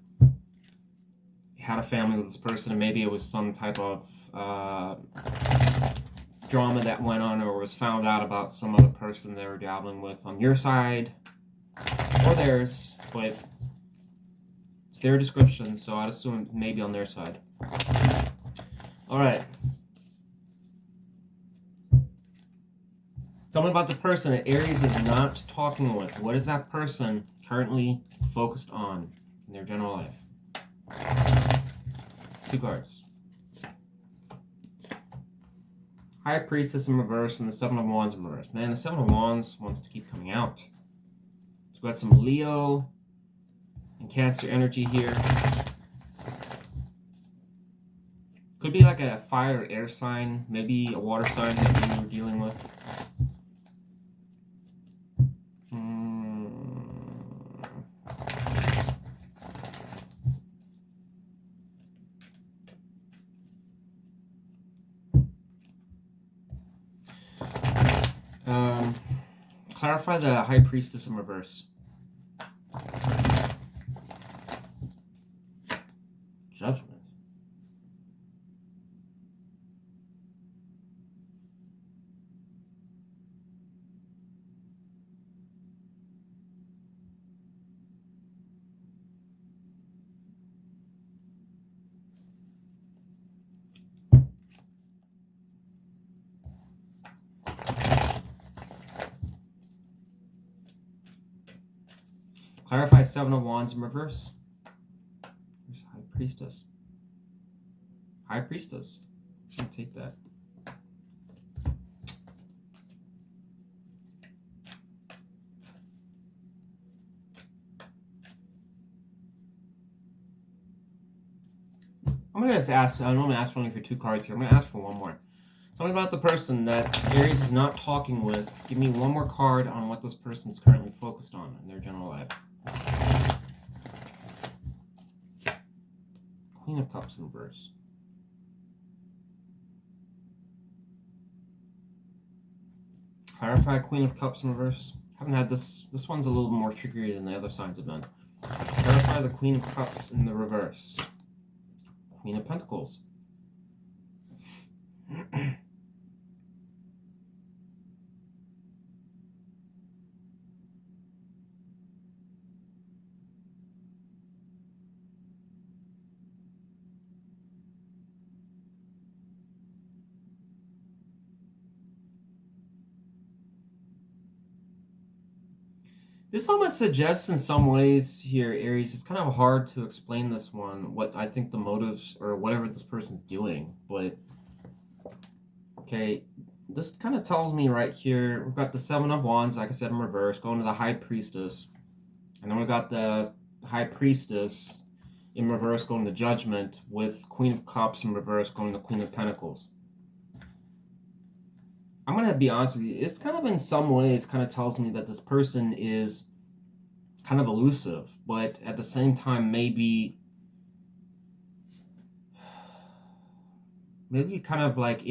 had a family with this person, and maybe it was some type of drama that went on or was found out about some other person they were dabbling with on your side or theirs, but it's their description, so I'd assume maybe on their side. All right. Tell me about the person that Aries is not talking with. What is that person currently focused on in their general life? Two cards. High Priestess in reverse and the Seven of Wands in reverse. Man, the Seven of Wands wants to keep coming out. So we've got some Leo and Cancer energy here. Could be like a fire or air sign, maybe a water sign that you were dealing with. Clarify the High Priestess in reverse. Judgment. Clarify Seven of Wands in reverse. There's High Priestess. High Priestess. I'll take that. I'm going to just ask, I normally ask for only for two cards here. I'm going to ask for one more. Tell me about the person that Aries is not talking with. Give me one more card on what this person is currently focused on in their general life. Queen of Cups in reverse. Clarify Queen of Cups in reverse. Haven't had this. This one's a little more trickier than the other signs have been. Clarify the Queen of Cups in the reverse. Queen of Pentacles. This almost suggests in some ways here, Aries, it's kind of hard to explain this one, what I think the motives or whatever this person's doing, but okay, this kind of tells me right here, we've got the Seven of Wands, like I said, in reverse, going to the High Priestess, and then we got the High Priestess in reverse going to Judgment, with Queen of Cups in reverse going to Queen of Pentacles. I'm going to be honest with you, it's kind of in some ways kind of tells me that this person is kind of elusive, but at the same time maybe kind of like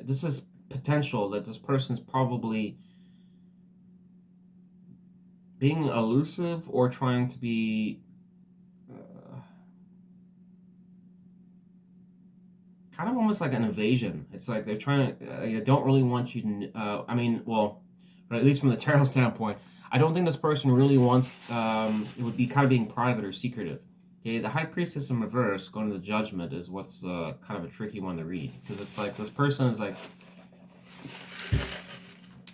this is potential that this person's probably being elusive or trying to be kind of almost like an evasion. It's like they're trying to, I don't really want you to, I mean, well, or at least from the tarot standpoint, I don't think this person really wants, it would be kind of being private or secretive. Okay, the High Priestess in reverse, going to the Judgment, is what's kind of a tricky one to read. Because it's like, this person is like,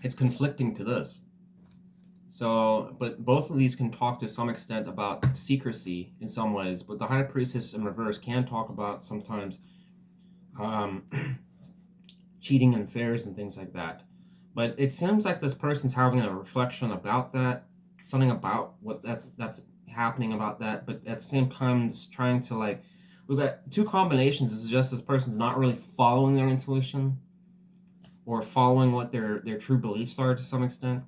it's conflicting to this. So, but both of these can talk to some extent about secrecy in some ways. But the High Priestess in reverse can talk about sometimes cheating and affairs and things like that. But it seems like this person's having a reflection about that, something about what that's happening about that, but at the same time it's trying to, like, we've got two combinations. This is just this person's not really following their intuition or following what their true beliefs are to some extent.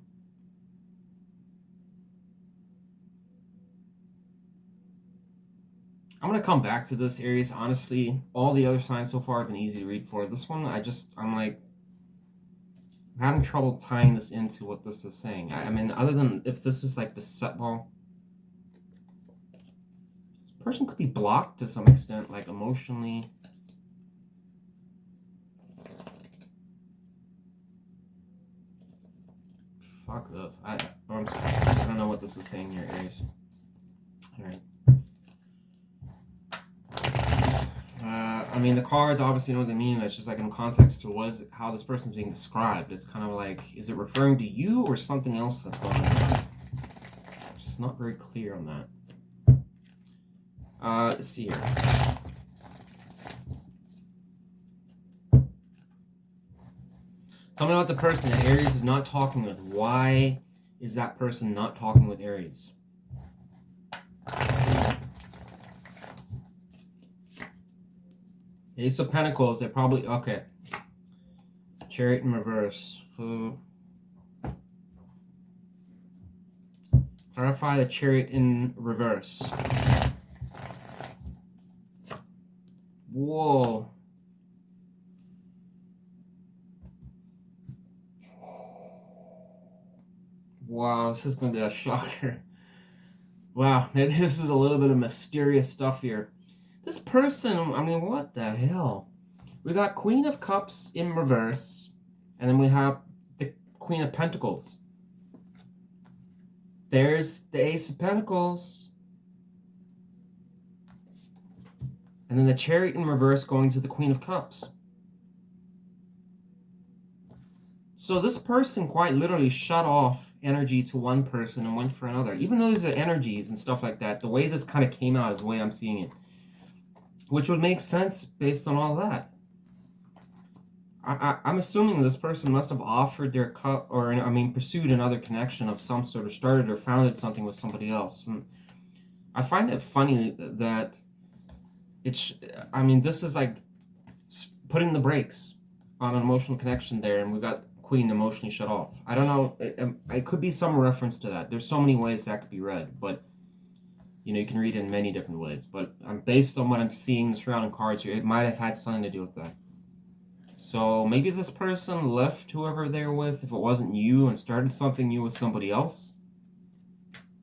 I'm going to come back to this, Aries. Honestly, all the other signs so far have been easy to read for. This one, I'm like, I'm having trouble tying this into what this is saying. I mean, other than if this is like the set ball, this person could be blocked to some extent, like emotionally. Fuck this. I don't know what this is saying here, Aries. All right. I mean, the cards obviously know what they mean. It's just like in context to how this person's being described. It's kind of like, is it referring to you or something else that's going on? It's not very clear on that. Let's see here. Tell me about the person that Aries is not talking with. Why is that person not talking with Aries? Ace of Pentacles, they're probably, okay. Chariot in reverse. Clarify the Chariot in reverse. Whoa. Wow, this is going to be a shocker. Wow, maybe this is a little bit of mysterious stuff here. This person, I mean, what the hell? We got Queen of Cups in reverse, and then we have the Queen of Pentacles. There's the Ace of Pentacles. And then the Chariot in reverse going to the Queen of Cups. So this person quite literally shut off energy to one person and went for another. Even though these are energies and stuff like that, the way this kind of came out is the way I'm seeing it. Which would make sense based on all that. I'm assuming this person must have offered their cup, or I mean, pursued another connection of some sort, or started or founded something with somebody else. And I find it funny that I mean, this is like putting the brakes. on an emotional connection there, and we got Queen emotionally shut off. I don't know. It could be some reference to that. There's so many ways that could be read, but you know, you can read it in many different ways. But based on what I'm seeing surrounding cards here, it might have had something to do with that. So maybe this person left whoever they're with, if it wasn't you, and started something new with somebody else.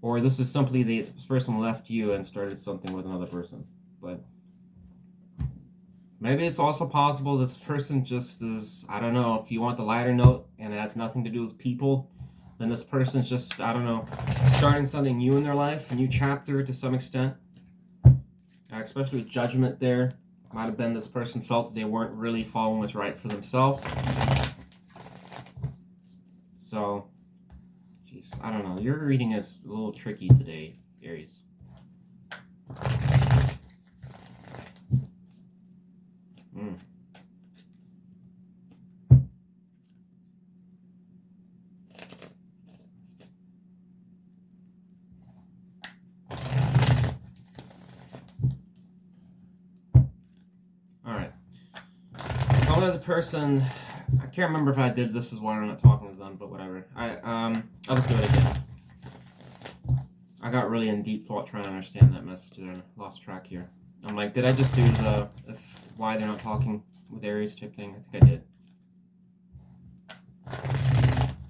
Or this is simply this person left you and started something with another person. But maybe it's also possible this person just is, I don't know, if you want the lighter note and it has nothing to do with people, then this person's just, I don't know, starting something new in their life, a new chapter to some extent. Especially with Judgment there. Might have been this person felt that they weren't really following what's right for themselves. So, jeez, I don't know. Your reading is a little tricky today, Aries. The person, I can't remember if I did this as well. I'm not talking with them, but whatever. I'll just do it again. I got really in deep thought trying to understand that message and I lost track here. I'm like, did I just do the why they're not talking with Aries type thing? I think I did.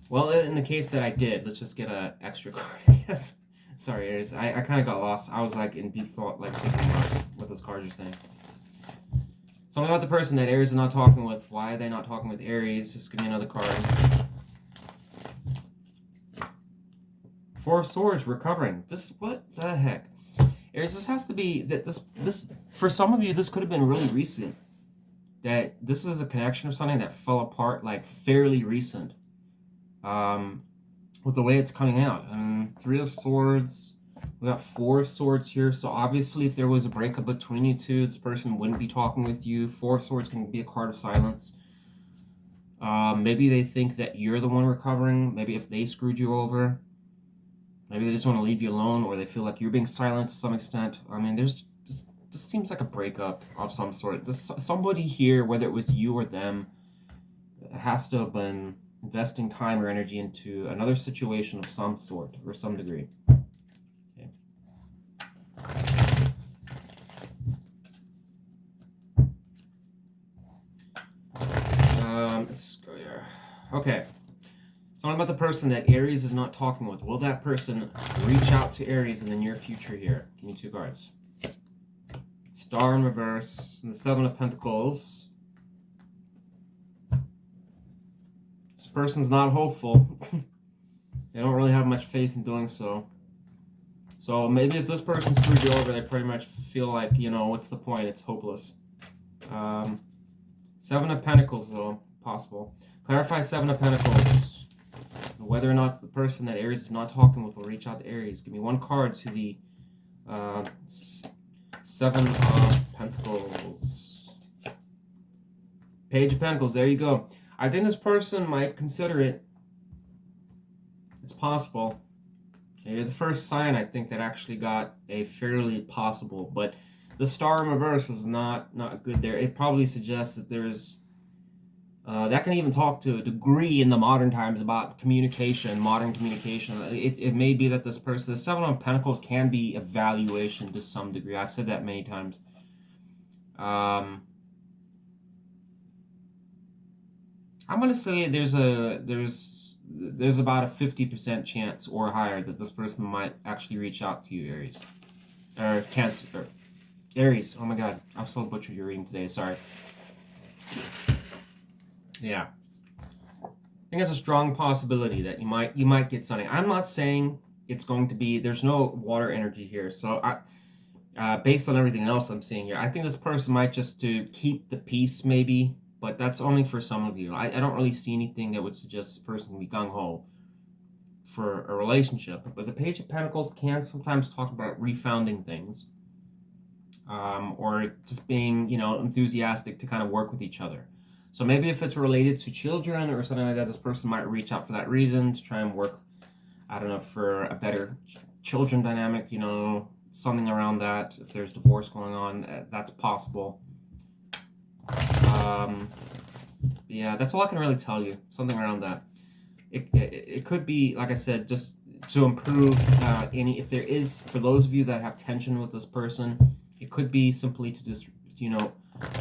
Well, in the case that I did, let's just get an extra card, I guess. Sorry, Aries. I kind of got lost. I was like in deep thought, like thinking about what those cards are saying. Something about the person that Aries is not talking with. Why are they not talking with Aries? Just give me another card. Four of Swords, recovering. This, what the heck? Aries, this has to be, that this for some of you, this could have been really recent. That this is a connection or something that fell apart, like, fairly recent. With the way it's coming out. Three of Swords. We got Four of Swords here, so obviously if there was a breakup between you two, this person wouldn't be talking with you. Four of Swords can be a card of silence. Maybe they think that you're the one recovering. Maybe if they screwed you over. Maybe they just want to leave you alone, or they feel like you're being silent to some extent. I mean, this seems like a breakup of some sort. Somebody here, whether it was you or them, has to have been investing time or energy into another situation of some sort or some degree. Let's go here. Okay. Something about the person that Aries is not talking with. Will that person reach out to Aries in the near future here? Give me two cards. Star in reverse and the Seven of Pentacles. This person's not hopeful. They don't really have much faith in doing so. So maybe if this person screwed you over, they pretty much feel like, you know, what's the point? It's hopeless. Seven of Pentacles, though, possible. Clarify Seven of Pentacles. Whether or not the person that Aries is not talking with will reach out to Aries. Give me one card to the Seven of Pentacles. Page of Pentacles, there you go. I think this person might consider it. It's possible. You're the first sign, I think, that actually got a fairly possible, but the Star in reverse is not good there. It probably suggests that there's that can even talk to a degree in the modern times about communication, modern communication. It may be that this person, the Seven of Pentacles can be evaluation to some degree. I've said that many times. I'm going to say there's about a 50% chance or higher that this person might actually reach out to you, Aries. Or Cancer. Or Aries. Oh my god. I've so butchered your reading today. Sorry. Yeah. I think it's a strong possibility that you might get something. I'm not saying it's going to be, there's no water energy here. So based on everything else I'm seeing here, I think this person might just to keep the peace maybe. But that's only for some of you. I don't really see anything that would suggest this person can be gung-ho for a relationship. But the Page of Pentacles can sometimes talk about refounding things. Or just being, you know, enthusiastic to kind of work with each other. So maybe if it's related to children or something like that, this person might reach out for that reason to try and work, I don't know, for a better children dynamic, you know, something around that. If there's divorce going on, that's possible. Yeah, that's all I can really tell you. Something around that. It could be, like I said, just to improve if there is, for those of you that have tension with this person, it could be simply to just,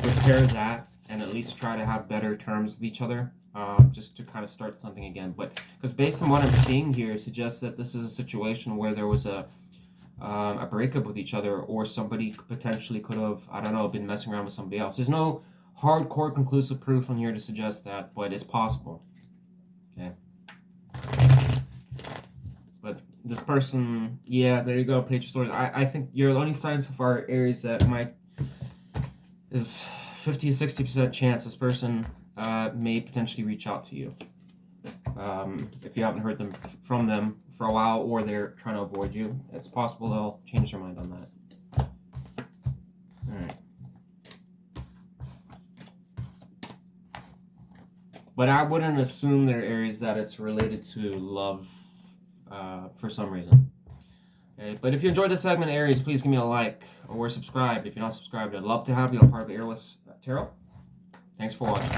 repair that and at least try to have better terms with each other, just to kind of start something again. But because based on what I'm seeing here, it suggests that this is a situation where there was a breakup with each other, or somebody potentially could have, I don't know, been messing around with somebody else. There's no hardcore conclusive proof on here to suggest that, but it's possible. Okay. But this person, yeah, there you go, Page of Swords. I think your only sign so far, Aries, that is 50 to 60% chance this person may potentially reach out to you. If you haven't heard from them for a while, or they're trying to avoid you, it's possible they'll change their mind on that. Alright. But I wouldn't assume there, Aries, that it's related to love for some reason. Okay, but if you enjoyed this segment, Aries, please give me a like or subscribe. If you're not subscribed, I'd love to have you a part of Aries Tarot. Thanks for watching.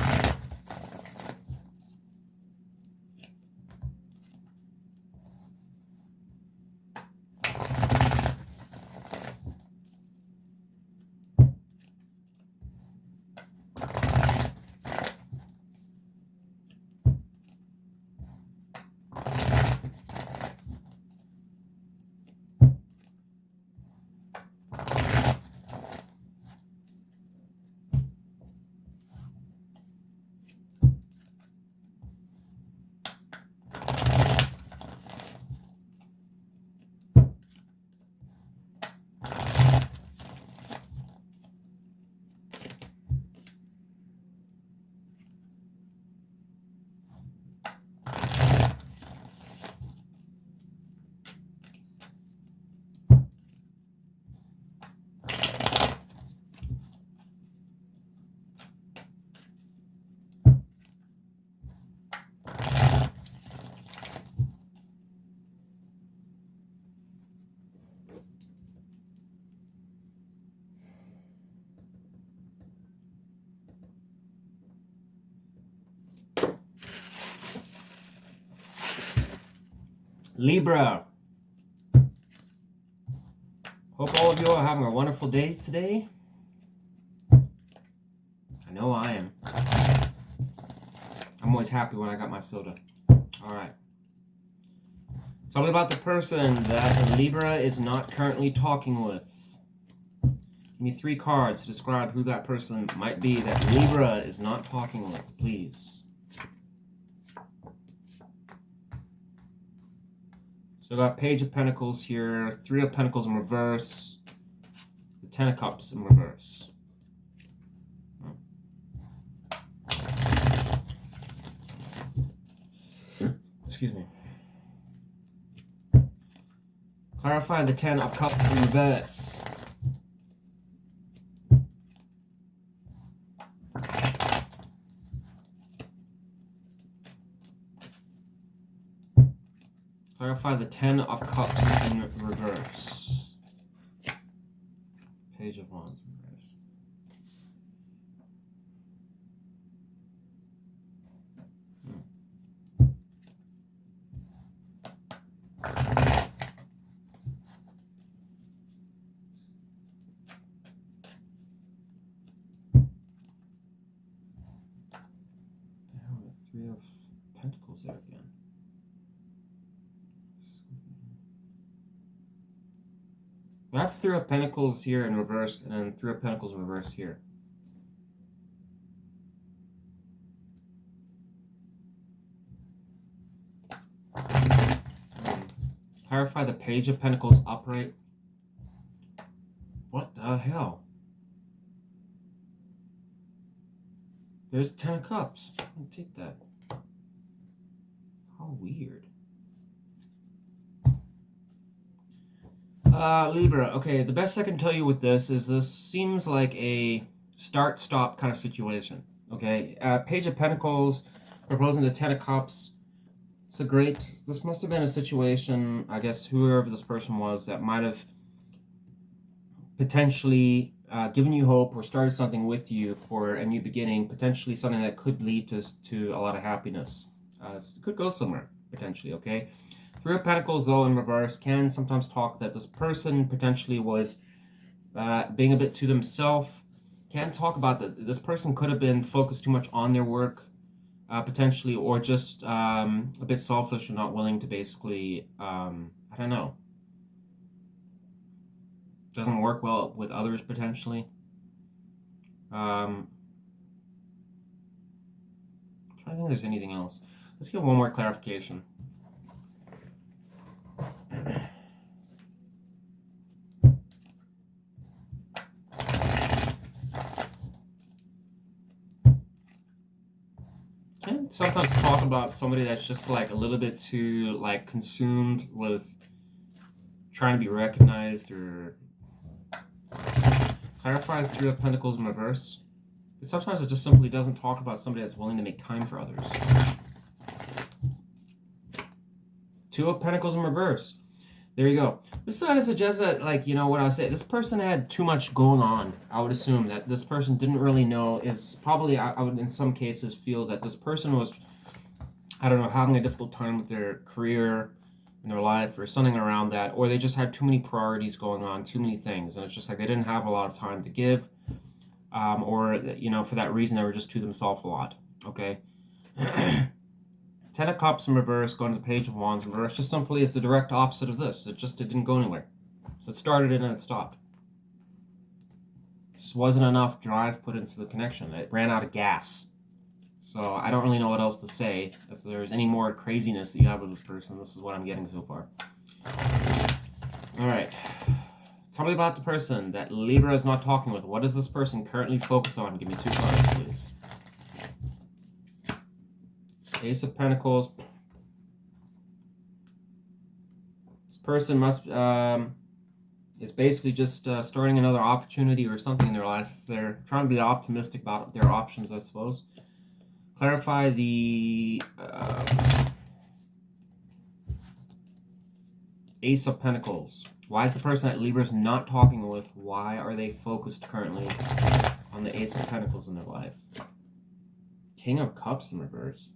Libra. Hope all of you are having a wonderful day today. I know I am. I'm always happy when I got my soda. Alright. Tell me about the person that Libra is not currently talking with. Give me 3 cards to describe who that person might be that Libra is not talking with, please. So I got Page of Pentacles here, 3 of Pentacles in reverse, the 10 of Cups in reverse. Excuse me. Clarify the 10 of Cups in reverse. Clarify the 10 of Cups in reverse. Page of Wands in reverse. The hell, 3 of Pentacles there again. I have 3 of Pentacles here in reverse, and then 3 of Pentacles in reverse here. Clarify the Page of Pentacles upright. What the hell? There's 10 of Cups. I'll take that. How weird. Libra, okay, the best I can tell you with this is this seems like a start-stop kind of situation, okay? Page of Pentacles proposing the 10 of Cups. It's a great, this must have been a situation, I guess, whoever this person was that might have potentially given you hope or started something with you for a new beginning, potentially something that could lead to a lot of happiness. It could go somewhere, potentially, okay? Three of Pentacles, though, in reverse, can sometimes talk that this person potentially was being a bit to themselves. Can talk about that this person could have been focused too much on their work, potentially, or just a bit selfish and not willing to basically, I don't know, doesn't work well with others, potentially. I'm trying to think if there's anything else. Let's get one more clarification. Can sometimes talk about somebody that's just like a little bit too like consumed with trying to be recognized, or clarify the Three of Pentacles in reverse. But sometimes it just simply doesn't talk about somebody that's willing to make time for others. Two of Pentacles in reverse. There you go. This kind of suggests that, like, you know what I say, this person had too much going on. I would assume that this person didn't really know, is probably, I would in some cases feel that this person was, I don't know, having a difficult time with their career in their life or something around that, or they just had too many priorities going on, too many things, and it's just like they didn't have a lot of time to give, or, you know, for that reason they were just to themselves a lot, okay? Ten of Cups in reverse, going to the Page of Wands in reverse, just simply is the direct opposite of this. It didn't go anywhere. So it started and then it stopped. Just wasn't enough drive put into the connection. It ran out of gas. So I don't really know what else to say. If there's any more craziness that you have with this person, this is what I'm getting so far. Alright. Tell me about the person that Libra is not talking with. What is this person currently focused on? Give me 2 cards, please. Ace of Pentacles. This person must is basically just starting another opportunity or something in their life. They're trying to be optimistic about their options, I suppose. Clarify the Ace of Pentacles. Why is the person that Libra's not talking with, why are they focused currently on the Ace of Pentacles in their life? King of Cups in reverse.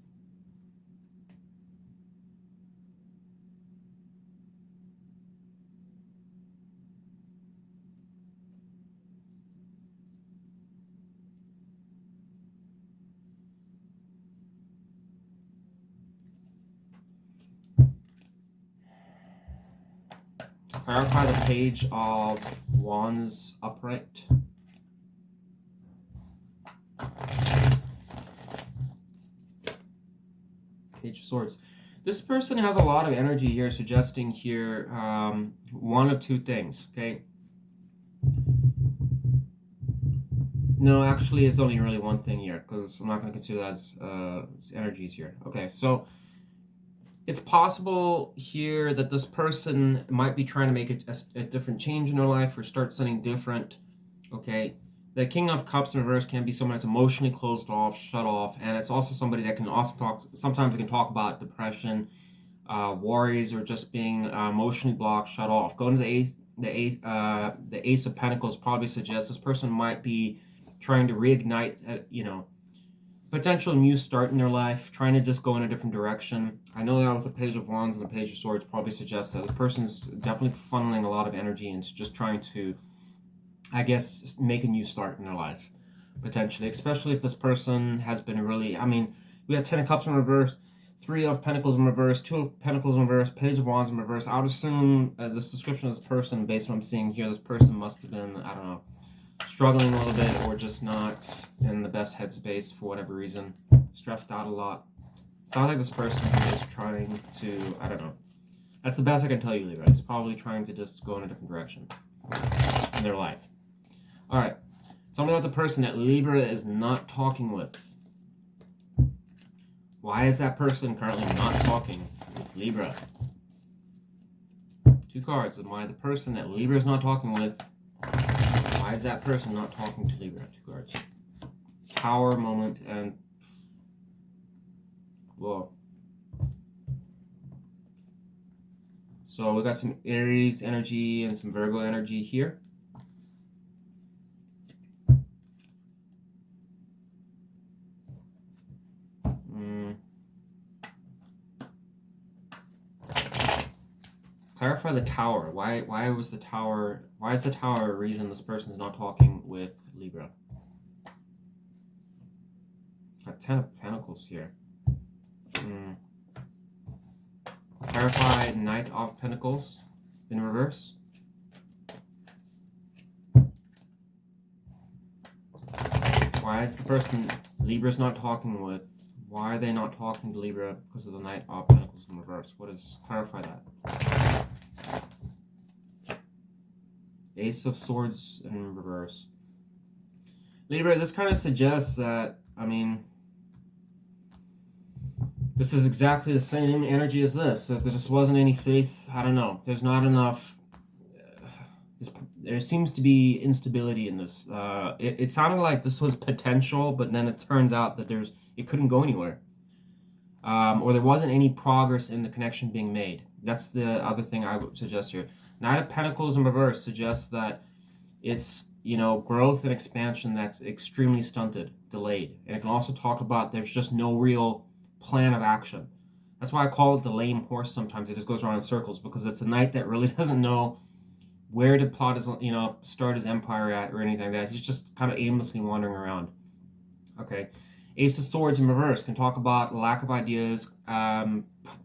Clarify the Page of Wands upright. Page of Swords. This person has a lot of energy here, suggesting here one of two things, okay? No, actually, it's only really one thing here, because I'm not going to consider that as energies here. Okay, so it's possible here that this person might be trying to make a different change in their life or start something different, okay? The King of Cups in reverse can be someone that's emotionally closed off, shut off, and it's also somebody that can often talk, sometimes they can talk about depression, worries, or just being emotionally blocked, shut off. Going to the Ace of Pentacles probably suggests this person might be trying to reignite, you know, potential new start in their life, trying to just go in a different direction. I know that with the Page of Wands and the Page of Swords probably suggests that the person's definitely funneling a lot of energy into just trying to, I guess, make a new start in their life, potentially, especially if this person has been really, I mean, we got 10 of Cups in reverse, 3 of Pentacles in reverse, 2 of Pentacles in reverse, Page of Wands in reverse. I would assume this description of this person, based on what I'm seeing here, this person must have been, I don't know, struggling a little bit, or just not in the best headspace for whatever reason, stressed out a lot. Sounds like this person is trying to, I don't know. That's the best I can tell you, Libra. It's probably trying to just go in a different direction in their life. All right. Tell me about the person that Libra is not talking with. Why is that person currently not talking with Libra? 2 cards. And why the person that Libra is not talking with, why is that person not talking to Libra? 2 cards. Power moment and... Whoa. So we got some Aries energy and some Virgo energy here. Clarify the Tower. Why was the Tower? Why is the Tower a reason this person is not talking with Libra? Got 10 of Pentacles here. Clarify Knight of Pentacles in reverse. Why is the person Libra's not talking with? Why are they not talking to Libra? Because of the Knight of Pentacles in reverse. What is, clarify that. Ace of Swords in reverse. Libra, this kind of suggests that, I mean, this is exactly the same energy as this. If there just wasn't any faith, I don't know. There's not enough. There seems to be instability in this. It sounded like this was potential, but then it turns out that it couldn't go anywhere. Or there wasn't any progress in the connection being made. That's the other thing I would suggest here. Knight of Pentacles in reverse suggests that it's, you know, growth and expansion that's extremely stunted, delayed. And it can also talk about there's just no real plan of action. That's why I call it the lame horse sometimes. It just goes around in circles, because it's a knight that really doesn't know where to plot his, you know, start his empire at or anything like that. He's just kind of aimlessly wandering around. Okay. Ace of Swords in reverse can talk about lack of ideas,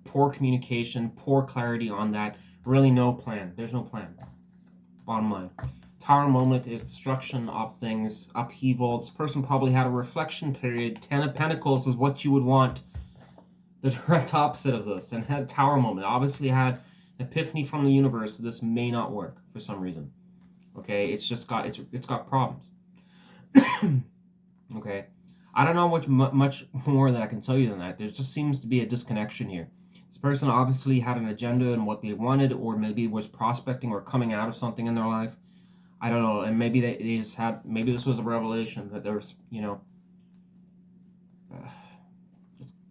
poor communication, poor clarity on that. Really no plan. There's no plan. Bottom line. Tower moment is destruction of things, upheaval. This person probably had a reflection period. 10 of Pentacles is what you would want. The direct opposite of this. And had Tower moment. Obviously had epiphany from the universe. This may not work for some reason. Okay, it's just got it's got problems. Okay, I don't know much more that I can tell you than that. There just seems to be a disconnection here. This person obviously had an agenda and what they wanted, or maybe was prospecting or coming out of something in their life. I don't know, and maybe they just had, maybe this was a revelation that there's, you know,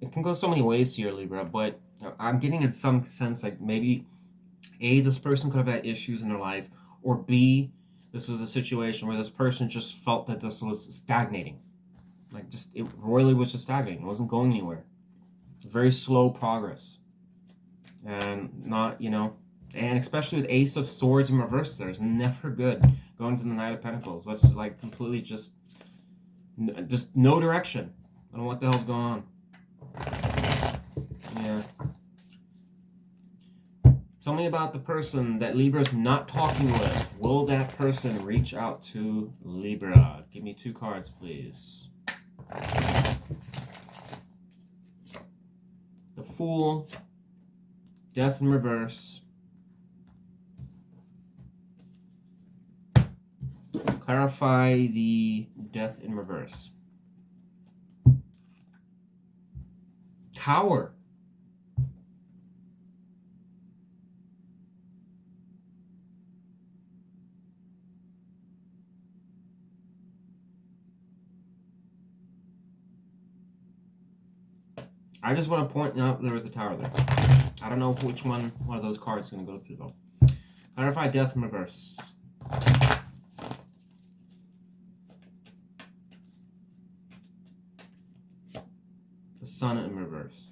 it can go so many ways here, Libra, but I'm getting in some sense like maybe A, this person could have had issues in their life, or B, this was a situation where this person just felt that this was stagnating. Like, just, it royally was just stagnating. It wasn't going anywhere. Very slow progress. And not, you know, and especially with Ace of Swords in reverse there, it's never good going to the Knight of Pentacles. That's just like completely just no direction. I don't know what the hell's going on. Yeah. Tell me about the person that Libra's not talking with. Will that person reach out to Libra? Give me 2 cards, please. The Fool, Death in reverse. Clarify the Death in reverse. Tower. I just want to point out there was a tower there. I don't know which one of those cards is going to go through though. Clarify Death in reverse. The Sun in reverse.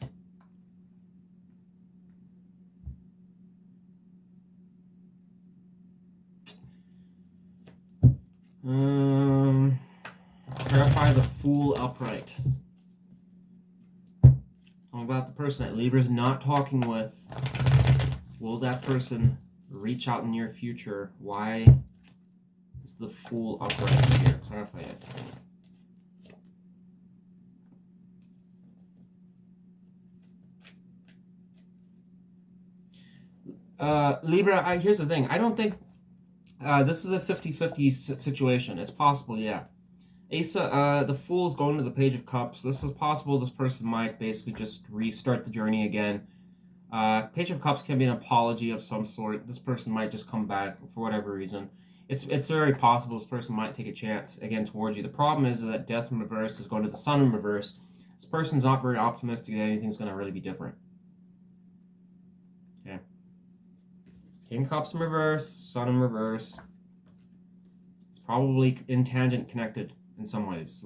Clarify the Fool upright. About the person that Libra's not talking with. Will that person reach out in the near future? Why is the Fool upright here? Clarify it. Libra, here's the thing. I don't think this is a 50-50 situation. It's possible, yeah. Asa, the Fool's going to the Page of Cups. This is possible this person might basically just restart the journey again. Page of Cups can be an apology of some sort. This person might just come back for whatever reason. It's very possible this person might take a chance again towards you. The problem is that Death in reverse is going to the Sun in reverse. This person's not very optimistic that anything's going to really be different. Okay. King of Cups in reverse, Sun in reverse. It's probably in tangent connected in some ways.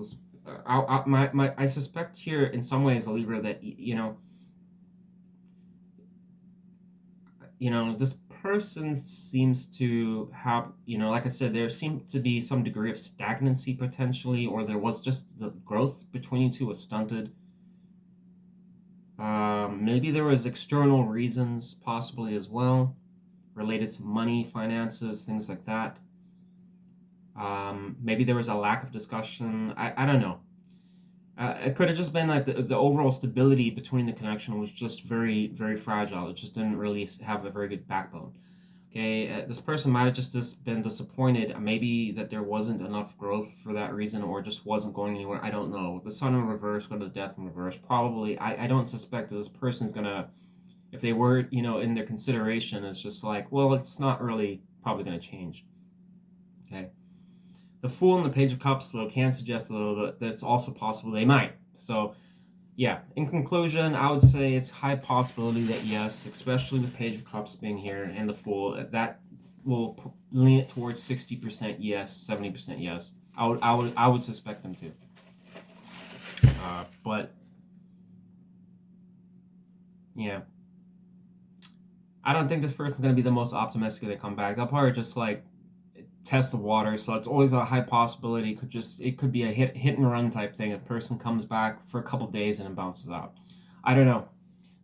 I suspect here in some ways, Libra, that you know, this person seems to have, like I said, there seemed to be some degree of stagnancy potentially, or there was just the growth between you two was stunted. Maybe there was external reasons possibly as well, related to money, finances, things like that. Maybe there was a lack of discussion. I don't know. It could have just been like the overall stability between the connection was just very, very fragile. It just didn't really have a very good backbone. Okay, this person might have just been disappointed, maybe that there wasn't enough growth for that reason, or just wasn't going anywhere. I don't know. The sun in reverse, go to the death in reverse. Probably, I don't suspect that this person's gonna, if they were, in their consideration, it's just like, well, it's not really probably gonna change. Okay. The Fool and the Page of Cups, though, can suggest, though, that it's also possible they might. So, yeah, in conclusion, I would say it's high possibility that yes, especially with Page of Cups being here and the Fool, that will lean it towards 60% yes, 70% yes. I would suspect them to. But yeah, I don't think this person's gonna be the most optimistic when they come back. They'll probably just like test the water, so it's always a high possibility. It could be a hit and run type thing. A person comes back for a couple days and then bounces out. I don't know.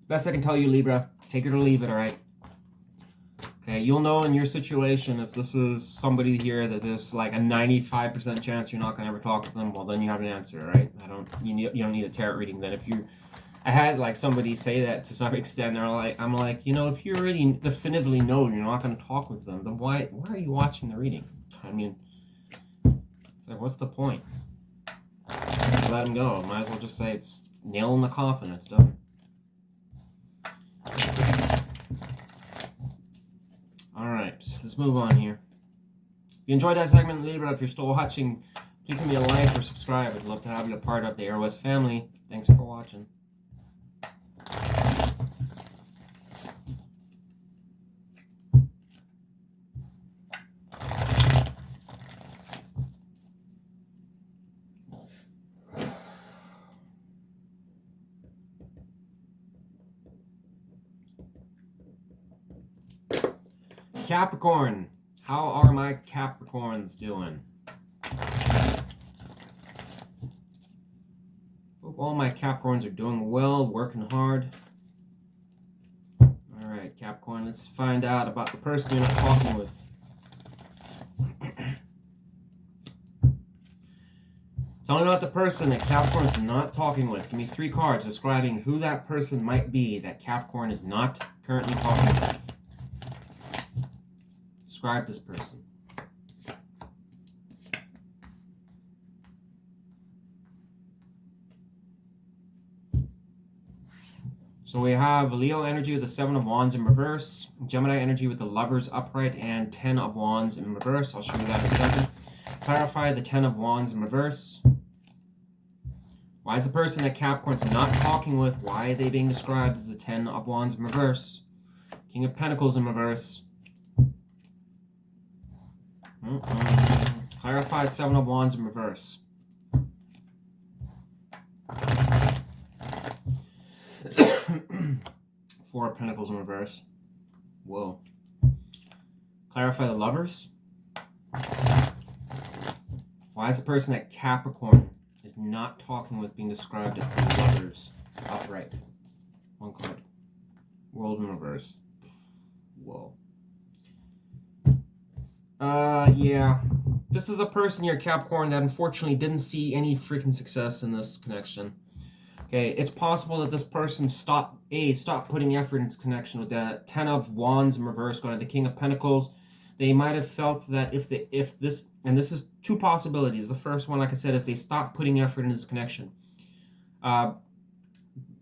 Best I can tell you, Libra, take it or leave it, all right? Okay, you'll know in your situation if this is somebody here that there's like a 95% chance you're not gonna ever talk to them. Well, then you have an answer, all right? You don't need a tarot reading then. I had like somebody say that to some extent. I'm like, if you already definitively know you're not going to talk with them, then why are you watching the reading? I mean, it's like, what's the point? Just let them go. Might as well just say it's nail in the coffin. It's done. All right, let's move on here. If you enjoyed that segment, Libra, if you're still watching, please give me a like or subscribe. I'd love to have you a part of the Aries family. Thanks for watching. Capricorn, how are my Capricorns doing? Hope all my Capricorns are doing well, working hard. All right, Capricorn, let's find out about the person you're not talking with. Tell me about the person that Capricorn's not talking with. Give me 3 cards describing who that person might be that Capricorn is not currently talking with. Describe this person. So we have Leo energy with the 7 of Wands in reverse, Gemini energy with the Lovers upright, and 10 of Wands in reverse. I'll show you that in a second. Clarify the 10 of Wands in reverse. Why is the person that Capricorn's not talking with, why are they being described as the 10 of Wands in reverse? King of Pentacles in reverse. Clarify 7 of Wands in reverse. Four of Pentacles in reverse. Whoa. Clarify the Lovers. Why is the person that Capricorn is not talking with being described as the Lovers upright? 1 card. World in reverse. Whoa. Yeah. This is a person here, Capricorn, that unfortunately didn't see any freaking success in this connection. Okay, it's possible that this person stopped putting effort into connection with that 10 of Wands in reverse going to the King of Pentacles. They might have felt that if this, and this is 2 possibilities. The first one, like I said, is they stopped putting effort in this connection.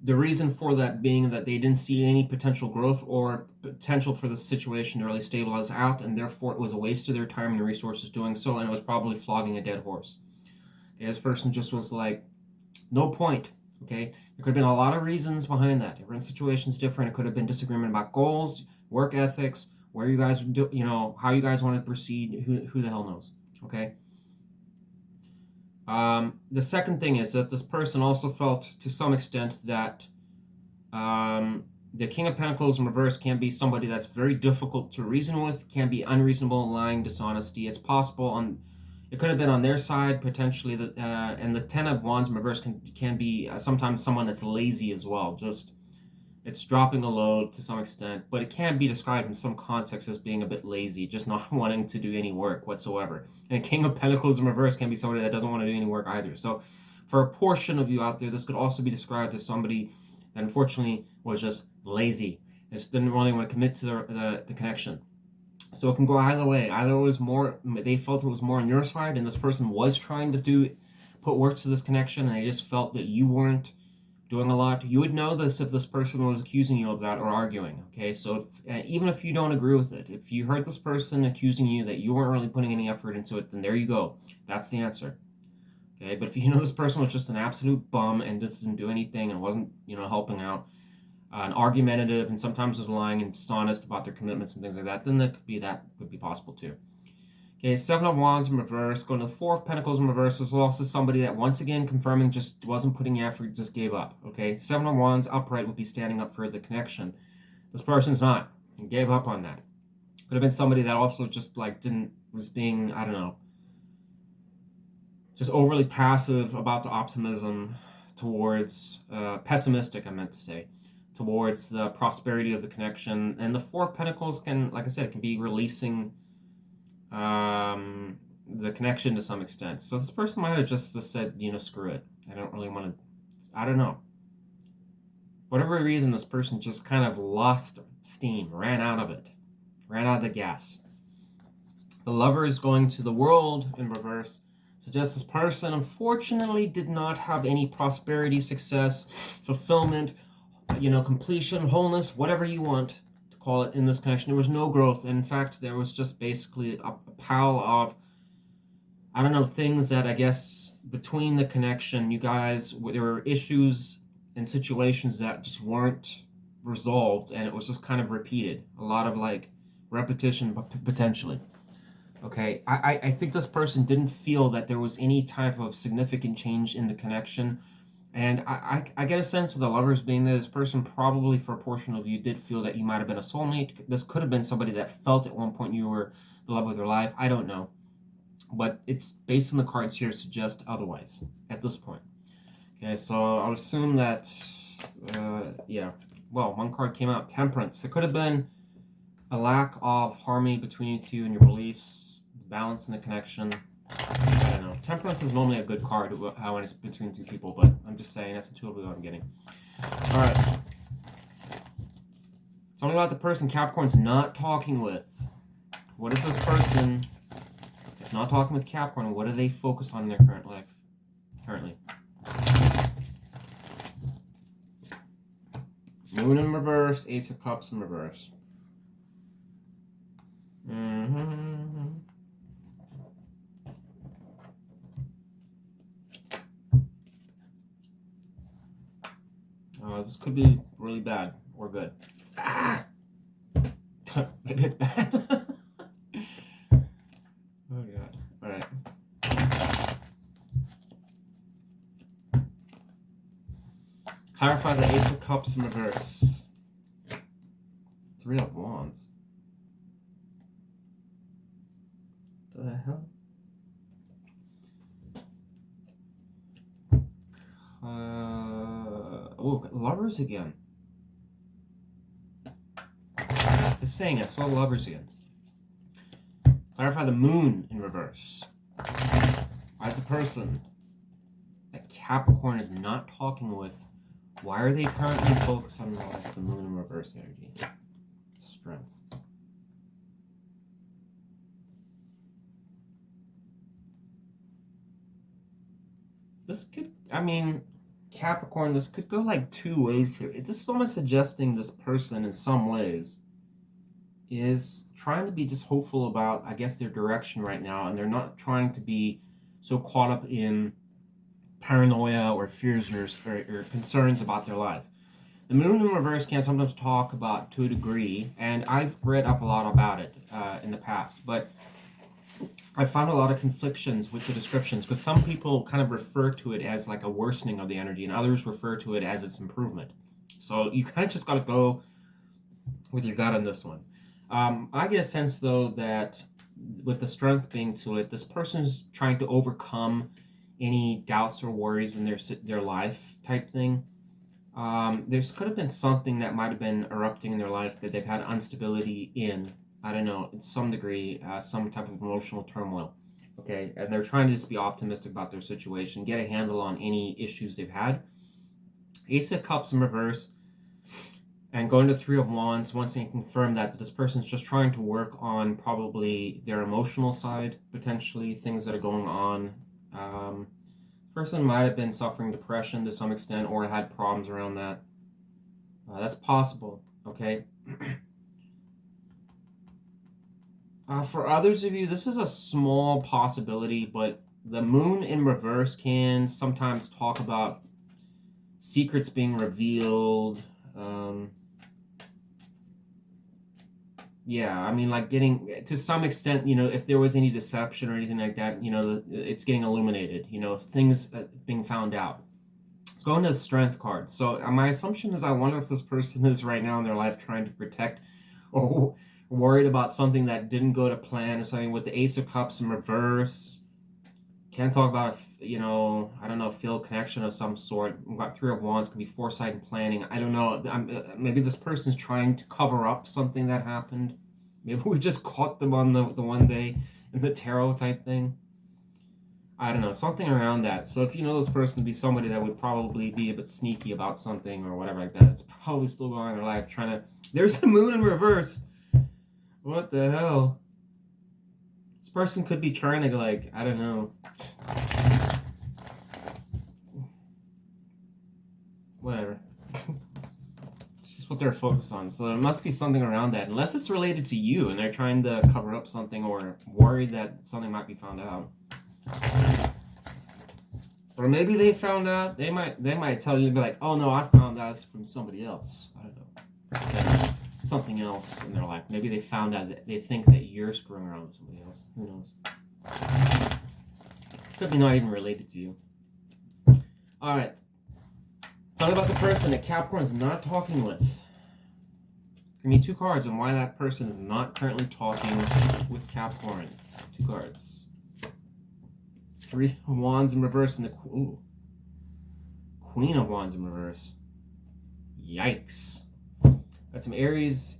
The reason for that being that they didn't see any potential growth or potential for the situation to really stabilize out, and therefore it was a waste of their time and resources doing so, and it was probably flogging a dead horse. Okay, this person just was like, no point. Okay, there could have been a lot of reasons behind that. Everyone's situation is different. It could have been disagreement about goals, work ethics, where you guys do, how you guys want to proceed. Who the hell knows? Okay. The second thing is that this person also felt to some extent that The King of Pentacles in reverse can be somebody that's very difficult to reason with, can be unreasonable, lying, dishonesty. It's possible on, it could have been on their side potentially. That and the Ten of Wands in reverse can be sometimes someone that's lazy as well. Just it's dropping a load to some extent, but it can be described in some context as being a bit lazy, just not wanting to do any work whatsoever. And King of Pentacles in reverse can be somebody that doesn't want to do any work either. So for a portion of you out there, this could also be described as somebody that unfortunately was just lazy. Just didn't really want to commit to the connection. So it can go either way. Either it was more, they felt it was more on your side, and this person was trying to put work to this connection, and they just felt that you weren't doing a lot. You would know this if this person was accusing you of that or arguing. Okay, so even if you don't agree with it, if you heard this person accusing you that you weren't really putting any effort into it, then there you go. That's the answer. Okay, but if you know this person was just an absolute bum and just didn't do anything and wasn't, helping out, and argumentative, and sometimes was lying and dishonest about their commitments and things like that, then that could be possible too. Okay, Seven of Wands in reverse, going to the Four of Pentacles in reverse. This is also somebody that, once again, confirming just wasn't putting effort, just gave up. Okay, Seven of Wands upright would be standing up for the connection. This person's not. He gave up on that. Could have been somebody that also just was being, I don't know, just overly passive about the optimism towards, pessimistic, I meant to say, towards the prosperity of the connection. And the Four of Pentacles can, like I said, it can be releasing the connection to some extent. So this person might have just said, screw it. I don't really want to, I don't know. Whatever reason, this person just kind of lost steam, ran out of the gas. The Lover is going to the World in reverse. Suggests this person, unfortunately, did not have any prosperity, success, fulfillment, completion, wholeness, whatever you want to call it in this connection. There was no growth. And in fact, there was just basically a pile of, I don't know, things that I guess between the connection, you guys, there were issues and situations that just weren't resolved, and it was just kind of repeated. A lot of repetition, potentially. Okay, I think this person didn't feel that there was any type of significant change in the connection. And I get a sense with the Lovers being there, this person probably, for a portion of you, did feel that you might have been a soulmate. This could have been somebody that felt at one point you were the love of their life. I don't know. But it's based on the cards here suggest otherwise at this point. Okay, so I would assume that, yeah. Well, one card came out, Temperance. It could have been a lack of harmony between you two and your beliefs, balance in the connection. I don't know. Temperance is normally a good card when it's between two people, but I'm just saying that's the two of what I'm getting. All right. Tell me about the person Capricorn's not talking with. What is this person that's not talking with Capricorn? What are they focused on in their current life? Currently. Moon in reverse, Ace of Cups in reverse. This could be really bad or good. Maybe it's bad. Oh god. Alright. Clarify the Ace of Cups in reverse. Three of Wands. What the hell? Oh, Lovers again. Just saying, I saw Lovers again. Clarify the Moon in reverse. As a person that Capricorn is not talking with, why are they currently focused on the Moon in reverse energy? Strength. This could, Capricorn, this could go two ways here. This is almost suggesting this person in some ways is trying to be just hopeful about, I guess, their direction right now, and they're not trying to be so caught up in paranoia or fears or concerns about their life. The Moon in reverse can sometimes talk about, to a degree, and I've read up a lot about it in the past, but I found a lot of conflictions with the descriptions, because some people kind of refer to it as a worsening of the energy, and others refer to it as its improvement. So you kind of just got to go with your gut on this one. I get a sense, though, that with the strength being to it, this person's trying to overcome any doubts or worries in their life type thing. There's could have been something that might have been erupting in their life that they've had instability in. I don't know, in some degree, some type of emotional turmoil. Okay, and they're trying to just be optimistic about their situation, get a handle on any issues they've had. Ace of Cups in reverse, and going to Three of Wands, once they confirm that this person's just trying to work on probably their emotional side, potentially, things that are going on. Person might have been suffering depression to some extent or had problems around that. That's possible, okay? For others of you, this is a small possibility, but the moon in reverse can sometimes talk about secrets being revealed. Yeah, I mean, like getting, to some extent, you know, if there was any deception or anything like that, you know, it's getting illuminated, you know, things being found out. Let's go into the Strength card. So my assumption is I wonder if this person is right now in their life trying to protect or worried about something that didn't go to plan or something. With the Ace of Cups in reverse, can't talk about, you know, I don't know, field connection of some sort. We've got Three of Wands, could be foresight and planning. I don't know. Maybe this person's trying to cover up something that happened. Maybe we just caught them on the one day in the tarot type thing. I don't know, something around that. So if you know this person to be somebody that would probably be a bit sneaky about something or whatever like that, it's probably still going on in their life trying to... There's the moon in reverse. What the hell? This person could be trying to, like, I don't know. Whatever. This is what they're focused on. So there must be something around that. Unless it's related to you and they're trying to cover up something or worried that something might be found out. Or maybe they found out. They might tell you, be like, oh no, I found out from somebody else. I don't know. That's something else in their life. Maybe they found out that they think that you're screwing around with somebody else. Who knows? Could be not even related to you. Alright. Talk about the person that Capricorn's not talking with. Give me 2 cards on why that person is not currently talking with Capricorn. 2 cards. 3 of Wands in reverse and the Queen of Wands in reverse. Yikes. Got some Aries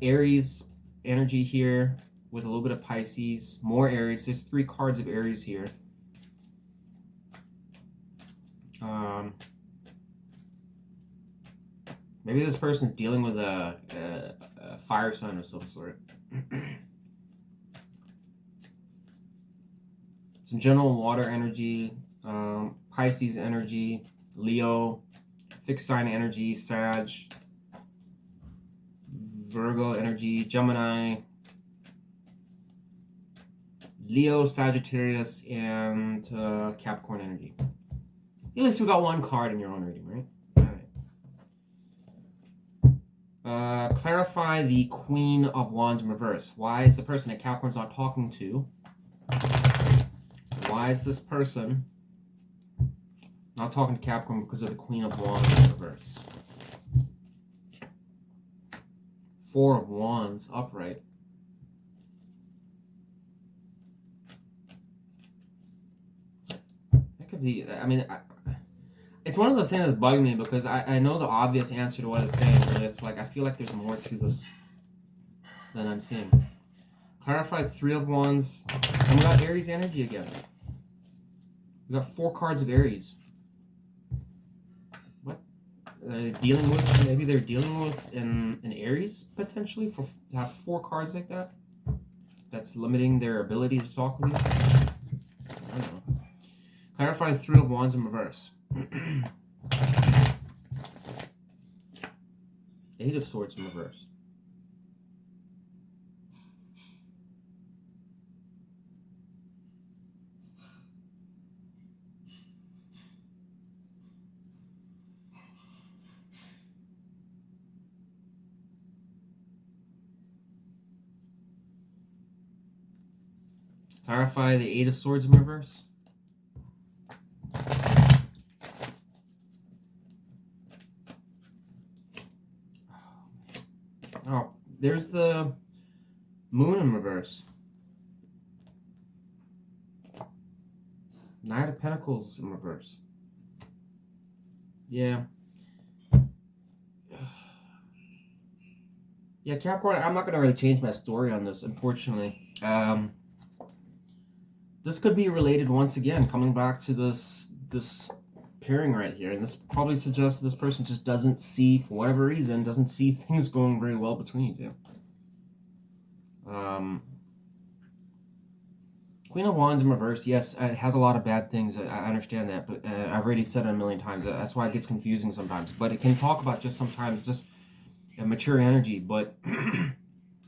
energy here with a little bit of Pisces. More Aries. There's 3 cards of Aries here. Maybe this person's dealing with a fire sign of some sort. Some general water energy, Pisces energy, Leo, fixed sign energy, Sag, Virgo energy, Gemini, Leo, Sagittarius, and Capricorn energy. At least we got 1 card in your own reading, right? Clarify the Queen of Wands in reverse. Why is the person that Capricorn's not talking to? Why is this person not talking to Capricorn because of the Queen of Wands in reverse? 4 of Wands upright. That could be, I mean, it's one of those things that's bugging me because I know the obvious answer to what it's saying, but it's like I feel like there's more to this than I'm seeing. Clarify 3 of Wands. And we got Aries energy again. We got 4 cards of Aries. What? Are they dealing with? Maybe they're dealing with an Aries potentially to have 4 cards like that. That's limiting their ability to talk with you. I don't know. Clarify 3 of Wands in reverse. 8 of Swords in reverse. Clarify the 8 of Swords in reverse. Oh, there's the Moon in reverse. Knight of Pentacles in reverse. Yeah. Yeah, Capricorn, I'm not going to really change my story on this, unfortunately. This could be related once again, coming back to this pairing right here. And this probably suggests this person just doesn't see, for whatever reason, doesn't see things going very well between you two. Queen of Wands in reverse, yes, it has a lot of bad things. I understand that, but I've already said it a million times. That's why it gets confusing sometimes. But it can talk about just sometimes just a mature energy, but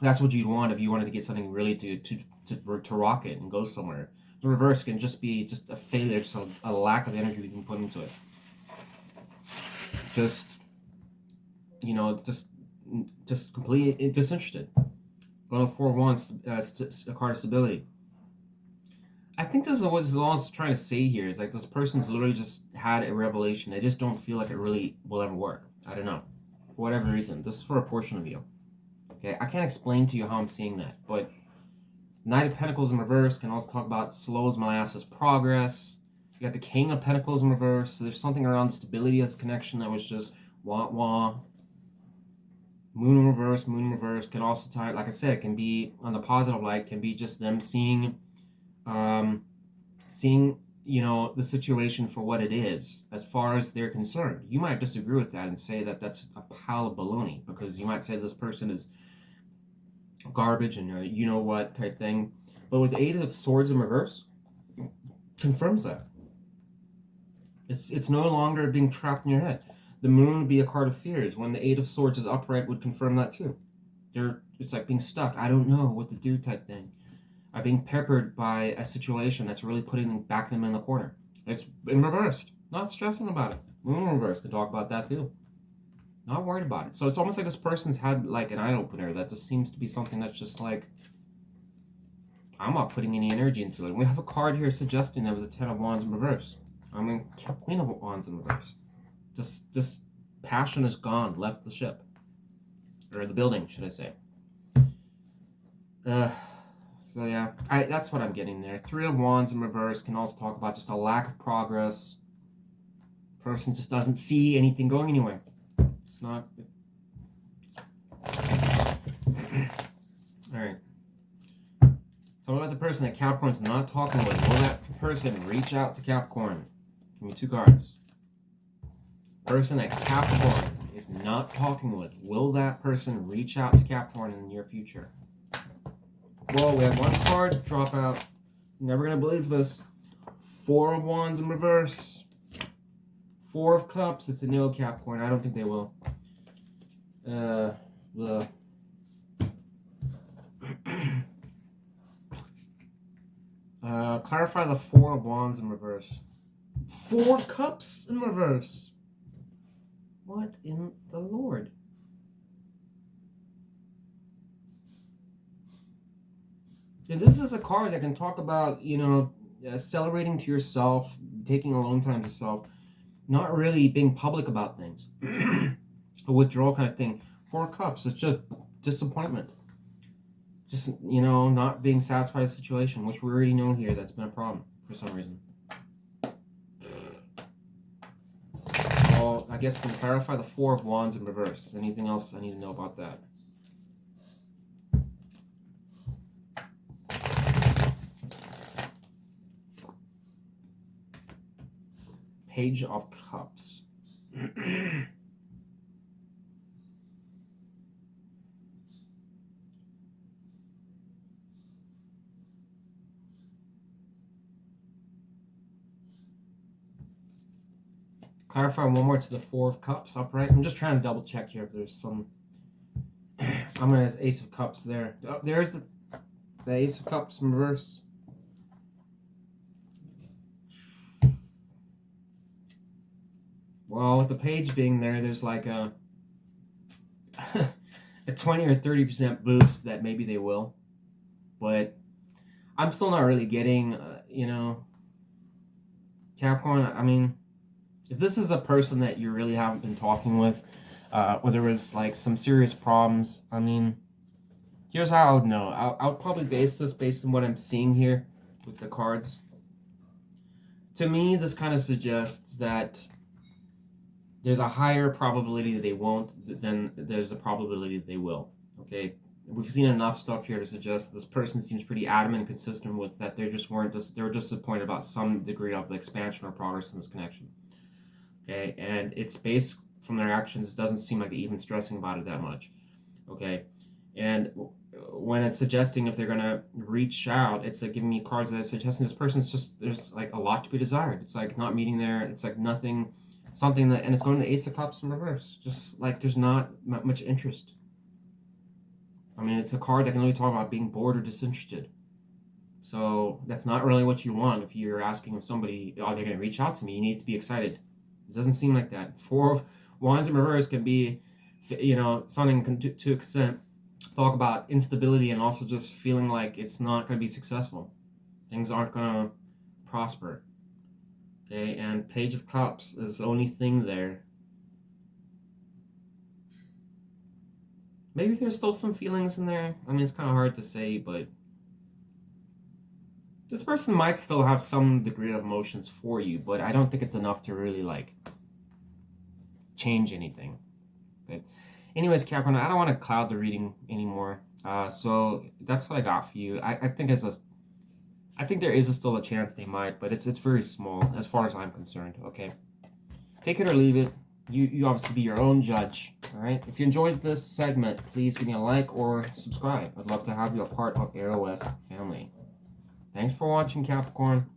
that's what you'd want if you wanted to get something really to rock it and go somewhere. The reverse can just be just a failure, so a lack of energy we can put into it. Just, you know, just completely disinterested. Going to 4 of Wands, a card of stability. I think this is what all I was trying to say here. Is like this person's literally just had a revelation. They just don't feel like it really will ever work. I don't know. For whatever reason. This is for a portion of you. Okay, I can't explain to you how I'm seeing that, but Knight of Pentacles in reverse can also talk about slow as molasses progress. You got the King of Pentacles in reverse. So there's something around the stability of this connection that was just wah-wah. Moon in reverse can also tie, like I said, can be on the positive light, can be just them seeing, you know, the situation for what it is as far as they're concerned. You might disagree with that and say that that's a pile of baloney, because you might say this person is garbage and you know what type thing. But with the Eight of Swords in reverse, confirms that. It's no longer being trapped in your head. The Moon would be a card of fears. When the Eight of Swords is upright, would confirm that too. It's like being stuck. I don't know what to do type thing. Being peppered by a situation that's really putting them in the corner. It's in reversed. Not stressing about it. Moon in reverse can talk about that too. Not worried about it. So it's almost like this person's had like an eye opener that just seems to be something that's just like, I'm not putting any energy into it. We have a card here suggesting that with the Ten of Wands in reverse. I mean, Queen of Wands in reverse. Just passion is gone, left the ship. Or the building, should I say. So yeah, that's what I'm getting there. Three of Wands in reverse can also talk about just a lack of progress. Person just doesn't see anything going anywhere. It's not. Alright. Talk about the person that Capricorn's not talking with. Will that person reach out to Capricorn? Give me 2 cards. Person that Capricorn is not talking with. Will that person reach out to Capricorn in the near future? Well, we have 1 card drop out. Never gonna believe this. 4 of Wands in reverse. 4 of Cups. It's a no, Capricorn. I don't think they will. Clarify the 4 of Wands in reverse. 4 of Cups in reverse. What in the Lord? Yeah, this is a card that can talk about, you know, celebrating to yourself, taking alone time to yourself, not really being public about things. A withdrawal kind of thing. 4 of Cups, it's just disappointment. Just, you know, not being satisfied with the situation, which we already know here that's been a problem for some reason. Well, I guess to clarify the 4 of Wands in reverse. Anything else I need to know about that? Page of Cups. Clarify one more to the 4 of Cups upright. I'm just trying to double check here if there's some. I'm gonna have Ace of Cups there. Oh, there's the Ace of Cups in reverse. Well, with the page being there, there's like a 20 or 30% boost that maybe they will. But I'm still not really getting, you know, Capricorn. I mean, if this is a person that you really haven't been talking with, or there was like some serious problems. I mean, here's how I would know. I would probably base this based on what I'm seeing here with the cards. To me, this kind of suggests that there's a higher probability that they won't than there's a probability that they will. Okay, we've seen enough stuff here to suggest this person seems pretty adamant and consistent with that they were disappointed about some degree of the expansion or progress in this connection. Okay, and it's based from their actions. It doesn't seem like they're even stressing about it that much. Okay, and when it's suggesting if they're gonna reach out, it's like giving me cards that are suggesting this person's just, there's like a lot to be desired. It's like not meeting there. It's like nothing, something that, and it's going to Ace of Cups in reverse. Just like there's not much interest. I mean, it's a card that can only talk about being bored or disinterested. So that's not really what you want. If you're asking if somebody, are they going to reach out to me? You need to be excited. It doesn't seem like that. 4 of Wands in reverse can be, you know, something to extent talk about instability and also just feeling like it's not going to be successful. Things aren't going to prosper. Okay, and Page of Cups is the only thing there. Maybe there's still some feelings in there. I mean, it's kind of hard to say, but this person might still have some degree of emotions for you, but I don't think it's enough to really, like, change anything. Okay. Anyways, Capricorn, I don't want to cloud the reading anymore. So that's what I got for you. I think I think there is still a chance they might, but it's very small as far as I'm concerned. Okay, take it or leave it. You obviously be your own judge. All right. If you enjoyed this segment, please give me a like or subscribe. I'd love to have you a part of AROS family. Thanks for watching, Capricorn.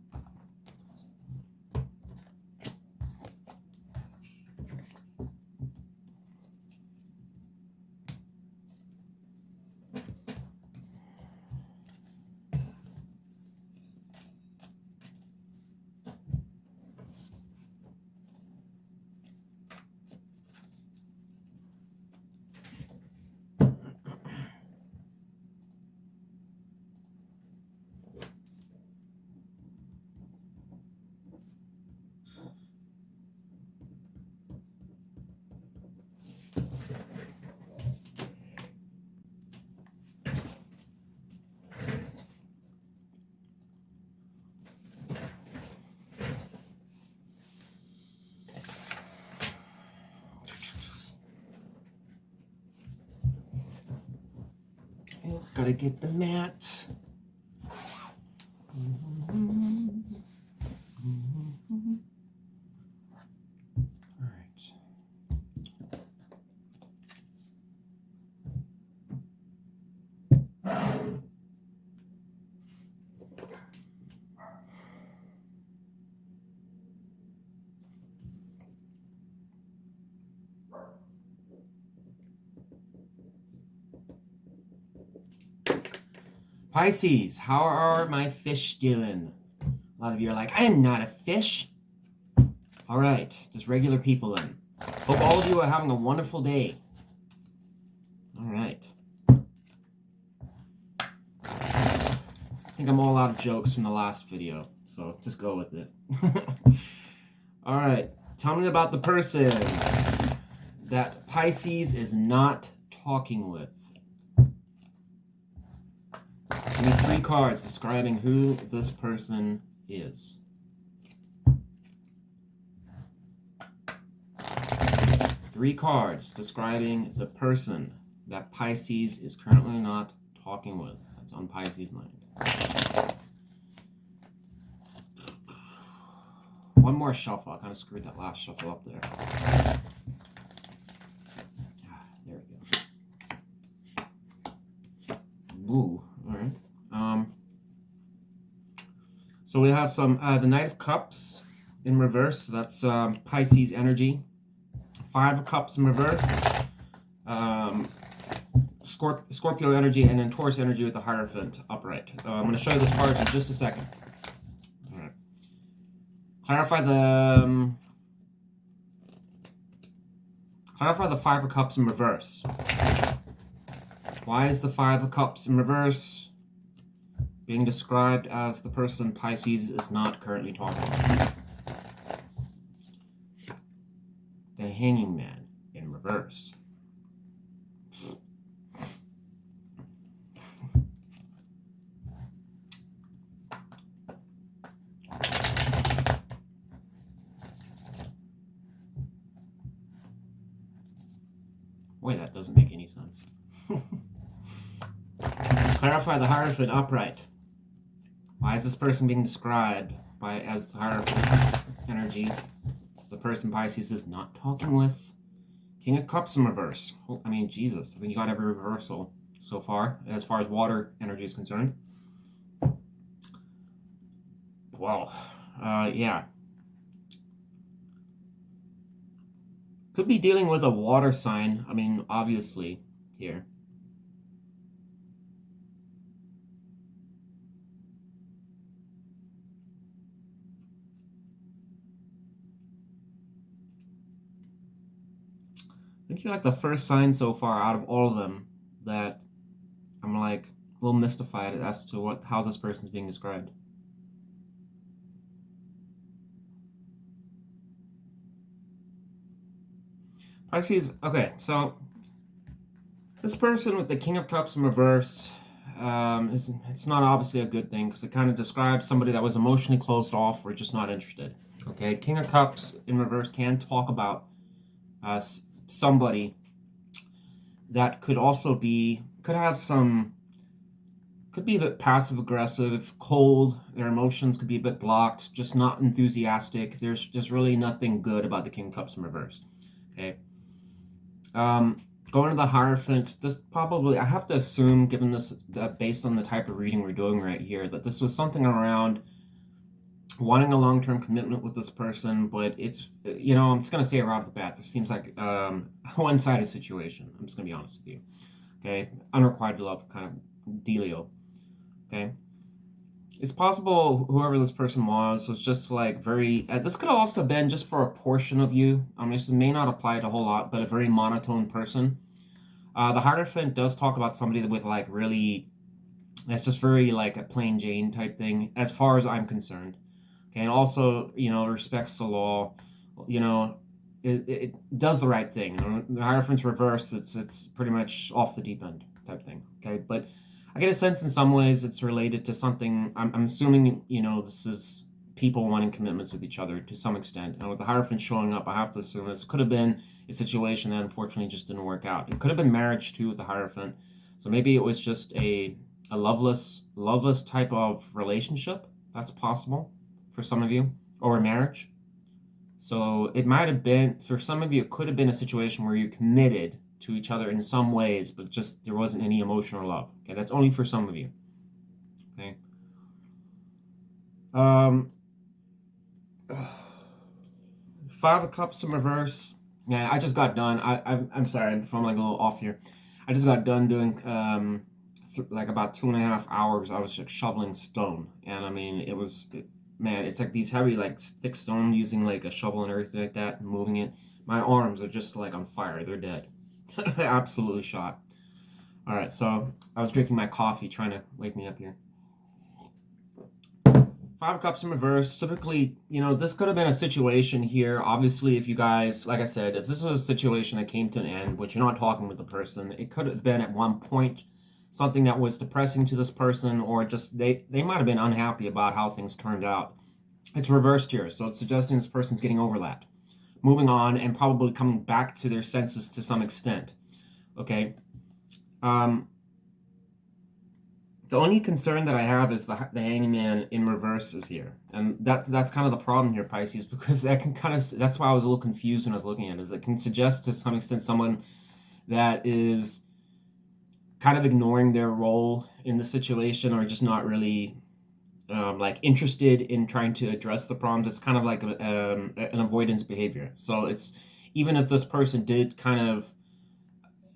Gotta get the mat. All right. Pisces, how are my fish doing? A lot of you are like, I am not a fish. All right, just regular people then. Hope all of you are having a wonderful day. All right. I think I'm all out of jokes from the last video, so just go with it. All right, tell me about the person that Pisces is not talking with. Give me 3 cards describing who this person is. Three cards describing the person that Pisces is currently not talking with. That's on Pisces' mind. One more shuffle. I kind of screwed that last shuffle up there. There we go. Woo. All right. So we have some the Knight of Cups in reverse. So that's Pisces energy. 5 of Cups in reverse. Scorpio energy, and then Taurus energy with the Hierophant upright. I'm going to show you this card in just a second. All right. Clarify the 5 of Cups in reverse. Why is the 5 of Cups in reverse being described as the person Pisces is not currently talking about? The Hanging Man in reverse. reverse. Wait, that doesn't make any sense. Clarify the Hierophant upright. Why is this person being described as the Hierophant energy? The person Pisces is not talking with. King of Cups in reverse. I mean, Jesus. I think you got every reversal so far as water energy is concerned. Well, yeah. Could be dealing with a water sign. I mean, obviously, here. I think you're like the first sign so far out of all of them that I'm like a little mystified as to how this person's being described. Pisces, okay, so this person with the King of Cups in reverse, it's not obviously a good thing because it kind of describes somebody that was emotionally closed off or just not interested. Okay, King of Cups in reverse can talk about somebody that could also be, could be a bit passive aggressive, cold, their emotions could be a bit blocked, just not enthusiastic. There's just really nothing good about the King of Cups in reverse. Okay. Going to the Hierophant, this probably, I have to assume, given this, based on the type of reading we're doing right here, that this was something around wanting a long-term commitment with this person, but it's, you know, I'm just going to say it right off the bat, this seems like a one-sided situation. I'm just going to be honest with you. Okay? Unrequited love kind of dealio. Okay? It's possible whoever this person was just like very, this could have also been just for a portion of you. This may not apply to a whole lot, but a very monotone person. The Hierophant does talk about somebody with like really, that's just very like a plain Jane type thing, as far as I'm concerned. Okay, and also, you know, respects the law, you know, it does the right thing. You know, the Hierophant's reverse, it's pretty much off the deep end type thing. Okay, but I get a sense in some ways it's related to something. I'm assuming, you know, this is people wanting commitments with each other to some extent. And with the Hierophant showing up, I have to assume this could have been a situation that unfortunately just didn't work out. It could have been marriage too with the Hierophant. So maybe it was just a loveless type of relationship. That's possible for some of you, or a marriage. So it might have been, for some of you, it could have been a situation where you committed to each other in some ways, but just there wasn't any emotional love. Okay, that's only for some of you. Okay. 5 of Cups in reverse. Yeah, I just got done. I'm sorry if I'm like a little off here. I just got done doing like about 2.5 hours. I was like shoveling stone, and I mean man, it's like these heavy, like thick stone, using like a shovel and everything like that, and moving it. My arms are just like on fire. They're dead. Absolutely shot. All right, so I was drinking my coffee, trying to wake me up here. 5 of Cups in reverse. Typically, you know, this could have been a situation here. Obviously, if you guys, like I said, if this was a situation that came to an end, but you're not talking with the person, it could have been at one point something that was depressing to this person, or just they might have been unhappy about how things turned out. It's reversed here, so it's suggesting this person's getting over that, moving on, and probably coming back to their senses to some extent. Okay. The only concern that I have is the Hangman in reverse is here. And that's kind of the problem here, Pisces, because that can kind of, that's why I was a little confused when I was looking at it, is it can suggest to some extent someone that is kind of ignoring their role in the situation, or just not really like interested in trying to address the problems. It's kind of like an avoidance behavior. So it's, even if this person did kind of,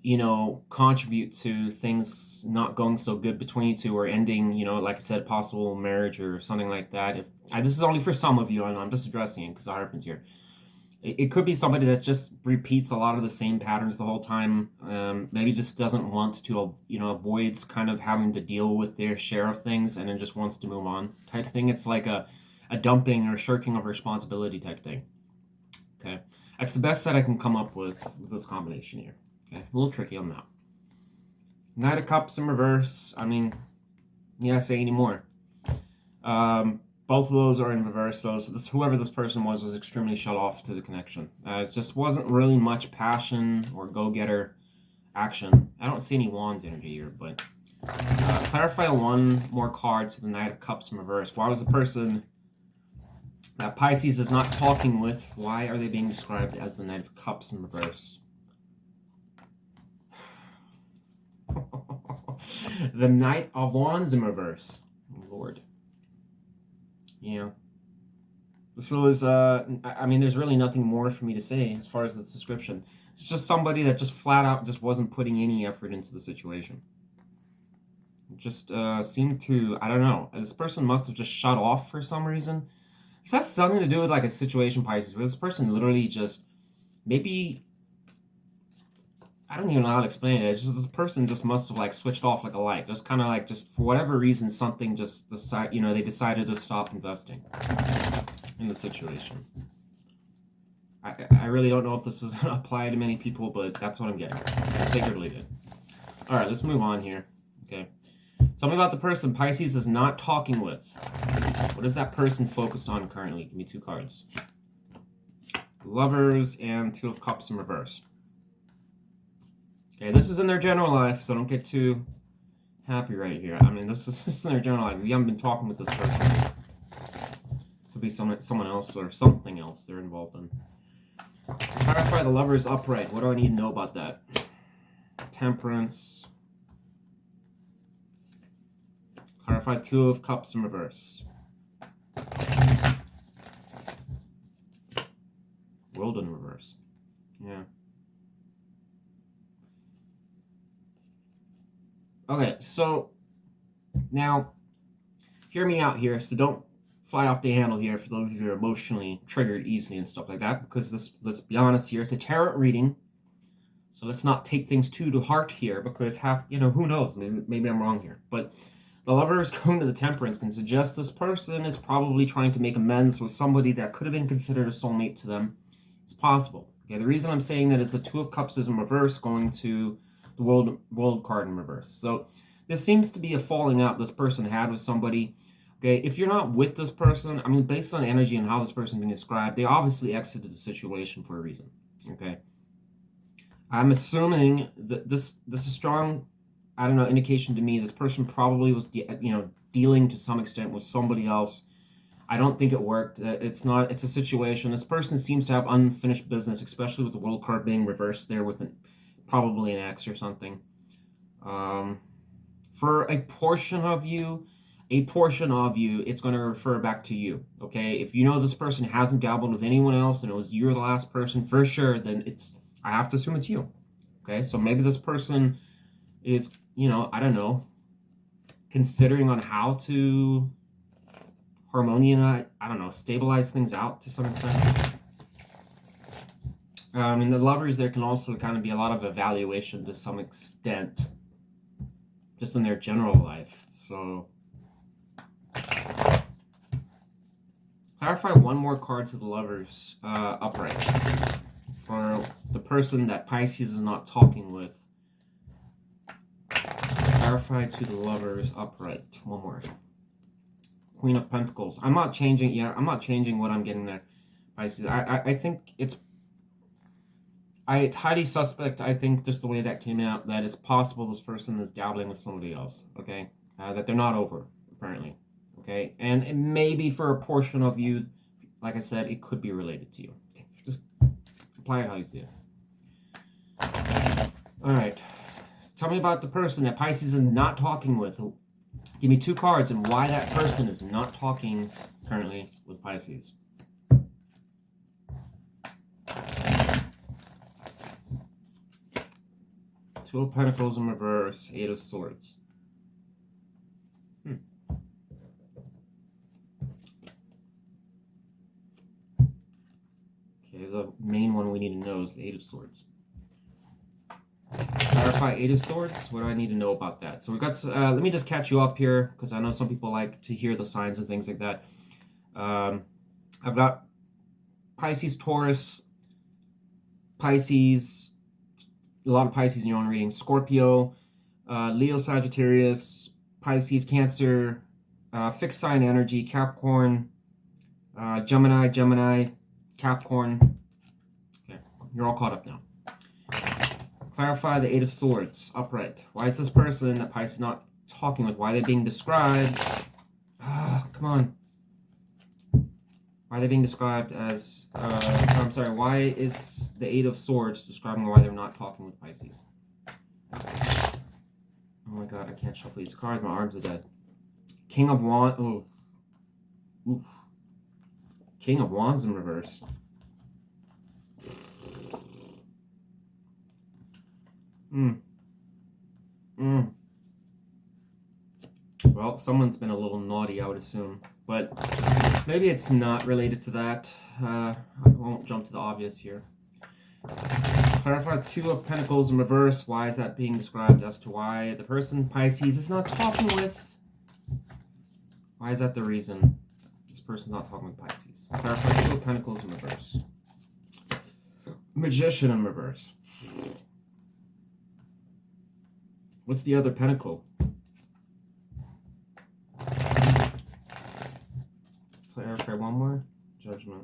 you know, contribute to things not going so good between you two, or ending, you know, like I said, possible marriage or something like that. If this is only for some of you, and I'm just addressing it because it happens here. It could be somebody that just repeats a lot of the same patterns the whole time. Maybe just doesn't want to, you know, avoids kind of having to deal with their share of things, and then just wants to move on type thing. It's like a dumping or shirking of responsibility type thing. Okay. That's the best that I can come up with this combination here. Okay, a little tricky on that. Knight of Cups in reverse. I mean, yeah, say anymore. Both of those are in reverse, so whoever this person was extremely shut off to the connection. It just wasn't really much passion or go-getter action. I don't see any Wands energy here, but clarify one more card to the Knight of Cups in reverse. Why was the person that Pisces is not talking with, why are they being described as the Knight of Cups in reverse? The Knight of Wands in reverse. Lord. Yeah. So I mean, there's really nothing more for me to say as far as this description. It's just somebody that just flat out just wasn't putting any effort into the situation. It just seemed to, I don't know, this person must have just shut off for some reason. This has something to do with like a situation, Pisces, where this person literally just, maybe, I don't even know how to explain it. It's just this person just must have like switched off like a light. Just kind of like, just for whatever reason, something just they decided to stop investing in the situation. I really don't know if this is going to apply to many people, but that's what I'm getting. Take it or leave it. All right, let's move on here. Okay. Tell me about the person Pisces is not talking with. What is that person focused on currently? Give me 2 cards. Lovers and 2 of Cups in reverse. Okay, this is in their general life, so don't get too happy right here. I mean, this is just in their general life. You haven't been talking with this person. Could be someone else or something else they're involved in. Clarify the Lovers upright. What do I need to know about that? Temperance. Clarify 2 of Cups in reverse. World in reverse. Yeah. Okay, so now hear me out here. So don't fly off the handle here for those of you who are emotionally triggered easily and stuff like that, because let's be honest here, it's a tarot reading. So let's not take things too to heart here, because who knows? Maybe I'm wrong here. But the Lovers going to the Temperance can suggest this person is probably trying to make amends with somebody that could have been considered a soulmate to them. It's possible. Okay, the reason I'm saying that is the 2 of Cups is in reverse going to the world card in reverse. So this seems to be a falling out this person had with somebody. Okay, if you're not with this person, I mean, based on energy and how this person being described, they obviously exited the situation for a reason. Okay, I'm assuming that this is strong, I don't know, indication to me this person probably was dealing to some extent with somebody else. I don't think it worked. It's a situation. This person seems to have unfinished business, especially with the world card being reversed there with probably an X or something. For a portion of you, it's going to refer back to you. Okay, if you know this person hasn't dabbled with anyone else and it was you're the last person for sure, then I have to assume it's you. Okay, so maybe this person is, I don't know, considering on how to stabilize things out to some extent. And the Lovers, there can also kind of be a lot of evaluation to some extent, just in their general life. So, clarify one more card to the Lovers upright. For the person that Pisces is not talking with, clarify to the Lovers upright. One more. Queen of Pentacles. I'm not changing what I'm getting there, Pisces. I think it's highly suspect, I think, just the way that came out, that it's possible this person is dabbling with somebody else, okay? That they're not over, apparently, okay? And it maybe for a portion of you, like I said, it could be related to you. Just apply it how you see it. All right. Tell me about the person that Pisces is not talking with. Give me 2 cards and why that person is not talking currently with Pisces. Two of Pentacles in reverse, 8 of Swords. Okay, the main one we need to know is the 8 of Swords. Clarify 8 of Swords. What do I need to know about that? So we've got, let me just catch you up here, because I know some people like to hear the signs and things like that. I've got Pisces, Taurus, Pisces, a lot of Pisces in your own reading. Scorpio, Leo, Sagittarius, Pisces, Cancer, fixed sign energy, Capricorn, Gemini, Capricorn. Okay, you're all caught up now. Clarify the Eight of Swords, upright. Why is this person that Pisces is not talking with? Why are they being described? Come on. Why are they being described as... I'm sorry, why is the Eight of Swords describing why they're not talking with Pisces? Oh my god, I can't shuffle these cards. My arms are dead. King of Wands. Oh. Oof. King of Wands in reverse. Well, someone's been a little naughty, I would assume. But maybe it's not related to that. I won't jump to the obvious here. Clarify Two of Pentacles in reverse. Why is that being described as to why the person Pisces is not talking with? Why is that the reason this person's not talking with Pisces? Clarify Two of Pentacles in reverse. Magician in reverse. What's the other pentacle? Clarify one more. Judgment.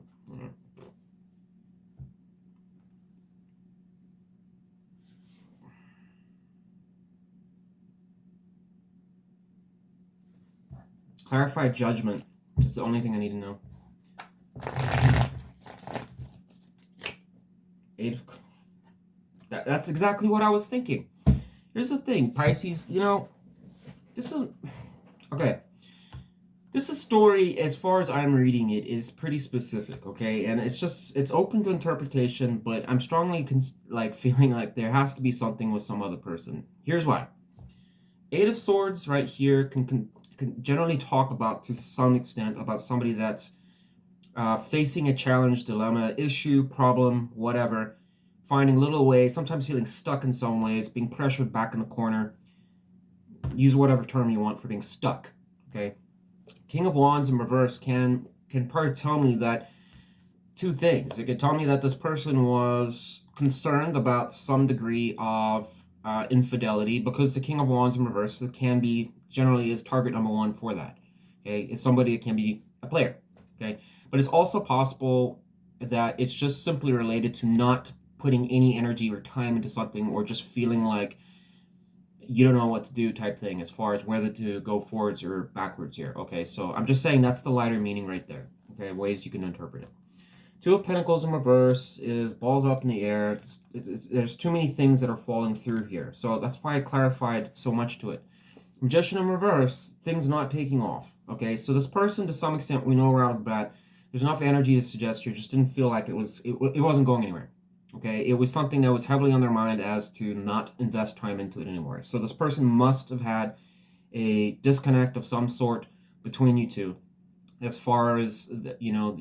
Clarify Judgment. That's the only thing I need to know. That's exactly what I was thinking. Here's the thing, Pisces, you know, this is... Okay. This is story, as far as I'm reading it, is pretty specific, okay? And it's open to interpretation, but I'm strongly, feeling like there has to be something with some other person. Here's why. Eight of Swords right here can generally talk about, to some extent, about somebody that's facing a challenge, dilemma, issue, problem, whatever, finding little ways, sometimes feeling stuck in some ways, being pressured back in the corner. Use whatever term you want for being stuck, okay? King of Wands in reverse can probably tell me that two things. It could tell me that this person was concerned about some degree of infidelity, because the King of Wands in reverse can be, generally is target number one for that. Okay, it's somebody that can be a player. Okay, but it's also possible that it's just simply related to not putting any energy or time into something, or just feeling like you don't know what to do type thing, as far as whether to go forwards or backwards here. Okay, so I'm just saying that's the lighter meaning right there. Okay, ways you can interpret it. Two of Pentacles in reverse is balls up in the air. There's too many things that are falling through here. So that's why I clarified so much to it. Magician in reverse, things not taking off. Okay, so this person, to some extent, we know right off the bat, there's enough energy to suggest you just didn't feel like it wasn't going anywhere. Okay, it was something that was heavily on their mind as to not invest time into it anymore. So this person must have had a disconnect of some sort between you two, as far as, you know,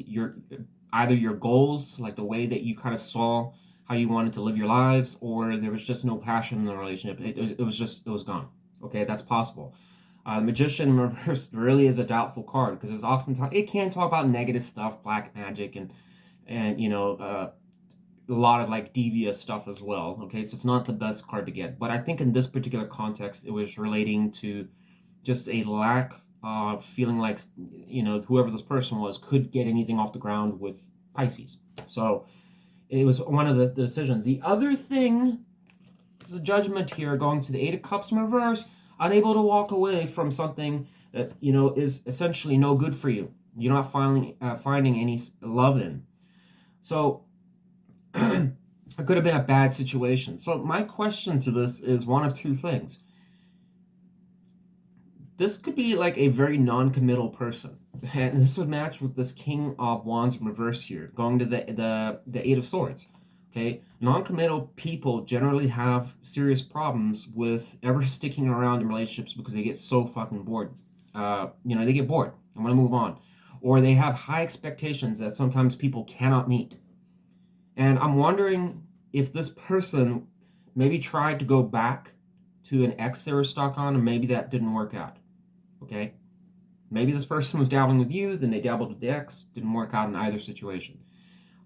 either your goals, like the way that you kind of saw how you wanted to live your lives, or there was just no passion in the relationship. It was gone. Okay, that's possible. Magician in reverse really is a doubtful card, because it's often it can talk about negative stuff, black magic, and you know, a lot of like devious stuff as well. Okay, so it's not the best card to get, but I think in this particular context, it was relating to just a lack of feeling like, you know, whoever this person was could get anything off the ground with Pisces. So it was one of the decisions. The other thing, the Judgment here, going to the Eight of Cups in reverse, unable to walk away from something that, you know, is essentially no good for you. You're not finding any love in. So it could have been a bad situation. So my question to this is one of two things. This could be like a very non-committal person, and this would match with this King of Wands in reverse here, going to the Eight of Swords. Okay, non-committal people generally have serious problems with ever sticking around in relationships, because they get so fucking bored. You know, they get bored and want to move on, or they have high expectations that sometimes people cannot meet. And I'm wondering if this person maybe tried to go back to an ex they were stuck on, and maybe that didn't work out. Okay? Maybe this person was dabbling with you, then they dabbled with the ex, didn't work out in either situation.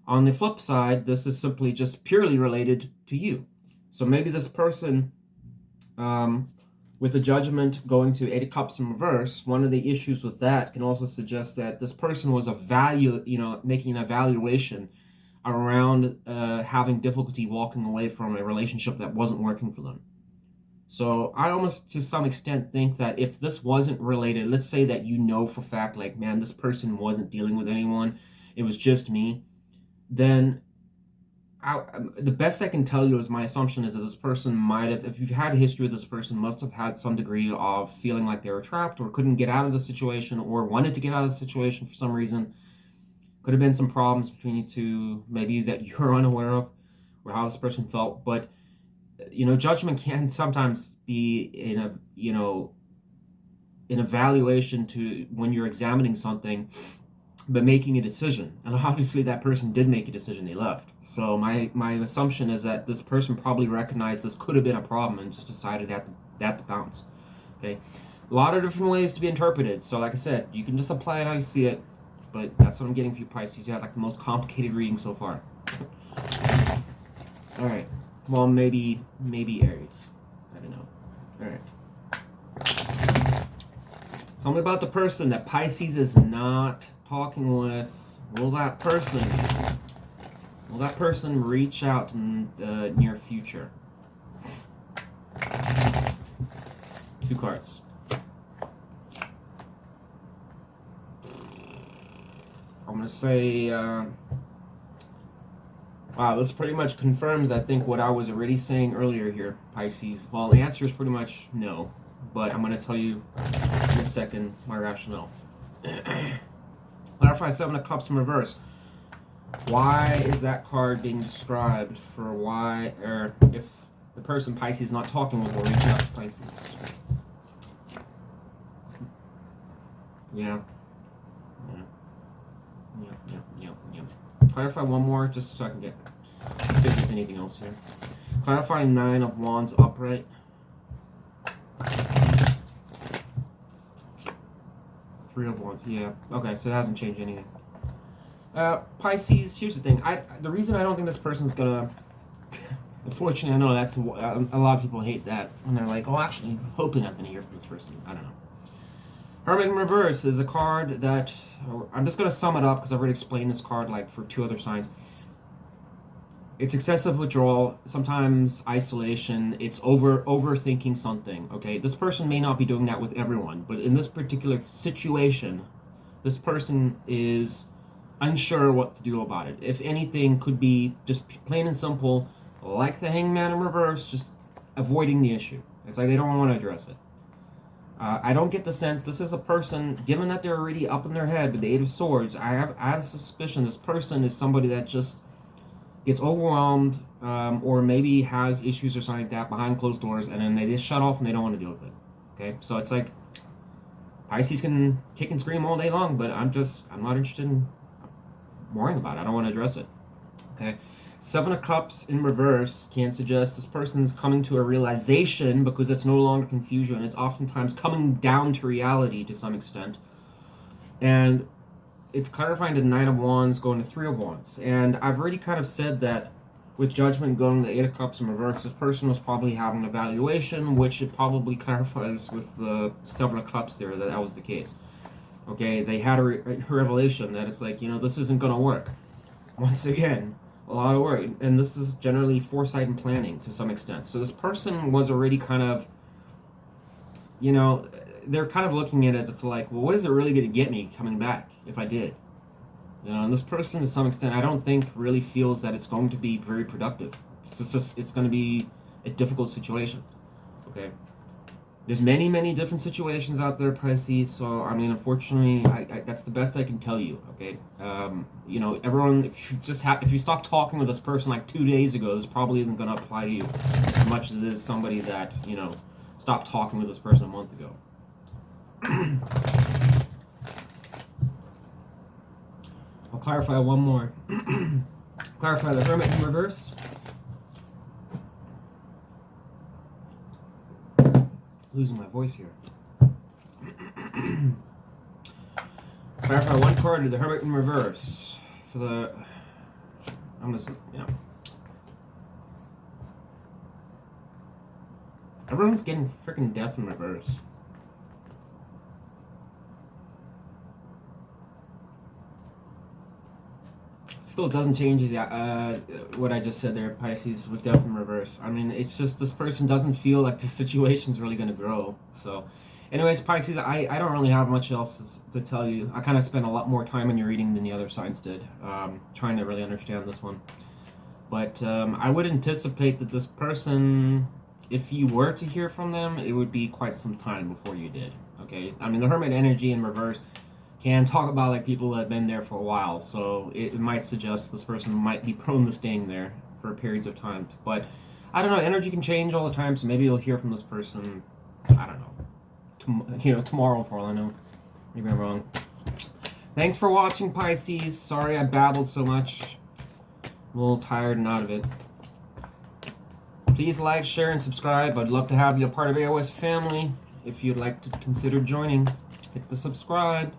On the flip side, this is simply just purely related to you. So maybe this person, with the Judgment going to Eight of Cups in reverse, one of the issues with that can also suggest that this person was making an evaluation around having difficulty walking away from a relationship that wasn't working for them. So I almost, to some extent, think that if this wasn't related, let's say that you know for a fact, like, man, this person wasn't dealing with anyone, it was just me, then the best I can tell you is my assumption is that this person might have, if you've had a history with this person, must have had some degree of feeling like they were trapped or couldn't get out of the situation or wanted to get out of the situation for some reason. Could have been some problems between you two, maybe that you're unaware of, or how this person felt. But judgment can sometimes be an evaluation to when you're examining something, but making a decision. And obviously that person did make a decision, they left. So my assumption is that this person probably recognized this could have been a problem and just decided that to bounce. Okay, a lot of different ways to be interpreted. So like I said, you can just apply it how you see it, but that's what I'm getting for you, Pisces. You have like the most complicated reading so far. All right. Well, maybe Aries. I don't know. All right. Tell me about the person that Pisces is not talking with. Will that person reach out in the near future? 2 cards. I'm going to say, wow, this pretty much confirms, I think, what I was already saying earlier here, Pisces. Well, the answer is pretty much no, but I'm going to tell you in a second my rationale. Clarify 7 of Cups in reverse. Why is that card being described for why, or if the person Pisces is not talking with will reach out to Pisces? Yeah. Clarify one more, just so I can see if there's anything else here. Clarify 9 of Wands upright. 3 of Wands, yeah. Okay, so it hasn't changed anything. Pisces, here's the thing. The reason I don't think this person's gonna... Unfortunately, I know that's... a lot of people hate that. And they're like, oh, actually, I'm hoping I was gonna hear from this person. I don't know. Hermit in reverse is a card that... I'm just going to sum it up because I've already explained this card like for 2 other signs. It's excessive withdrawal, sometimes isolation, it's overthinking something, okay? This person may not be doing that with everyone, but in this particular situation, this person is unsure what to do about it. If anything, could be just plain and simple, like the Hangman in reverse, just avoiding the issue. It's like they don't want to address it. I don't get the sense this is a person, given that they're already up in their head with the 8 of Swords, I have a suspicion this person is somebody that just gets overwhelmed, or maybe has issues or something like that behind closed doors, and then they just shut off and they don't want to deal with it. Okay, so it's like Pisces can kick and scream all day long, but I'm not interested in worrying about it. I don't want to address it. Okay. 7 of Cups in reverse can suggest this person is coming to a realization because it's no longer confusion. It's oftentimes coming down to reality to some extent. And it's clarifying the 9 of Wands going to 3 of Wands. And I've already kind of said that with Judgment going to 8 of Cups in reverse, this person was probably having an evaluation, which it probably clarifies with the 7 of Cups there that was the case. Okay, they had a revelation that it's like, this isn't going to work. Once again, a lot of work, and this is generally foresight and planning to some extent. So this person was already kind of, they're kind of looking at it, it's like, well, what is it really going to get me coming back if I did? And this person, to some extent, I don't think really feels that it's going to be very productive. It's going to be a difficult situation, okay? There's many, many different situations out there, Pisces, so, I mean, unfortunately, that's the best I can tell you, okay? Everyone, if you stop talking with this person like 2 days ago, this probably isn't going to apply to you as much as it is somebody that, stopped talking with this person a month ago. I'll clarify one more. Clarify the Hermit in reverse. Losing my voice here. Clarify one card to the Hermit in reverse for I'm just, you know. Everyone's getting freaking death in reverse. Still doesn't change what I just said there, Pisces, with death in reverse. I mean, it's just this person doesn't feel like the situation's really going to grow. So, anyways, Pisces, I don't really have much else to tell you. I kind of spent a lot more time in your reading than the other signs did, trying to really understand this one. But I would anticipate that this person, if you were to hear from them, it would be quite some time before you did. Okay? I mean, the Hermit energy in reverse can talk about like people that have been there for a while, so it might suggest this person might be prone to staying there for periods of time. But I don't know, energy can change all the time, so maybe you'll hear from this person, I don't know, tomorrow for all I know. Maybe I'm wrong. Thanks for watching, Pisces. Sorry I babbled so much. I'm a little tired and out of it. Please like, share, and subscribe. I'd love to have you a part of AOS family. If you'd like to consider joining, hit the subscribe.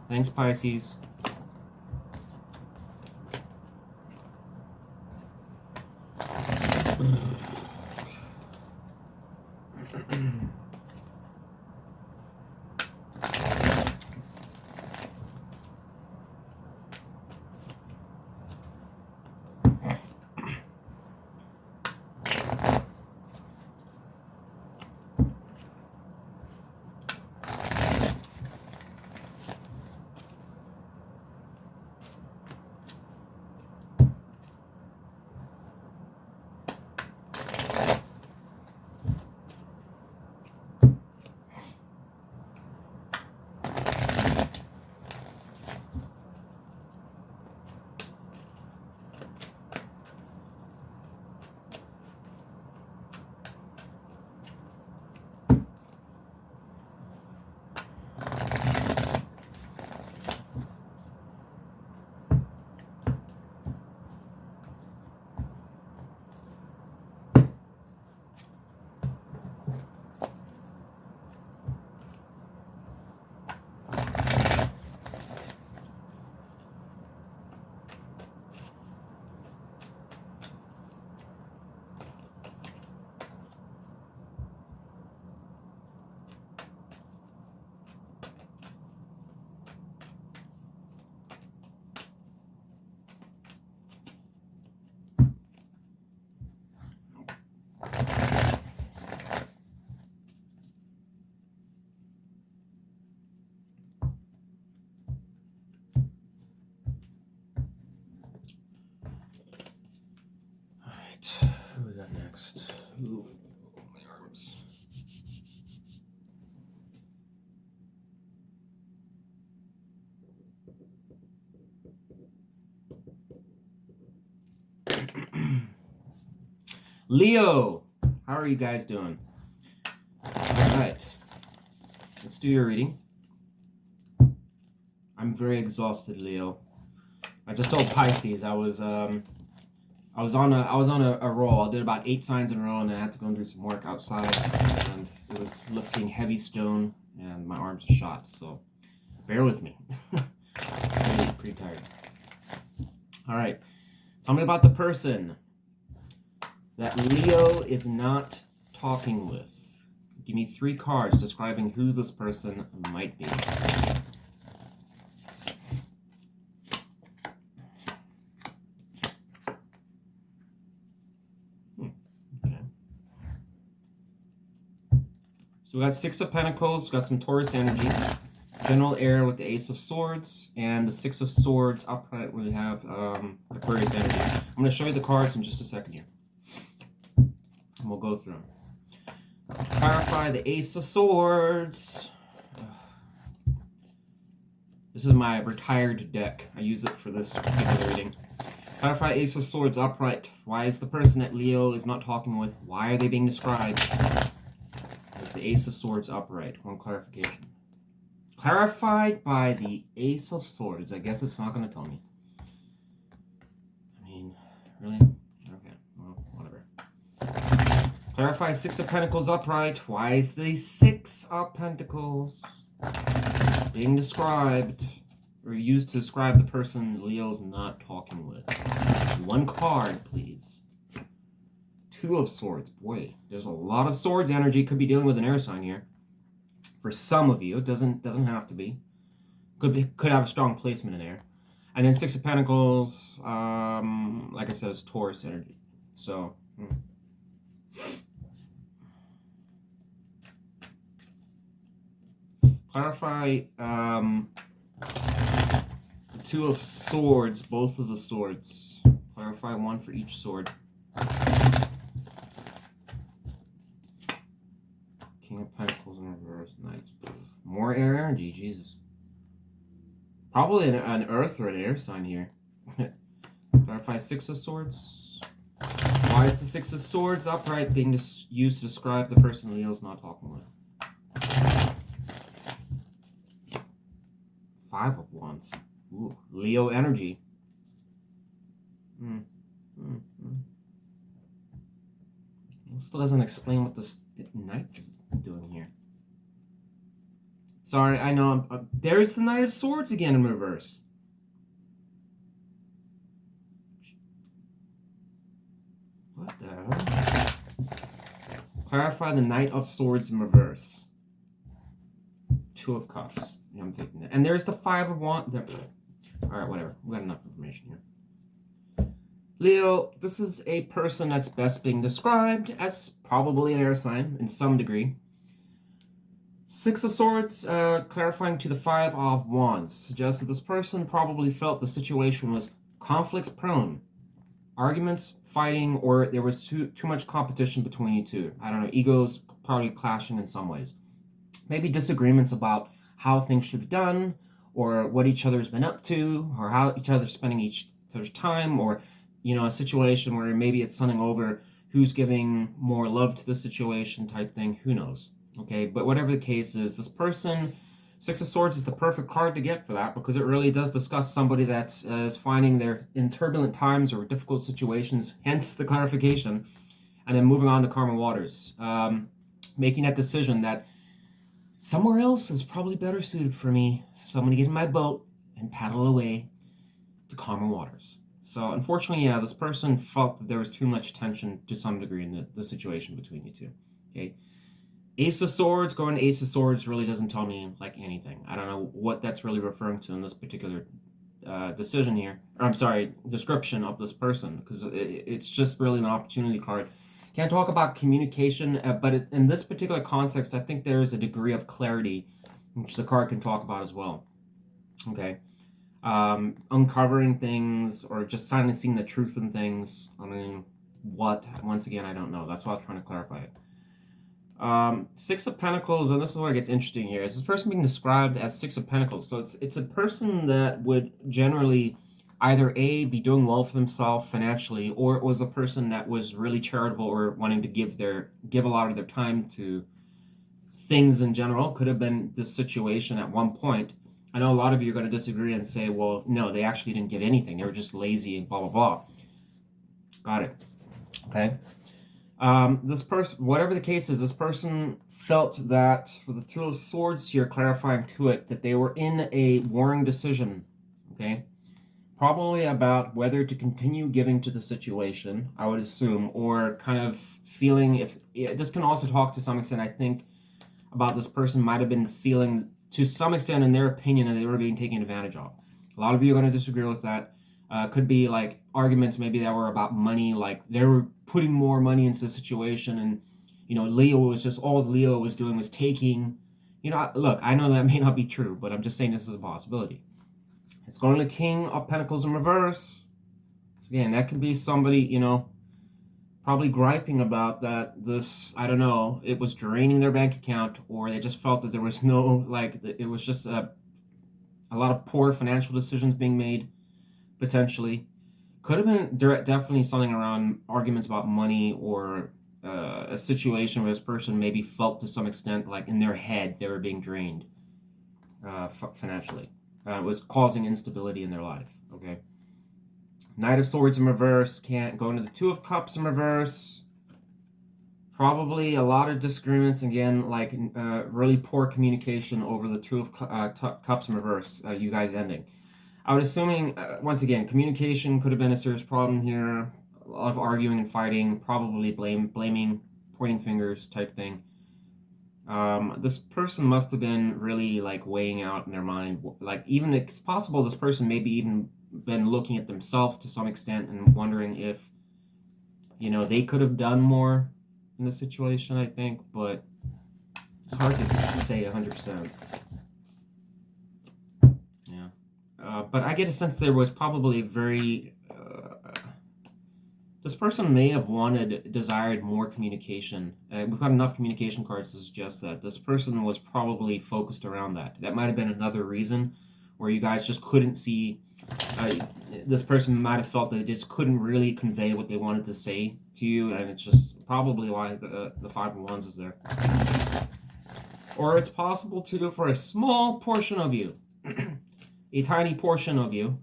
Thanks, Pisces. Who we got next? Ooh, my arms. Leo, how are you guys doing? All right, let's do your reading. I'm very exhausted, Leo. I just told Pisces I was on a roll. I did about 8 signs in a row, and then I had to go and do some work outside, and it was lifting heavy stone, and my arms are shot. So bear with me. I'm pretty tired. All right, tell me about the person that Leo is not talking with. Give me 3 cards describing who this person might be. So we got 6 of Pentacles, got some Taurus energy, general air with the Ace of Swords, and the 6 of Swords upright we have Aquarius energy. I'm going to show you the cards in just a second here. And we'll go through them. Clarify the Ace of Swords. This is my retired deck. I use it for this particular reading. Clarify Ace of Swords upright. Why is the person that Leo is not talking with, why are they being described as the Ace of Swords upright? One clarification. Clarified by the Ace of Swords. I guess it's not going to tell me. I mean, really? Okay, well, whatever. Clarify 6 of Pentacles upright. Why is the 6 of Pentacles being described or used to describe the person Leo's not talking with. One card, please. Two of Swords. Boy, there's a lot of Swords energy. Could be dealing with an air sign here. For some of you, it doesn't have to be. Could have a strong placement in air. And then Six of Pentacles, like I said, it's Taurus energy. So, clarify the Two of Swords, both of the swords. Clarify one for each sword. King of Pentacles in reverse, Knights. More air energy, Jesus. Probably an earth or an air sign here. Clarify Six of Swords. Why is the Six of Swords upright being used to describe the person Leo's not talking with? Five of Wands. Ooh, Leo energy. Still doesn't explain what this Knight is doing here. Sorry, I know. There's the Knight of Swords again in reverse. What the hell? Clarify the Knight of Swords in reverse. Two of Cups. Yeah, I'm taking that. And there's the Five of Wands. Alright, whatever. We got enough information here. Leo, this is a person that's best being described as probably an air sign in some degree. Six of Swords, clarifying to the Five of Wands, suggests that this person probably felt the situation was conflict prone. Arguments, fighting, or there was too much competition between you two. I don't know, egos probably clashing in some ways. Maybe disagreements about how things should be done, or what each other's been up to, or how each other's spending each other's time, or, you know, a situation where maybe it's sunning over who's giving more love to the situation type thing. Who knows? Okay, but whatever the case is, this person, Six of Swords is the perfect card to get for that, because it really does discuss somebody that is finding they're in turbulent times or difficult situations, hence the clarification, and then moving on to calmer waters. Making that decision that somewhere else is probably better suited for me, so I'm going to get in my boat and paddle away to calmer waters. So unfortunately, yeah, this person felt that there was too much tension to some degree in the situation between you two. Okay. Ace of Swords, going to Ace of Swords really doesn't tell me like anything. I don't know what that's really referring to in this particular decision here. Or I'm sorry, description of this person, because it's just really an opportunity card. Can't talk about communication, but in this particular context, I think there is a degree of clarity which the card can talk about as well. Okay. Uncovering things or just finally seeing the truth in things. I mean, what? Once again, I don't know. That's why I'm trying to clarify it. Six of Pentacles, and this is where it gets interesting here. Is this person being described as Six of Pentacles? So it's a person that would generally either A, be doing well for themselves financially, or it was a person that was really charitable or wanting to give a lot of their time to things in general. Could have been this situation at one point. I know a lot of you are going to disagree and say, well, no, they actually didn't get anything. They were just lazy and blah, blah, blah. Got it. Okay. This person, whatever the case is, this person felt that with the Two of Swords here clarifying to it that they were in a warring decision, okay? Probably about whether to continue giving to the situation, I would assume, or kind of feeling if, this can also talk to some extent, I think, about this person might have been feeling, to some extent, in their opinion, that they were being taken advantage of. A lot of you are going to disagree with that. Could be like arguments maybe that were about money, like they were putting more money into the situation, and you know, Leo was just, all Leo was doing was taking. You know, look, I know that may not be true, but I'm just saying this is a possibility. It's going to King of Pentacles in reverse. So again, that could be somebody, you know, probably griping about that this, I don't know, it was draining their bank account, or they just felt that there was no, like, it was just a lot of poor financial decisions being made. Potentially. Could have been definitely something around arguments about money, or a situation where this person maybe felt to some extent like in their head they were being drained financially. It was causing instability in their life. Okay. Knight of Swords in reverse. Can't go into the Two of Cups in reverse. Probably a lot of disagreements, again, like really poor communication over the Two of Cups in reverse, you guys ending. I would assuming, once again, communication could have been a serious problem here. A lot of arguing and fighting, probably blaming, pointing fingers type thing. This person must have been really like weighing out in their mind. Like even it's possible this person maybe even been looking at themselves to some extent and wondering if, you know, they could have done more in the situation, I think, but it's hard to say 100%. Yeah. But I get a sense there was probably very... this person may have desired more communication. We've got enough communication cards to suggest that. This person was probably focused around that. That might have been another reason where you guys just couldn't see... this person might have felt that they just couldn't really convey what they wanted to say to you, and it's just probably why the Five of Wands is there. Or it's possible too for a small portion of you, a tiny portion of you,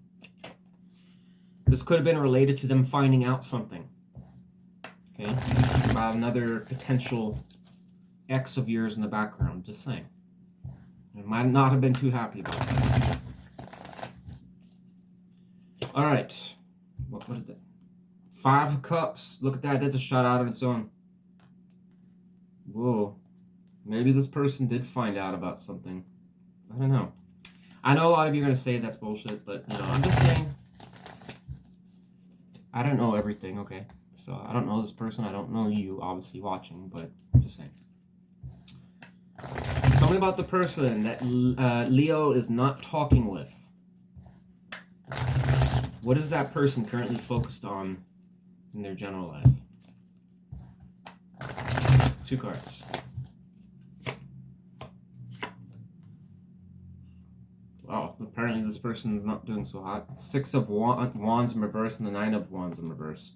this could have been related to them finding out something. Okay, about another potential ex of yours in the background. Just saying, you might not have been too happy about that. All right, what is that? Five of Cups. Look at that. That just shot out on its own. Whoa. Maybe this person did find out about something. I don't know. I know a lot of you are going to say that's bullshit, but, you know, I'm just saying. I don't know everything, okay? So, I don't know this person. I don't know you, obviously, watching, but I'm just saying. Tell me about the person that Leo is not talking with. What is that person currently focused on in their general life? Two cards. Wow, apparently this person is not doing so hot. Six of Wands in reverse and the Nine of Wands in reverse.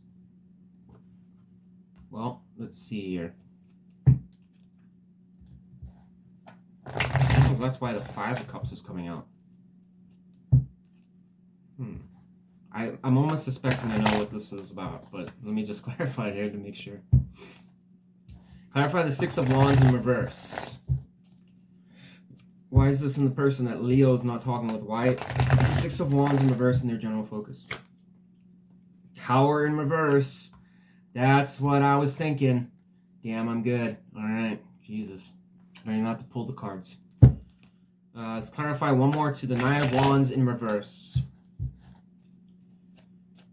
Well, let's see here. Oh, that's why the Five of Cups is coming out. I'm almost suspecting I know what this is about, but let me just clarify here to make sure. Clarify the Six of Wands in reverse. Why is this in the person that Leo's not talking with? Why is the Six of Wands in reverse in their general focus? Tower in reverse. That's what I was thinking. Damn, I'm good. All right, Jesus. I don't even have to pull the cards. Let's clarify one more to the Nine of Wands in reverse.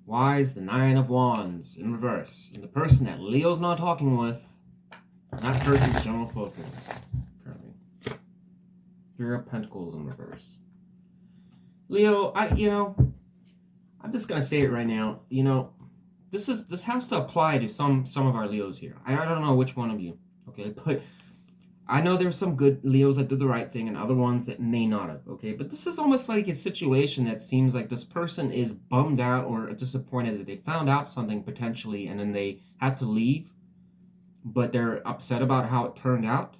Why is the Nine of Wands in reverse? And the person that Leo's not talking with, that person's general focus. Currently. Three of Pentacles in reverse. Leo, I'm just gonna say it right now. You know, this has to apply to some of our Leos here. I don't know which one of you, okay, but I know there's some good Leos that did the right thing and other ones that may not have, okay? But this is almost like a situation that seems like this person is bummed out or disappointed that they found out something potentially and then they had to leave, but they're upset about how it turned out.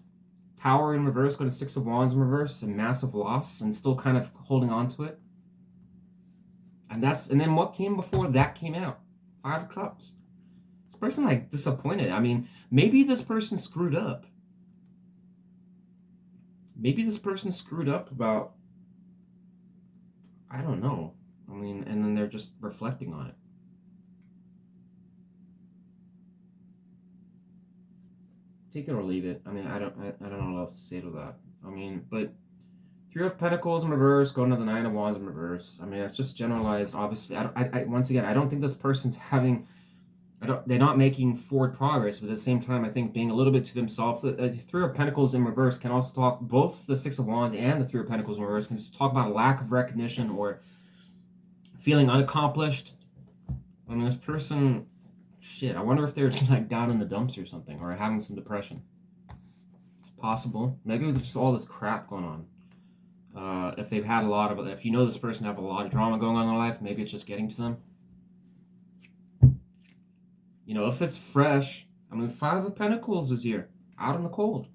Tower in reverse, go to Six of Wands in reverse, and massive loss, and still kind of holding on to it. And then what came before that came out? Five of Cups. This person, like, disappointed. I mean, maybe this person screwed up. Maybe this person screwed up about, I don't know. I mean, and then they're just reflecting on it. Take it or leave it. I mean, I don't know what else to say to that. I mean, but Three of Pentacles in reverse, going to the Nine of Wands in reverse. I mean, it's just generalized. Obviously, once again, I don't think this person's having. They're not making forward progress, but at the same time, I think being a little bit to themselves. The Three of Pentacles in reverse can also talk, both the Six of Wands and the Three of Pentacles in reverse can talk about a lack of recognition or feeling unaccomplished. I mean, this person, shit, I wonder if they're just like down in the dumps or something, or having some depression. It's possible. Maybe there's just all this crap going on. If they've had if you know this person have a lot of drama going on in their life, maybe it's just getting to them. You know, if it's fresh, I mean, Five of Pentacles is here, out in the cold.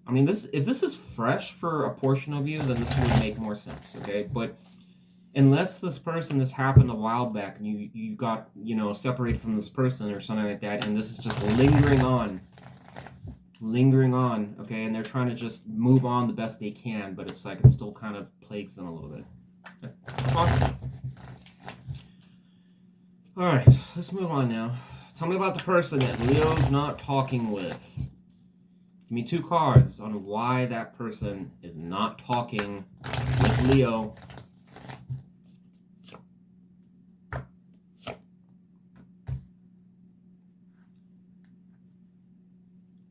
I mean, if this is fresh for a portion of you, then this would make more sense, okay? But unless this person, this happened a while back and you got, you know, separated from this person or something like that, and this is just lingering on, okay, and they're trying to just move on the best they can, but it's like it still kind of plagues them a little bit. That's possible. All right, let's move on now. Tell me about the person that Leo's not talking with. Give me 2 cards on why that person is not talking with Leo.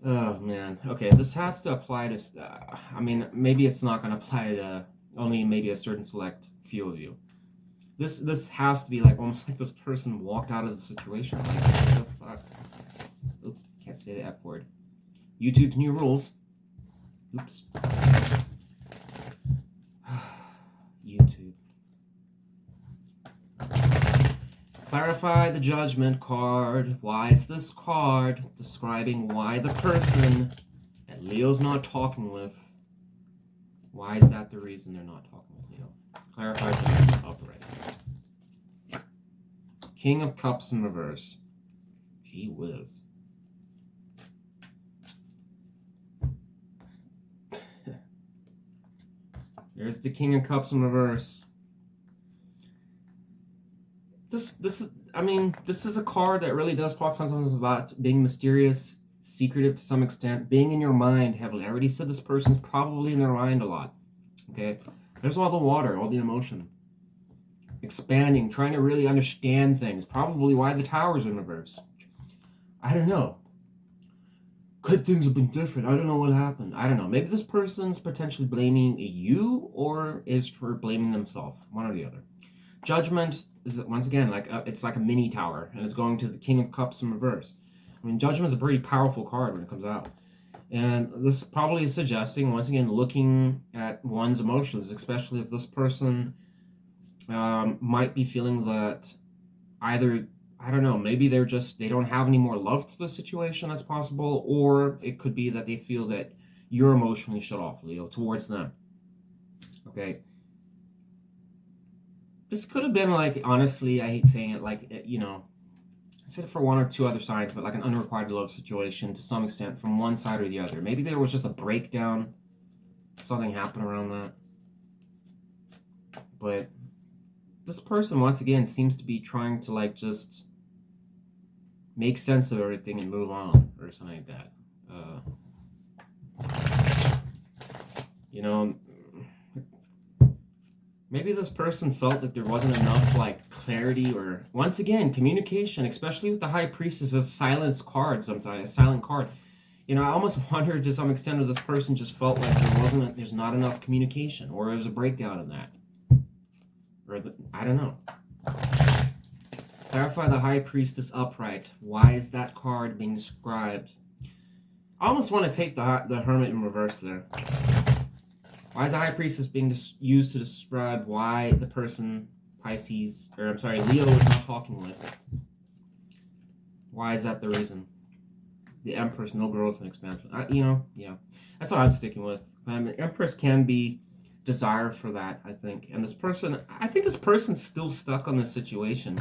Oh, man. Okay, this has to apply to... I mean, maybe it's not going to apply to only maybe a certain select few of you. This has to be like almost like this person walked out of the situation. Like, what the fuck? Oop, can't say the F word. YouTube's new rules. Oops. YouTube. Clarify the Judgment card. Why is this card describing why the person that Leo's not talking with, why is that the reason they're not talking with Leo? Clarify the Judgment upright. King of Cups in reverse. Gee whiz. There's the King of Cups in reverse. This is a card that really does talk sometimes about being mysterious, secretive to some extent, being in your mind heavily. I already said this person's probably in their mind a lot. Okay? There's all the water, all the emotion. Expanding, trying to really understand things. Probably why the Tower's in reverse. I don't know. Could things have been different? I don't know what happened. I don't know. Maybe this person's potentially blaming you or is for blaming themselves. One or the other. Judgment is, once again, like it's like a mini tower, and it's going to the King of Cups in reverse. I mean, Judgment is a pretty powerful card when it comes out. And this probably is suggesting, once again, looking at one's emotions, especially if this person might be feeling that either, I don't know, maybe they don't have any more love to the situation, that's possible, or it could be that they feel that you're emotionally shut off, Leo, towards them. Okay? This could have been like, honestly, I hate saying it, like, you know, I said it for 1 or 2 other sides, but like an unrequited love situation to some extent from one side or the other. Maybe there was just a breakdown, something happened around that. But this person, once again, seems to be trying to like just make sense of everything and move on or something like that. You know, maybe this person felt like there wasn't enough like clarity or, once again, communication, especially with the High Priestess, a silence card sometimes, a silent card. You know, I almost wonder to some extent if this person just felt like there's not enough communication, or it was a breakdown in that. Or I don't know. Clarify the High Priestess upright. Why is that card being described? I almost want to take the Hermit in reverse there. Why is the High Priestess being used to describe why the person Leo is not talking with? Why is that the reason? The Empress, no growth and expansion. Yeah. That's what I'm sticking with. Empress can be desire for that, I think. And I think this person's still stuck on this situation,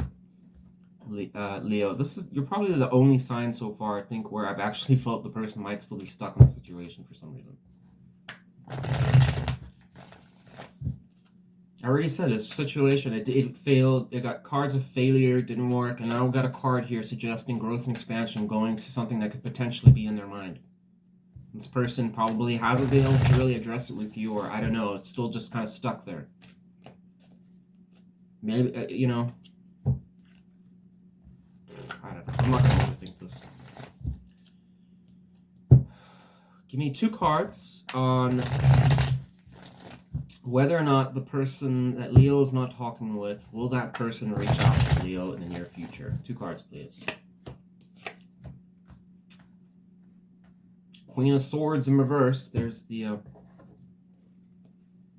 Leo. You're probably the only sign so far, I think, where I've actually felt the person might still be stuck in the situation for some reason. I already said this situation, it failed. It got cards of failure, didn't work, and now we've got a card here suggesting growth and expansion going to something that could potentially be in their mind. This person probably hasn't been able to really address it with you, or I don't know, it's still just kind of stuck there. Maybe, I don't know. I'm not going to overthink this. Give me 2 cards on whether or not the person that Leo is not talking with, will that person reach out to Leo in the near future? 2 cards, please. Queen of Swords in reverse. There's the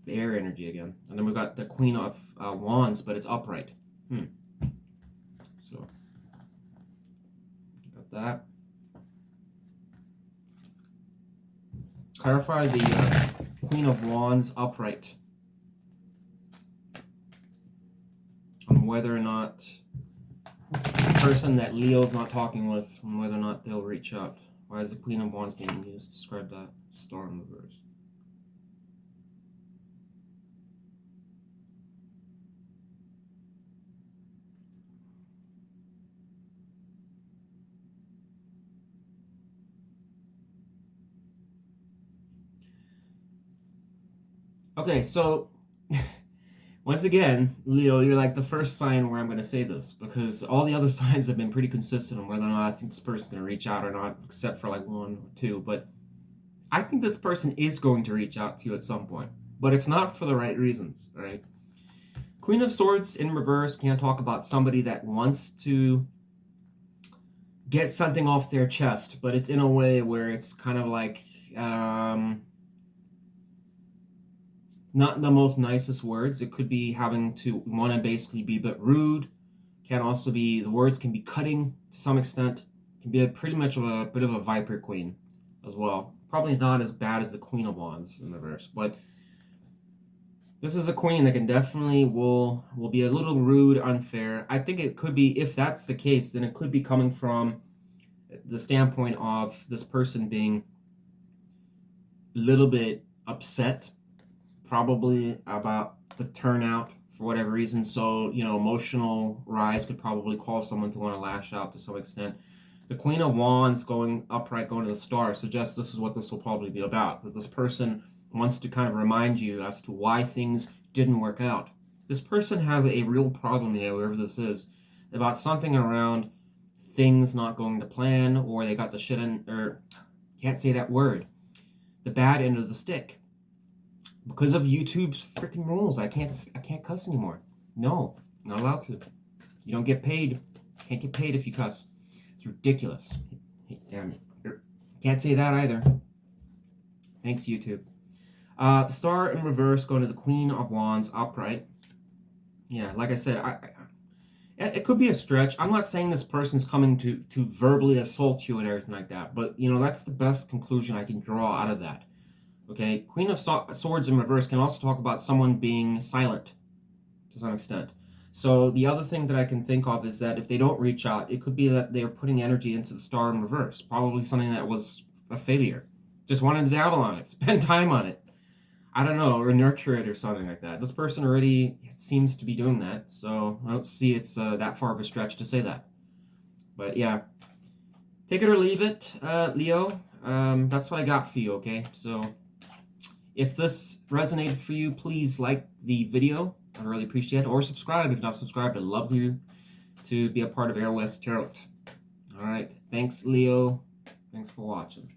air energy again. And then we've got the Queen of Wands, but it's upright. So, got that. Clarify the Queen of Wands upright. whether or not the person that Leo's not talking with, and whether or not they'll reach out. Why is the Queen of Wands being used? Describe that. Star in reverse. Okay, so once again, Leo, you're like the first sign where I'm going to say this, because all the other signs have been pretty consistent on whether or not I think this person's going to reach out or not, except for like one or two. But I think this person is going to reach out to you at some point, but it's not for the right reasons, right? Queen of Swords in reverse can talk about somebody that wants to get something off their chest, but it's in a way where it's kind of like not the most nicest words. It could be having to want to basically be a bit rude. Can also be, the words can be cutting to some extent. Can be pretty much of a bit of a Viper Queen as well. Probably not as bad as the Queen of Wands in reverse, but this is a queen that can definitely will be a little rude, unfair. I think it could be, if that's the case, then it could be coming from the standpoint of this person being a little bit upset, probably about the turnout for whatever reason. So, you know, emotional rise could probably cause someone to want to lash out to some extent. The Queen of Wands going upright, going to the star, suggests this is what this will probably be about. That this person wants to kind of remind you as to why things didn't work out. This person has a real problem here, wherever this is, about something around things not going to plan, or they got the shit in, or can't say that word, the bad end of the stick. Because of YouTube's freaking rules, I can't cuss anymore. No, not allowed to. You don't get paid. Can't get paid if you cuss. It's ridiculous. Damn it. Can't say that either. Thanks, YouTube. Star in reverse going to the Queen of Wands upright. Yeah, like I said, it could be a stretch. I'm not saying this person's coming to verbally assault you and everything like that, but you know, that's the best conclusion I can draw out of that. Okay, Queen of Swords in reverse can also talk about someone being silent to some extent. So the other thing that I can think of is that if they don't reach out, it could be that they're putting energy into the star in reverse. Probably something that was a failure. Just wanted to dabble on it, spend time on it. I don't know, or nurture it or something like that. This person already seems to be doing that, so I don't see it's that far of a stretch to say that. But yeah, take it or leave it, Leo. That's what I got for you, okay? So if this resonated for you, please like the video. I'd really appreciate it. Or subscribe if not subscribed. I'd love you to be a part of Aries Tarot. All right. Thanks, Leo. Thanks for watching.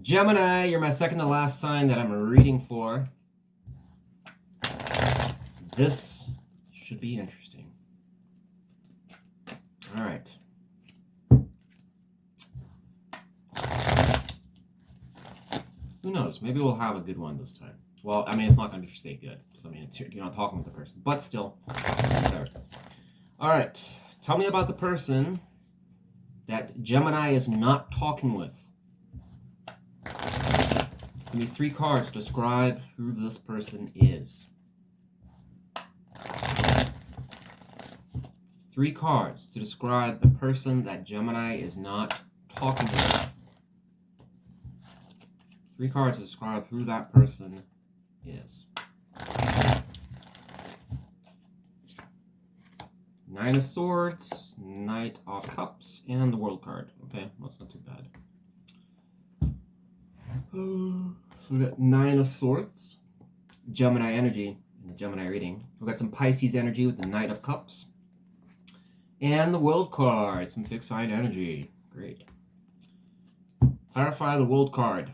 Gemini, you're my second to last sign that I'm reading for. This should be interesting. All right. Who knows? Maybe we'll have a good one this time. Well, I mean, it's not going to stay good. So, I mean, you're not talking with the person. But still, whatever. All right. Tell me about the person that Gemini is not talking with. Give me 3 cards to describe who this person is. 3 cards to describe the person that Gemini is not talking with. 3 cards to describe who that person is. 9 of Swords, Knight of Cups, and the World card. Okay, well, that's not too bad. So we got 9 of Swords, Gemini energy in the Gemini reading. We got some Pisces energy with the Knight of Cups, and the World card, some fixed sign energy. Great. Clarify the World card.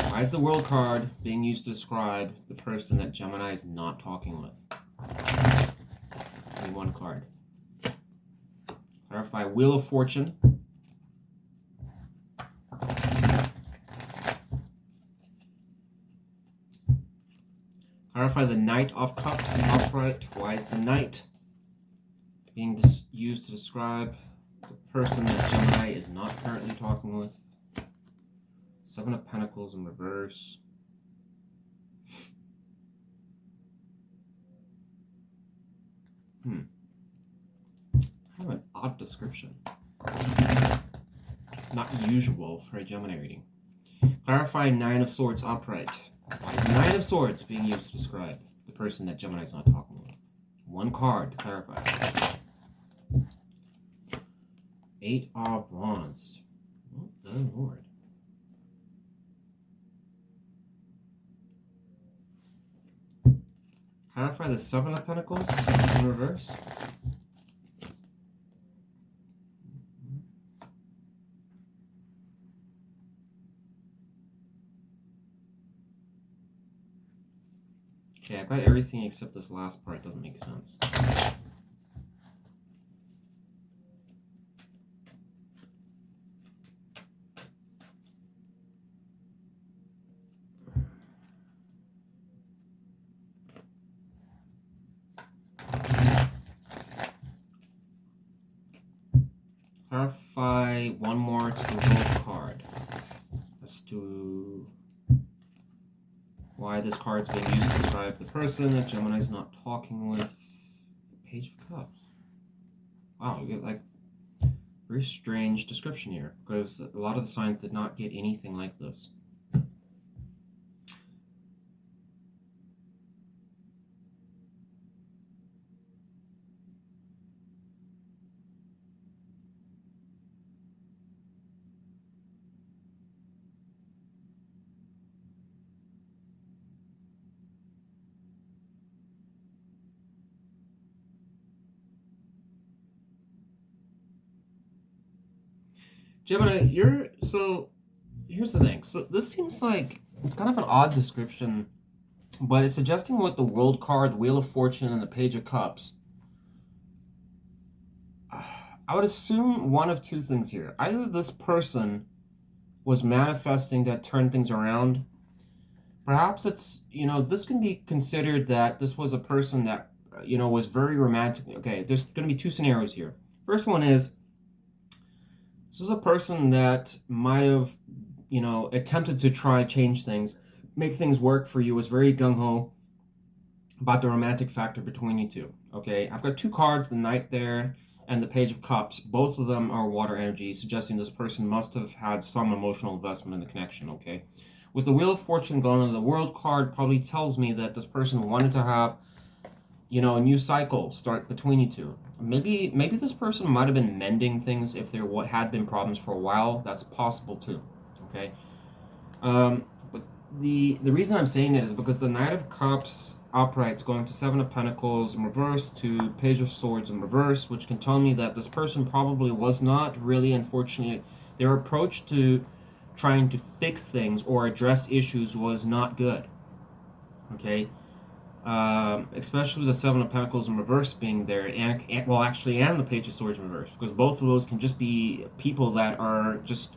Why is the World card being used to describe the person that Gemini is not talking with? Only 1 card. Clarify Wheel of Fortune. Clarify the Knight of Cups upright. Why is the Knight being used to describe the person that Gemini is not currently talking with? 7 of Pentacles in reverse. Kind of an odd description. Not usual for a Gemini reading. Clarify 9 of Swords upright. Why is the 9 of Swords being used to describe the person that Gemini is not talking with? 1 card to clarify. 8 of Wands. Well done, Lord. Clarify the 7 of Pentacles in reverse. Okay, I've got everything except this last part. Doesn't make sense. Clarify 1 more to the World card as to why this card's being used to describe the person that Gemini's not talking with. Page of Cups. Wow, you get like very strange description here because a lot of the signs did not get anything like this. Gemini, so here's the thing. So this seems like it's kind of an odd description, but it's suggesting with the World card, Wheel of Fortune, and the Page of Cups. I would assume one of 2 things here. Either this person was manifesting that turned things around. Perhaps it's, this can be considered that this was a person that, was very romantic. Okay, there's going to be 2 scenarios here. First one is, this is a person that might have, attempted to try change things, make things work for you, was very gung-ho about the romantic factor between you two. Okay, I've got 2 cards, the Knight there and the Page of Cups. Both of them are water energy, suggesting this person must have had some emotional investment in the connection, okay? With the Wheel of Fortune going on, the World card probably tells me that this person wanted to have, a new cycle start between you two. Maybe this person might have been mending things if there had been problems for a while. That's possible too, okay? But the reason I'm saying it is because the Knight of Cups upright is going to 7 of Pentacles in reverse to Page of Swords in reverse, which can tell me that this person probably was not really, unfortunately, their approach to trying to fix things or address issues was not good, okay? Especially the 7 of Pentacles in reverse being there, and the Page of Swords in reverse, because both of those can just be people that are just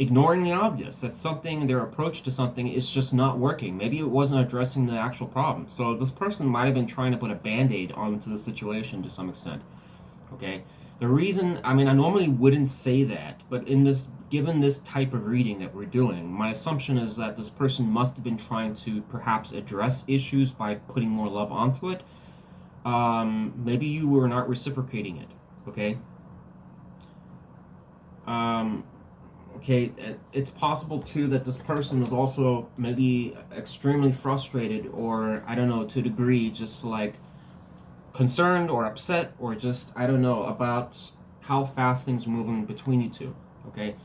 ignoring the obvious, that something, their approach to something is just not working. Maybe it wasn't addressing the actual problem. So this person might have been trying to put a band-aid onto the situation to some extent. Okay? The reason, I mean, I normally wouldn't say that, but in this, given this type of reading that we're doing, my assumption is that this person must have been trying to perhaps address issues by putting more love onto it. Maybe you were not reciprocating it. Okay? Okay, it's possible too that this person was also maybe extremely frustrated, or I don't know, to a degree, just like concerned or upset, or just, I don't know, about how fast things are moving between you two. Okay,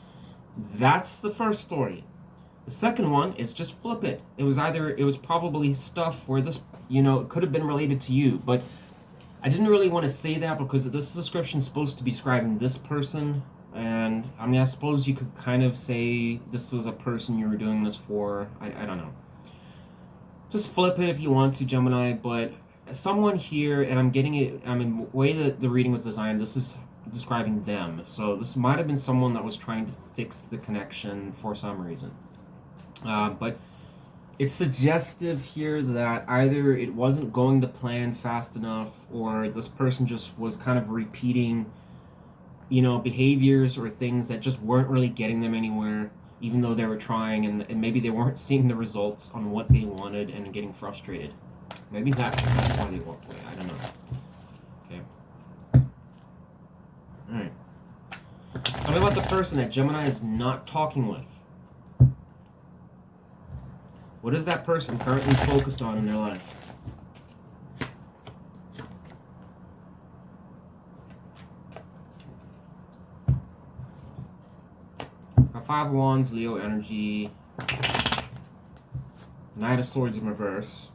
that's the first story. The second one is just flip it. It was probably stuff where this, you know, it could have been related to you, but I didn't really want to say that because this description is supposed to be describing this person. And, I mean, I suppose you could kind of say this was a person you were doing this for. I don't know. Just flip it if you want to, Gemini. But someone here, and I'm getting it, I mean, the way that the reading was designed, this is describing them. So this might have been someone that was trying to fix the connection for some reason. But it's suggestive here that either it wasn't going to plan fast enough, or this person just was kind of repeating, you know, behaviors or things that just weren't really getting them anywhere, even though they were trying, and maybe they weren't seeing the results on what they wanted and getting frustrated. Maybe that's why they walked away. I don't know. Okay. Alright. Tell me about the person that Gemini is not talking with. What is that person currently focused on in their life? Five of Wands, Leo energy, Knight of Swords in reverse.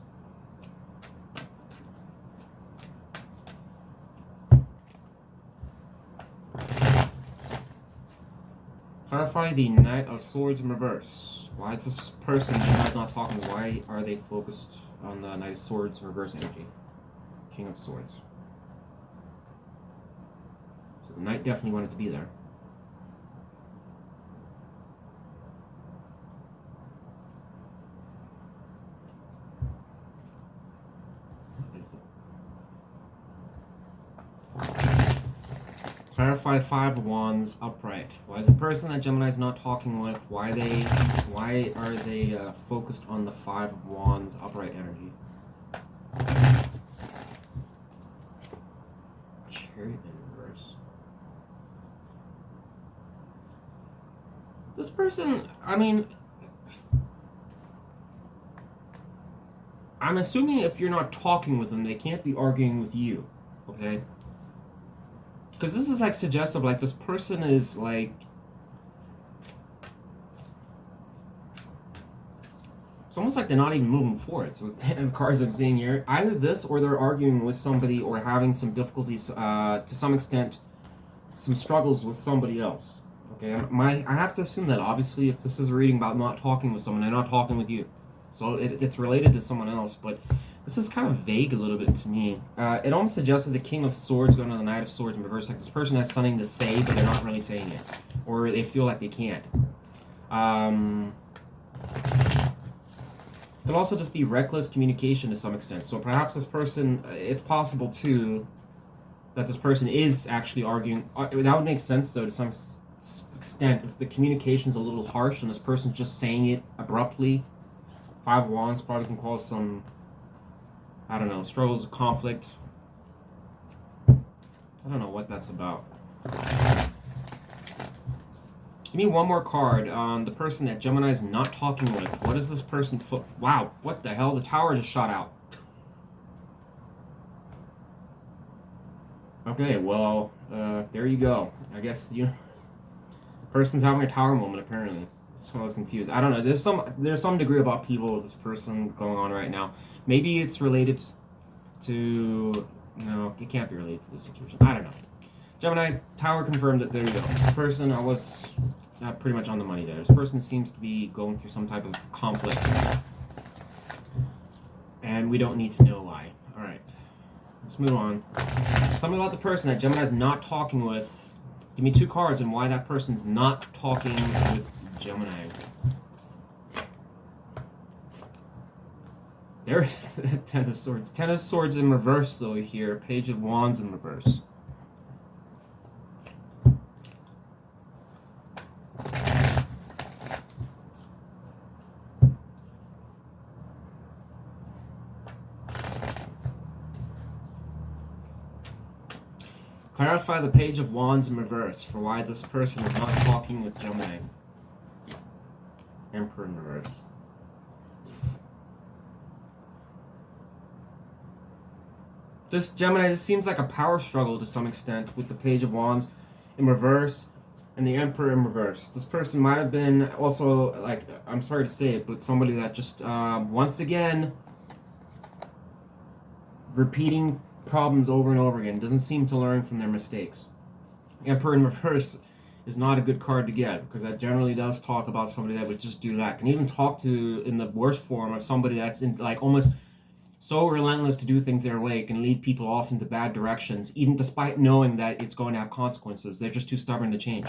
Clarify the Knight of Swords in reverse. Why is this person not talking? Why are they focused on the Knight of Swords in reverse energy? King of Swords. So the Knight definitely wanted to be there. Clarify Five of Wands upright. Why is the person that Gemini is not talking with? Why are they focused on the Five of Wands upright energy? Chariot in reverse. This person, I mean, I'm assuming if you're not talking with them, they can't be arguing with you. Okay? Because this is like suggestive, like this person is like, it's almost like they're not even moving forward. So with the cards I'm seeing here, either this or they're arguing with somebody or having some difficulties, to some extent, some struggles with somebody else. Okay, I have to assume that obviously if this is a reading about not talking with someone, they're not talking with you. So it's related to someone else, but this is kind of vague a little bit to me. It almost suggested the King of Swords going to the Knight of Swords in reverse. Like this person has something to say, but they're not really saying it. Or they feel like they can't. It could also just be reckless communication to some extent. So perhaps this person, it's possible too, that this person is actually arguing. That would make sense though to some extent if the communication's a little harsh and this person's just saying it abruptly. Five of Wands probably can cause some, I don't know, struggles of conflict. I don't know what that's about. Give me one more card on the person that Gemini is not talking with. What is this person wow, what the hell? The tower just shot out. Okay, well, there you go. I guess the person's having a tower moment apparently. So I was confused. I don't know. There's some degree about people with this person going on right now. Maybe it's related to... No, it can't be related to this situation. I don't know. Gemini, tower confirmed that there you go. This person, I was pretty much on the money there. This person seems to be going through some type of conflict. And we don't need to know why. Alright. Let's move on. Tell me about the person that Gemini is not talking with. Give me two cards and why that person's not talking with Gemini. There's Ten of Swords. Ten of Swords in reverse, though, here. Page of Wands in reverse. Clarify the Page of Wands in reverse for why this person is not talking with Gemini. Emperor in reverse. This Gemini, this seems like a power struggle to some extent with the Page of Wands in reverse and the Emperor in reverse. This person might have been also, like, I'm sorry to say it, but somebody that just, once again, repeating problems over and over again, doesn't seem to learn from their mistakes. Emperor in reverse is not a good card to get, because that generally does talk about somebody that would just do that. Can even talk to, in the worst form, of somebody that's in, like, almost so relentless to do things their way, can lead people off into bad directions, even despite knowing that it's going to have consequences. They're just too stubborn to change.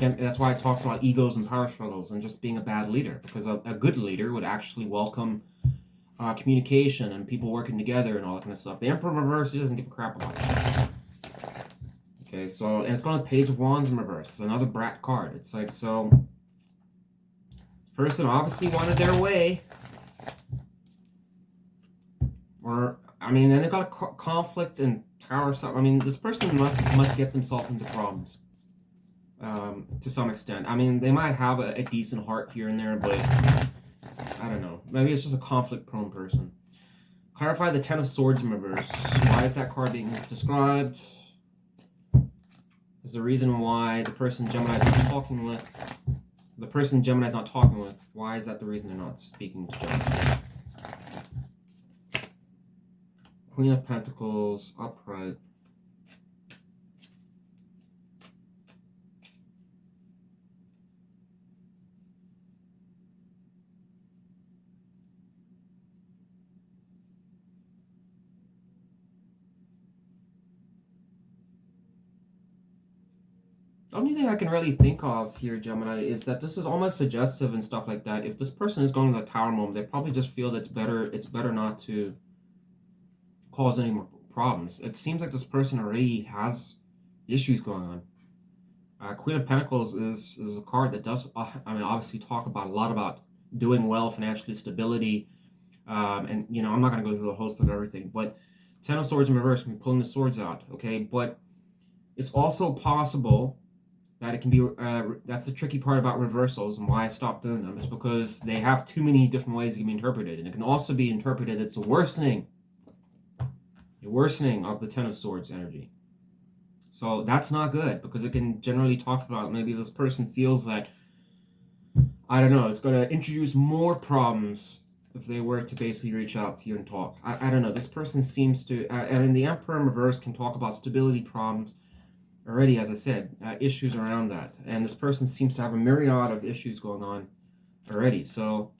That's why it talks about egos and power struggles and just being a bad leader, because a good leader would actually welcome communication and people working together and all that kind of stuff. The Emperor in reverse, he doesn't give a crap about it. Okay, so, and it's going to Page of Wands in reverse. It's another brat card. It's like, so, this person obviously wanted their way. Or, I mean, then they've got a conflict and Tower stuff. I mean, this person must get themselves into problems. To some extent. I mean, they might have a decent heart here and there, but I don't know. Maybe it's just a conflict-prone person. Clarify the Ten of Swords in reverse. Why is that card being described? Is the reason why the person Gemini is not talking with. The person Gemini is not talking with. Why is that the reason they're not speaking to Gemini? Queen of Pentacles, upright. The only thing I can really think of here, Gemini, is that this is almost suggestive and stuff like that. If this person is going to the Tower moment, they probably just feel that it's better not to cause any more problems. It seems like this person already has issues going on. Queen of Pentacles is a card that does, I mean, obviously talk about a lot about doing well financially, stability, and, you know, I'm not going to go through the host of everything, but Ten of Swords in reverse, we're pulling the swords out, okay? But it's also possible that it can be, that's the tricky part about reversals and why I stopped doing them, is because they have too many different ways it can be interpreted. And it can also be interpreted as a worsening of the Ten of Swords energy. So that's not good, because it can generally talk about maybe this person feels that, I don't know, it's going to introduce more problems if they were to basically reach out to you and talk. I don't know, this person seems to, and the Emperor in reverse can talk about stability problems already, as I said, issues around that. And this person seems to have a myriad of issues going on already. So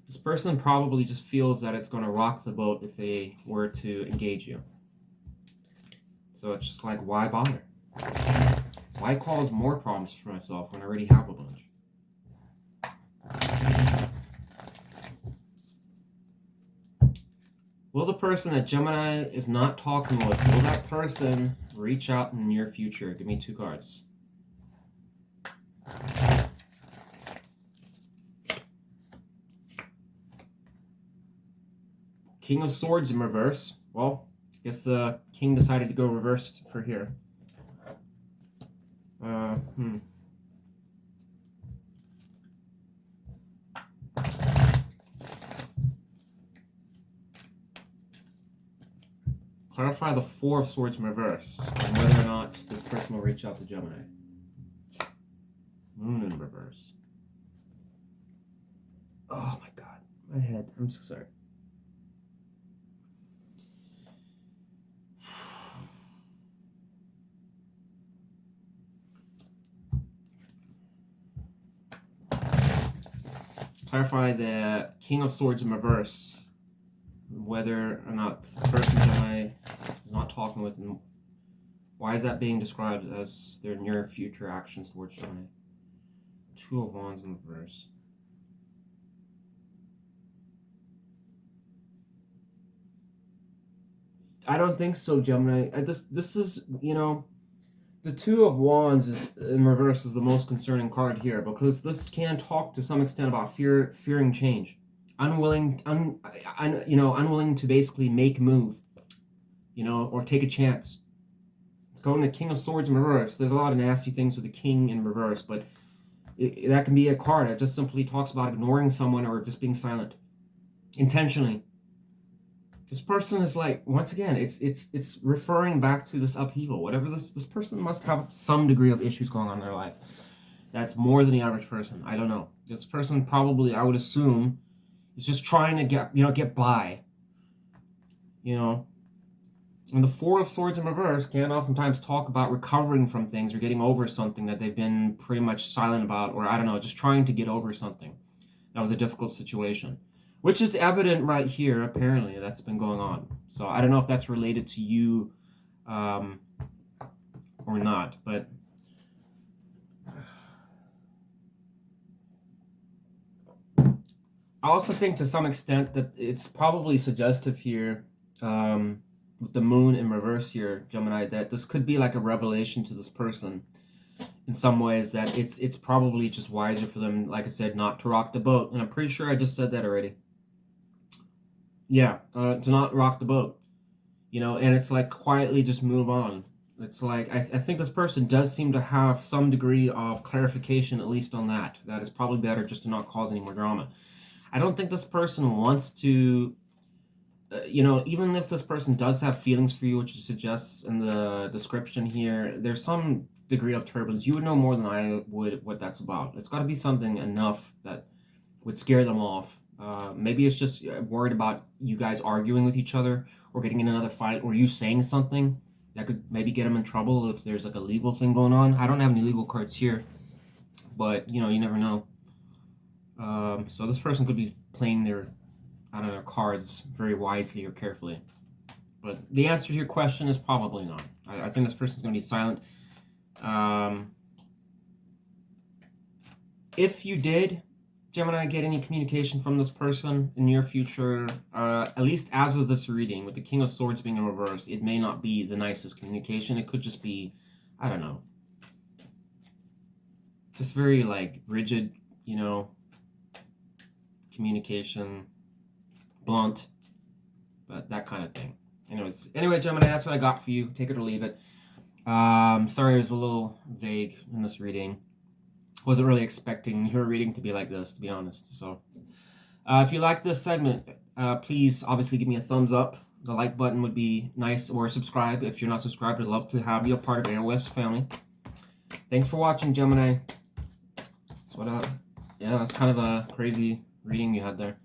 this person probably just feels that it's going to rock the boat if they were to engage you. So it's just like, why bother? Why cause more problems for myself when I already have a bunch? Will the person that Gemini is not talking with, will that person reach out in the near future? Give me two cards. King of Swords in reverse. Well, I guess the king decided to go reversed for here. Clarify the Four of Swords in reverse, and whether or not this person will reach out to Gemini. Moon in reverse. Oh my god, my head. I'm so sorry. Clarify the King of Swords in reverse, whether or not the person Gemini is not talking with, and why is that being described as their near future actions towards Gemini? Two of Wands in reverse. I don't think so, Gemini. This is, you know, the Two of Wands in reverse is the most concerning card here, because this can talk to some extent about fearing change, unwilling to basically make a move, you know, or take a chance. It's going to King of Swords in reverse. There's a lot of nasty things with the King in reverse, but that can be a card that just simply talks about ignoring someone or just being silent intentionally. This person is like, once again, it's referring back to this upheaval. Whatever this person must have some degree of issues going on in their life. That's more than the average person. I don't know. This person probably, I would assume, is just trying to get by. You know. And the Four of Swords in reverse can oftentimes talk about recovering from things or getting over something that they've been pretty much silent about, or I don't know, just trying to get over something. That was a difficult situation. Which is evident right here, apparently, that's been going on. So I don't know if that's related to you or not, but I also think to some extent that it's probably suggestive here, with the moon in reverse here, Gemini, that this could be like a revelation to this person in some ways, that it's probably just wiser for them, like I said, not to rock the boat. And I'm pretty sure I just said that already. Yeah, to not rock the boat, you know, and it's like quietly just move on. It's like, I think this person does seem to have some degree of clarification, at least on that. That it's probably better just to not cause any more drama. I don't think this person wants to, you know, even if this person does have feelings for you, which it suggests in the description here, there's some degree of turbulence. You would know more than I would what that's about. It's got to be something enough that would scare them off. Maybe it's just worried about you guys arguing with each other or getting in another fight, or you saying something that could maybe get them in trouble if there's like a legal thing going on. I don't have any legal cards here, but you know, you never know. So this person could be playing their cards very wisely or carefully. But the answer to your question is probably not. I think this person's going to be silent. If you did, Gemini, get any communication from this person in your future, at least as of this reading, with the King of Swords being in reverse, it may not be the nicest communication. It could just be, I don't know, just very, like, rigid, you know, communication, blunt, but that kind of thing. Anyway, Gemini, that's what I got for you. Take it or leave it. Sorry it was a little vague in this reading. Wasn't really expecting your reading to be like this, to be honest. So, if you like this segment, please obviously give me a thumbs up. The like button would be nice, or subscribe. If you're not subscribed, I'd love to have you a part of AOS family. Thanks for watching, Gemini. That's yeah, it's kind of a crazy reading you had there.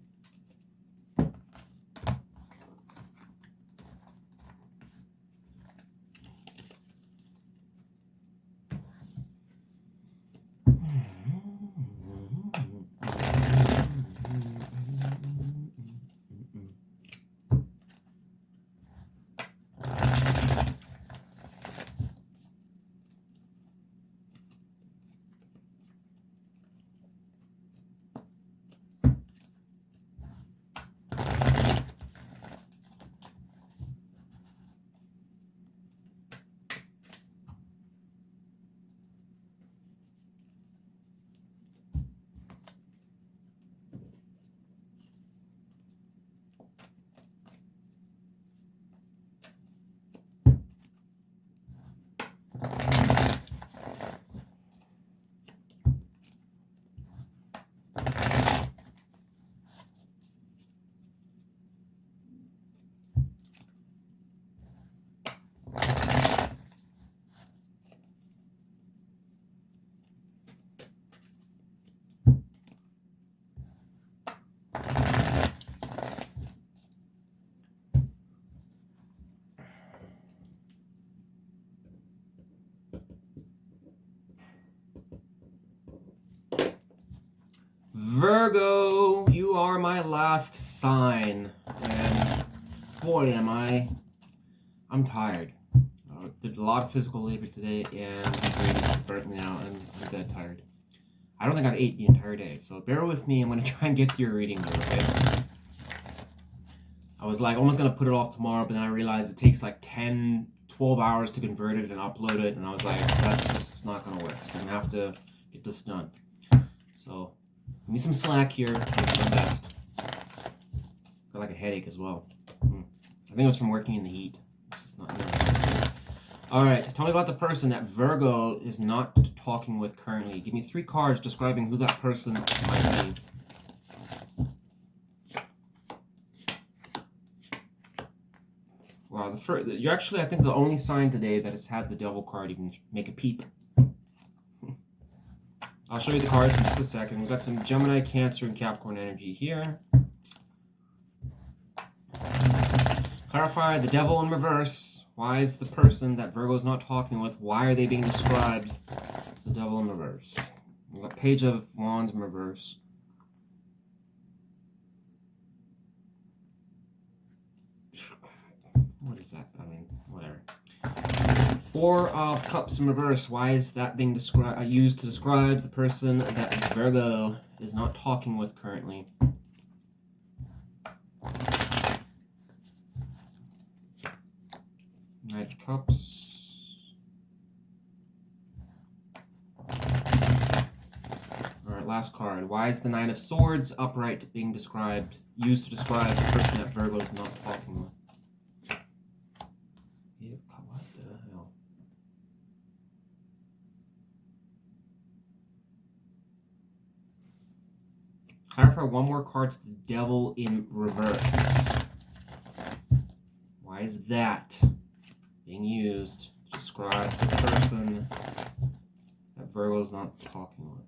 Virgo, you are my last sign, and boy am I'm tired. Did a lot of physical labor today, and my brain is burnt me out, and I'm dead tired. I don't think I've ate the entire day, so bear with me. I'm going to try and get to your reading here, okay? I was like almost going to put it off tomorrow, but then I realized it takes like 10, 12 hours to convert it and upload it, and I was like, that's just not going to work, so I'm going to have to get this done. So, give me some slack here. I'll do my best. Got like a headache as well. I think it was from working in the heat. It's just not good. Alright, tell me about the person that Virgo is not talking with currently. Give me 3 cards describing who that person might be. Wow, you're actually, I think, the only sign today that has had the Devil card even make a peep. I'll show you the cards in just a second. We've got some Gemini, Cancer, and Capricorn energy here. Clarify the Devil in reverse. Why is the person that Virgo's not talking with, why are they being described as the Devil in reverse? We've got Page of Wands in reverse. What is that? I mean, whatever. 4 of Cups in reverse. Why is that being used to describe the person that Virgo is not talking with currently? Knight of Cups. Alright, last card. Why is the Nine of Swords upright being used to describe the person that Virgo is not talking with? What the hell? Clarify one more card to the Devil in reverse. Why is that being used to describe the person that Virgo's not talking with?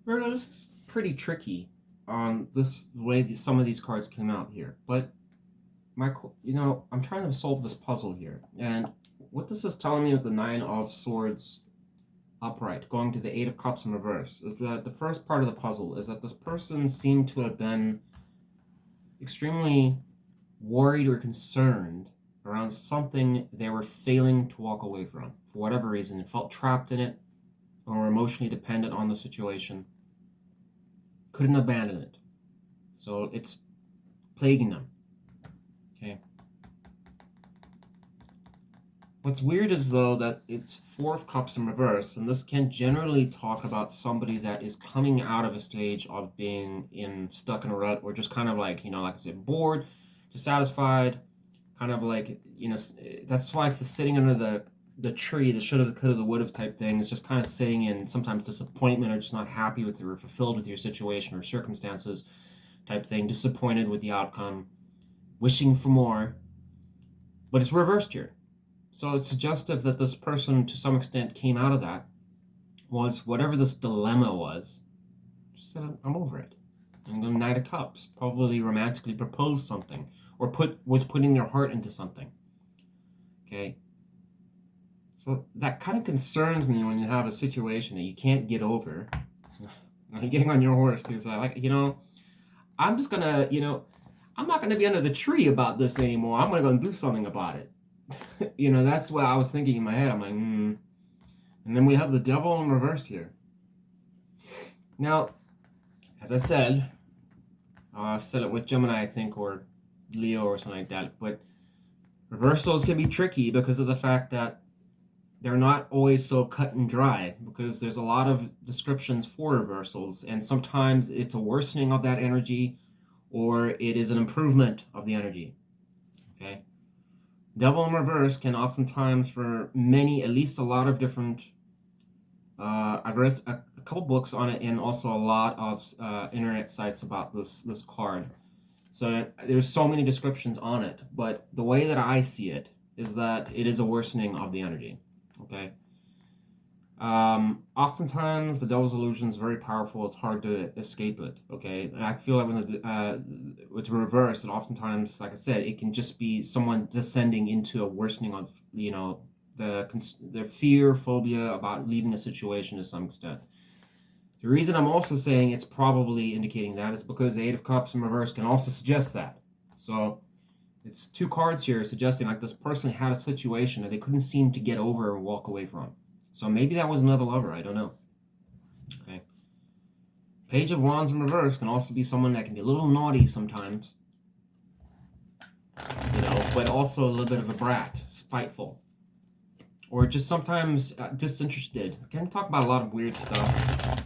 Virgo, this is pretty tricky on the way some of these cards came out here, but I'm trying to solve this puzzle here, and what this is telling me with the Nine of Swords upright going to the Eight of Cups in reverse is that the first part of the puzzle is that this person seemed to have been extremely worried or concerned around something they were failing to walk away from for whatever reason. It felt trapped in it or emotionally dependent on the situation. Couldn't abandon it. So it's plaguing them. Okay. What's weird is, though, that it's 4 of Cups in reverse, and this can generally talk about somebody that is coming out of a stage of being stuck in a rut, or just kind of like, like I said, bored, dissatisfied, kind of like, that's why it's the sitting under the tree, the should have, could have, the would have type thing. It's just kind of sitting in sometimes disappointment, or just not happy with or fulfilled with your situation or circumstances type thing, disappointed with the outcome, wishing for more, but it's reversed here. So it's suggestive that this person, to some extent, came out of that, was whatever this dilemma was, just said, I'm over it. And the Knight of Cups probably romantically proposed something, or was putting their heart into something. Okay? So that kind of concerns me when you have a situation that you can't get over. I'm getting on your horse, because I'm just gonna, I'm not gonna be under the tree about this anymore. I'm gonna go and do something about it. That's what I was thinking in my head. I'm like, And then we have the Devil in reverse here. Now, as I said it with Gemini, I think, or Leo or something like that, but reversals can be tricky because of the fact that they're not always so cut and dry, because there's a lot of descriptions for reversals, and sometimes it's a worsening of that energy, or it is an improvement of the energy. Okay? Devil in reverse can oftentimes, for many, at least a lot of different, I've read a couple books on it, and also a lot of internet sites about this card. So there's so many descriptions on it, but the way that I see it is that it is a worsening of the energy. Okay. Oftentimes the devil's illusion is very powerful. It's hard to escape it. Okay. And I feel like when it's reversed, and oftentimes, like I said, it can just be someone descending into a worsening of, you know, the fear, phobia about leaving a situation to some extent. The reason I'm also saying it's probably indicating that is because the Eight of Cups in reverse can also suggest that. So it's two cards here suggesting like this person had a situation that they couldn't seem to get over and walk away from. So maybe that was another lover. I don't know. Okay. Page of Wands in reverse can also be someone that can be a little naughty sometimes, you know, but also a little bit of a brat, spiteful, or just sometimes disinterested. I can talk about a lot of weird stuff.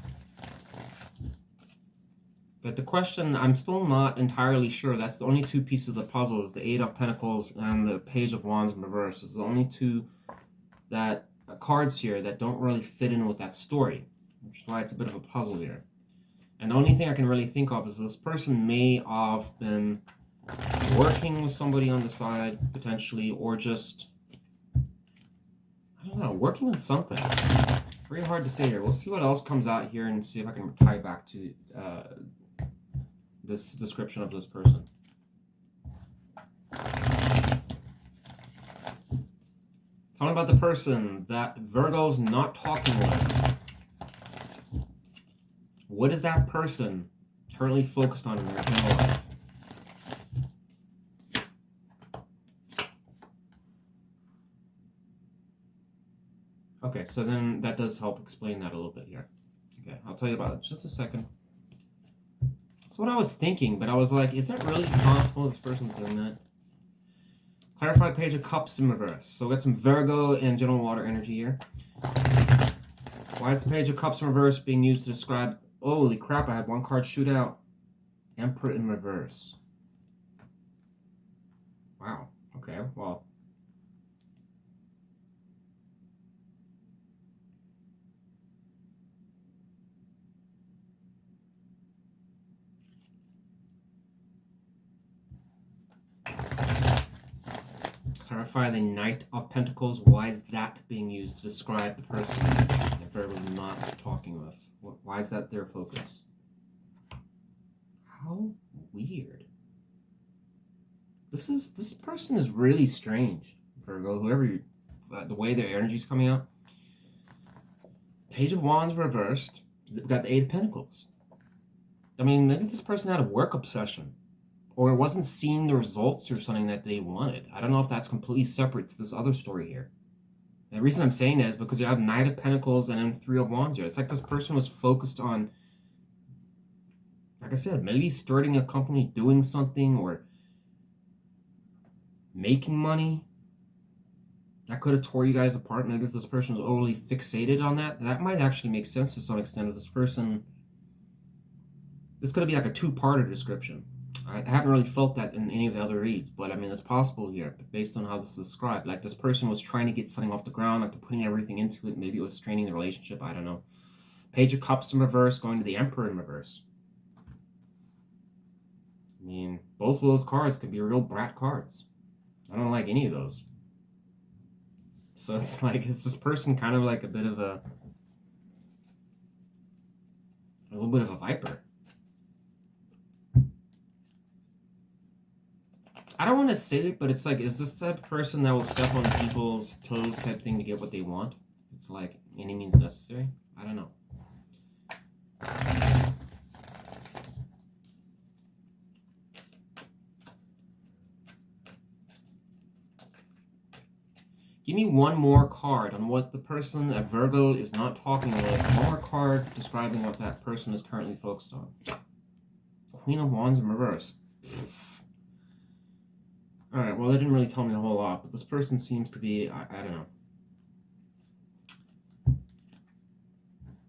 But the question, I'm still not entirely sure. That's the only two pieces of the puzzle, is the Eight of Pentacles and the Page of Wands in reverse. It's the only two that cards here that don't really fit in with that story, which is why it's a bit of a puzzle here. And the only thing I can really think of is this person may have been working with somebody on the side, potentially, or just, I don't know, working on something. Very hard to say here. We'll see what else comes out here and see if I can tie back to this description of this person. Tell me about the person that Virgo's not talking with. What is that person currently focused on in their general life? Okay, so then that does help explain that a little bit here. Okay, I'll tell you about it in just a second. That's what I was thinking, but I was like, is that really possible this person's doing that? Clarified Page of Cups in reverse. So we got some Virgo and general water energy here. Why is the Page of Cups in reverse being used to describe... Holy crap, I had one card shoot out. Emperor in reverse. Wow. Okay, well... Clarify the Knight of Pentacles. Why is that being used to describe the person that Virgo is not talking with? Why is that their focus? How weird. This person is really strange, Virgo. Whoever you, the way their energy's coming out. Page of Wands reversed. We've got the Eight of Pentacles. I mean, maybe this person had a work obsession, or it wasn't seeing the results or something that they wanted. I don't know if that's completely separate to this other story here. The reason I'm saying that is because you have Knight of Pentacles and then Three of Wands here. It's like this person was focused on, like I said, maybe starting a company, doing something, or making money. That could have tore you guys apart. Maybe if this person was overly fixated on that, that might actually make sense to some extent. If this person, this could be like a two-parter description. I haven't really felt that in any of the other reads, but I mean, it's possible here, based on how this is described. Like, this person was trying to get something off the ground, like putting everything into it. Maybe it was straining the relationship. I don't know. Page of Cups in reverse, going to the Emperor in reverse. I mean, both of those cards could be real brat cards. I don't like any of those. So it's like, it's this person kind of like a bit of a little bit of a viper. I don't want to say it, but it's like, is this the type of person that will step on people's toes type thing to get what they want? It's like, any means necessary? I don't know. Give me one more card on what the person that Virgo is not talking with. One more card describing what that person is currently focused on. Queen of Wands in reverse. Alright, well, they didn't really tell me a whole lot, but this person seems to be, I don't know.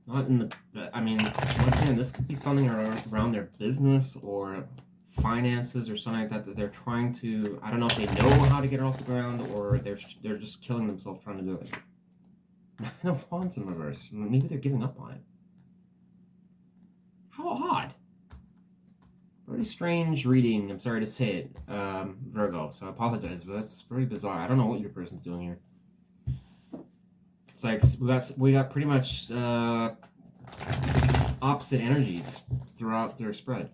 Not in the, I mean, once again, this could be something around their business or finances or something like that, that they're trying to, I don't know if they know how to get it off the ground, or they're just killing themselves trying to do it. Nine of Wands in reverse. Maybe they're giving up on it. How odd. Very strange reading, I'm sorry to say it, Virgo, so I apologize, but that's very bizarre. I don't know what your person's doing here. It's like we got pretty much opposite energies throughout their spread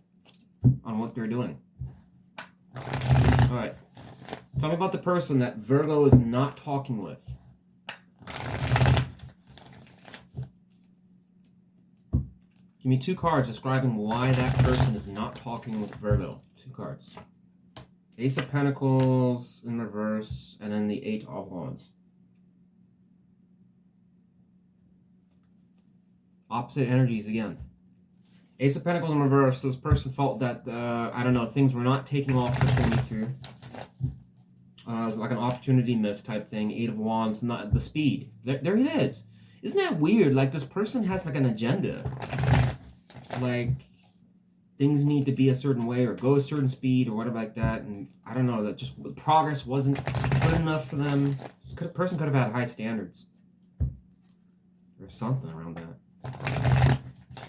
on what they're doing. All right, tell me about the person that Virgo is not talking with. Give me 2 cards describing why that person is not talking with Virgo. 2 cards. Ace of Pentacles in reverse, and then the 8 of Wands. Opposite energies again. Ace of Pentacles in reverse. This person felt that, I don't know, things were not taking off between you two. It was like an opportunity miss type thing. 8 of Wands, not the speed. There it is. Isn't that weird? Like, this person has like an agenda. Like, things need to be a certain way or go a certain speed or whatever like that. And I don't know, that just progress wasn't good enough for them. This person could have had high standards. Or something around that.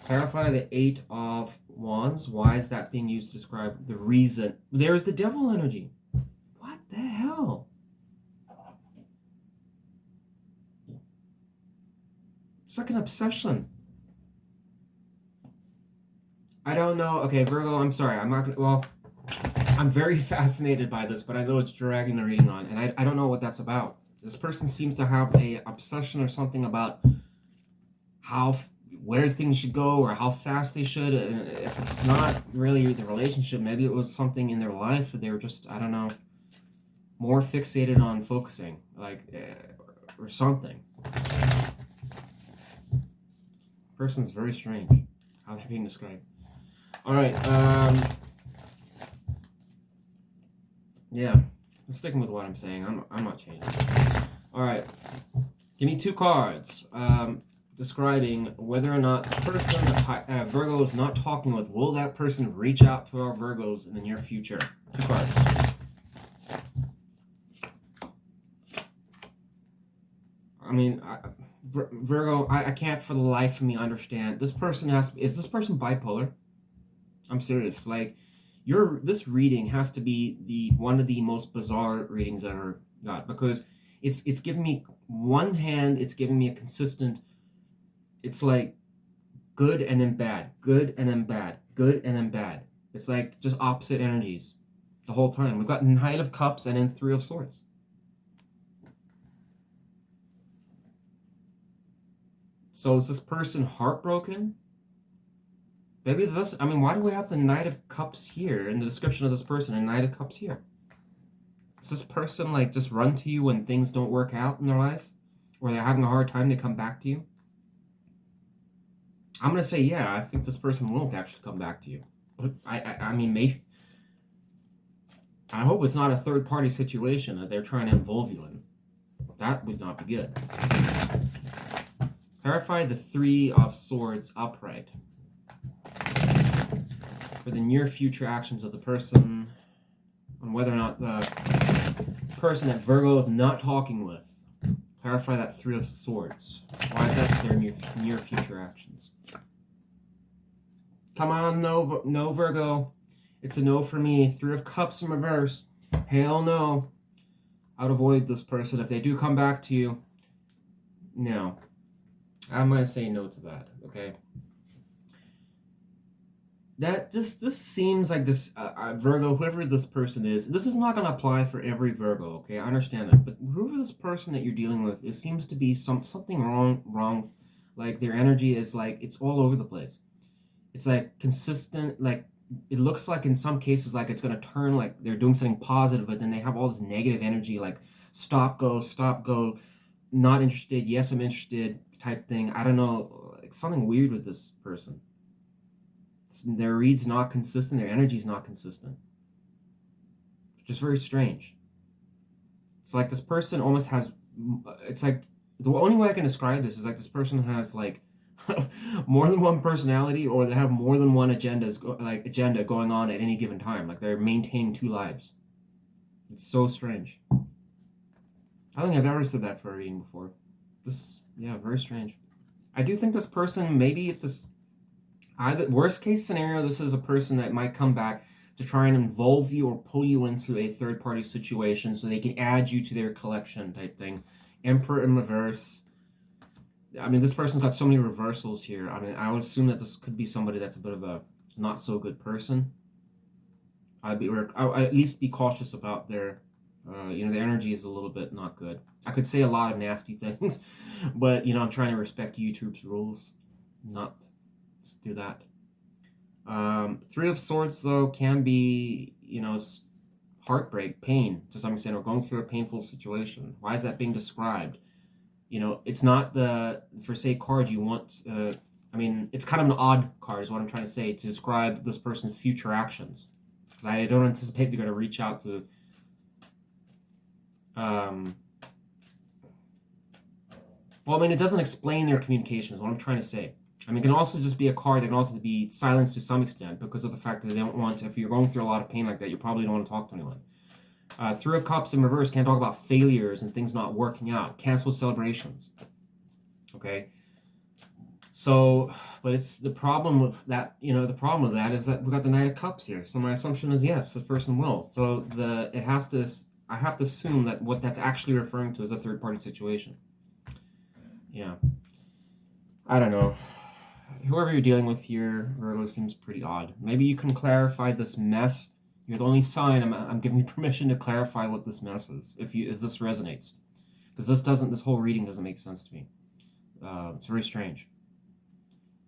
Clarify the 8 of Wands. Why is that being used to describe the reason? There's the devil energy. What the hell? It's like an obsession. I don't know. Okay, Virgo, I'm sorry. I'm not gonna, well, I'm very fascinated by this, but I know it's dragging the reading on, and I don't know what that's about. This person seems to have a obsession or something about where things should go or how fast they should. And if it's not really the relationship, maybe it was something in their life that they were just, I don't know, more fixated on focusing, like, or something. Person's very strange how they're being described. All right, yeah, I'm sticking with what I'm saying. I'm not changing. All right, give me 2 cards describing whether or not the person that Virgo is not talking with, will that person reach out to our Virgos in the near future? 2 cards. I mean, Virgo, I can't for the life of me understand. This person is this person bipolar? I'm serious. Like, this reading has to be one of the most bizarre readings I ever got, because it's giving me one hand, it's giving me a consistent, it's like good and then bad, good and then bad, good and then bad. It's like just opposite energies the whole time. We've got Knight of Cups and then 3 of Swords. So is this person heartbroken? Maybe this, I mean, why do we have the Knight of Cups here in the description of this person and Knight of Cups here? Does this person, like, just run to you when things don't work out in their life? Or they're having a hard time to come back to you? I'm going to say, yeah, I think this person won't actually come back to you. But I mean, maybe. I hope it's not a third-party situation that they're trying to involve you in. That would not be good. Clarify the 3 of Swords upright. For the near future actions of the person, on whether or not the person that Virgo is not talking with. Clarify that 3 of Swords. Why is that their near future actions? Come on, no Virgo. It's a no for me. 3 of Cups in reverse. Hell no. I would avoid this person. If they do come back to you, no. I'm going to say no to that, okay? This seems like this Virgo, whoever this person is, this is not going to apply for every Virgo, okay? I understand that, but whoever this person that you're dealing with, it seems to be something wrong. Like, their energy is like, it's all over the place. It's like consistent, like, it looks like in some cases like it's going to turn, like they're doing something positive, but then they have all this negative energy, like stop, go, not interested, yes, I'm interested type thing. I don't know, like something weird with this person. Their read's not consistent, their energy's not consistent. It's just very strange. It's like this person almost has, it's like, the only way I can describe this is like this person has like more than one personality, or they have more than one agenda going on at any given time. Like they're maintaining 2 lives. It's so strange. I don't think I've ever said that for a reading before. This is, yeah, very strange. I do think this person, maybe if this, worst case scenario, this is a person that might come back to try and involve you or pull you into a third-party situation so they can add you to their collection type thing. Emperor in reverse. I mean, this person's got so many reversals here. I mean, I would assume that this could be somebody that's a bit of a not so good person. I'd at least be cautious about their, you know, the energy is a little bit not good. I could say a lot of nasty things, but, you know, I'm trying to respect YouTube's rules, not do that. Three of Swords, though, can be, you know, heartbreak, pain, to some extent, or going through a painful situation. Why is that being described? You know, it's not the, for say, card you want, I mean, it's kind of an odd card, is what I'm trying to say, to describe this person's future actions. Because I don't anticipate they're going to reach out to, well, I mean, it doesn't explain their communications, what I'm trying to say. I mean, it can also just be a card that can also be silenced to some extent because of the fact that they don't want to, if you're going through a lot of pain like that, you probably don't want to talk to anyone. Three of Cups in reverse can talk about failures and things not working out, canceled celebrations. Okay? So, but it's the problem with that, you know, the problem with that is that we got the Knight of Cups here. So my assumption is yes, the person will. So I have to assume that what that's actually referring to is a third-party situation. Yeah. I don't know. Whoever you're dealing with here, Virgo, seems pretty odd. Maybe you can clarify this mess. You're the only sign I'm giving you permission to clarify what this mess is, if this resonates. Because this whole reading doesn't make sense to me. It's very strange.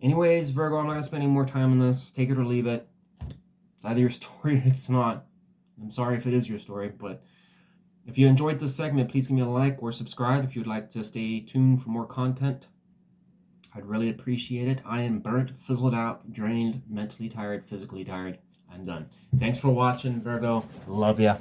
Anyways, Virgo, I'm not going to spend any more time on this. Take it or leave it. It's either your story or it's not. I'm sorry if it is your story, but if you enjoyed this segment, please give me a like or subscribe if you'd like to stay tuned for more content. I'd really appreciate it. I am burnt, fizzled out, drained, mentally tired, physically tired. I'm done. Thanks for watching, Virgo. Love ya.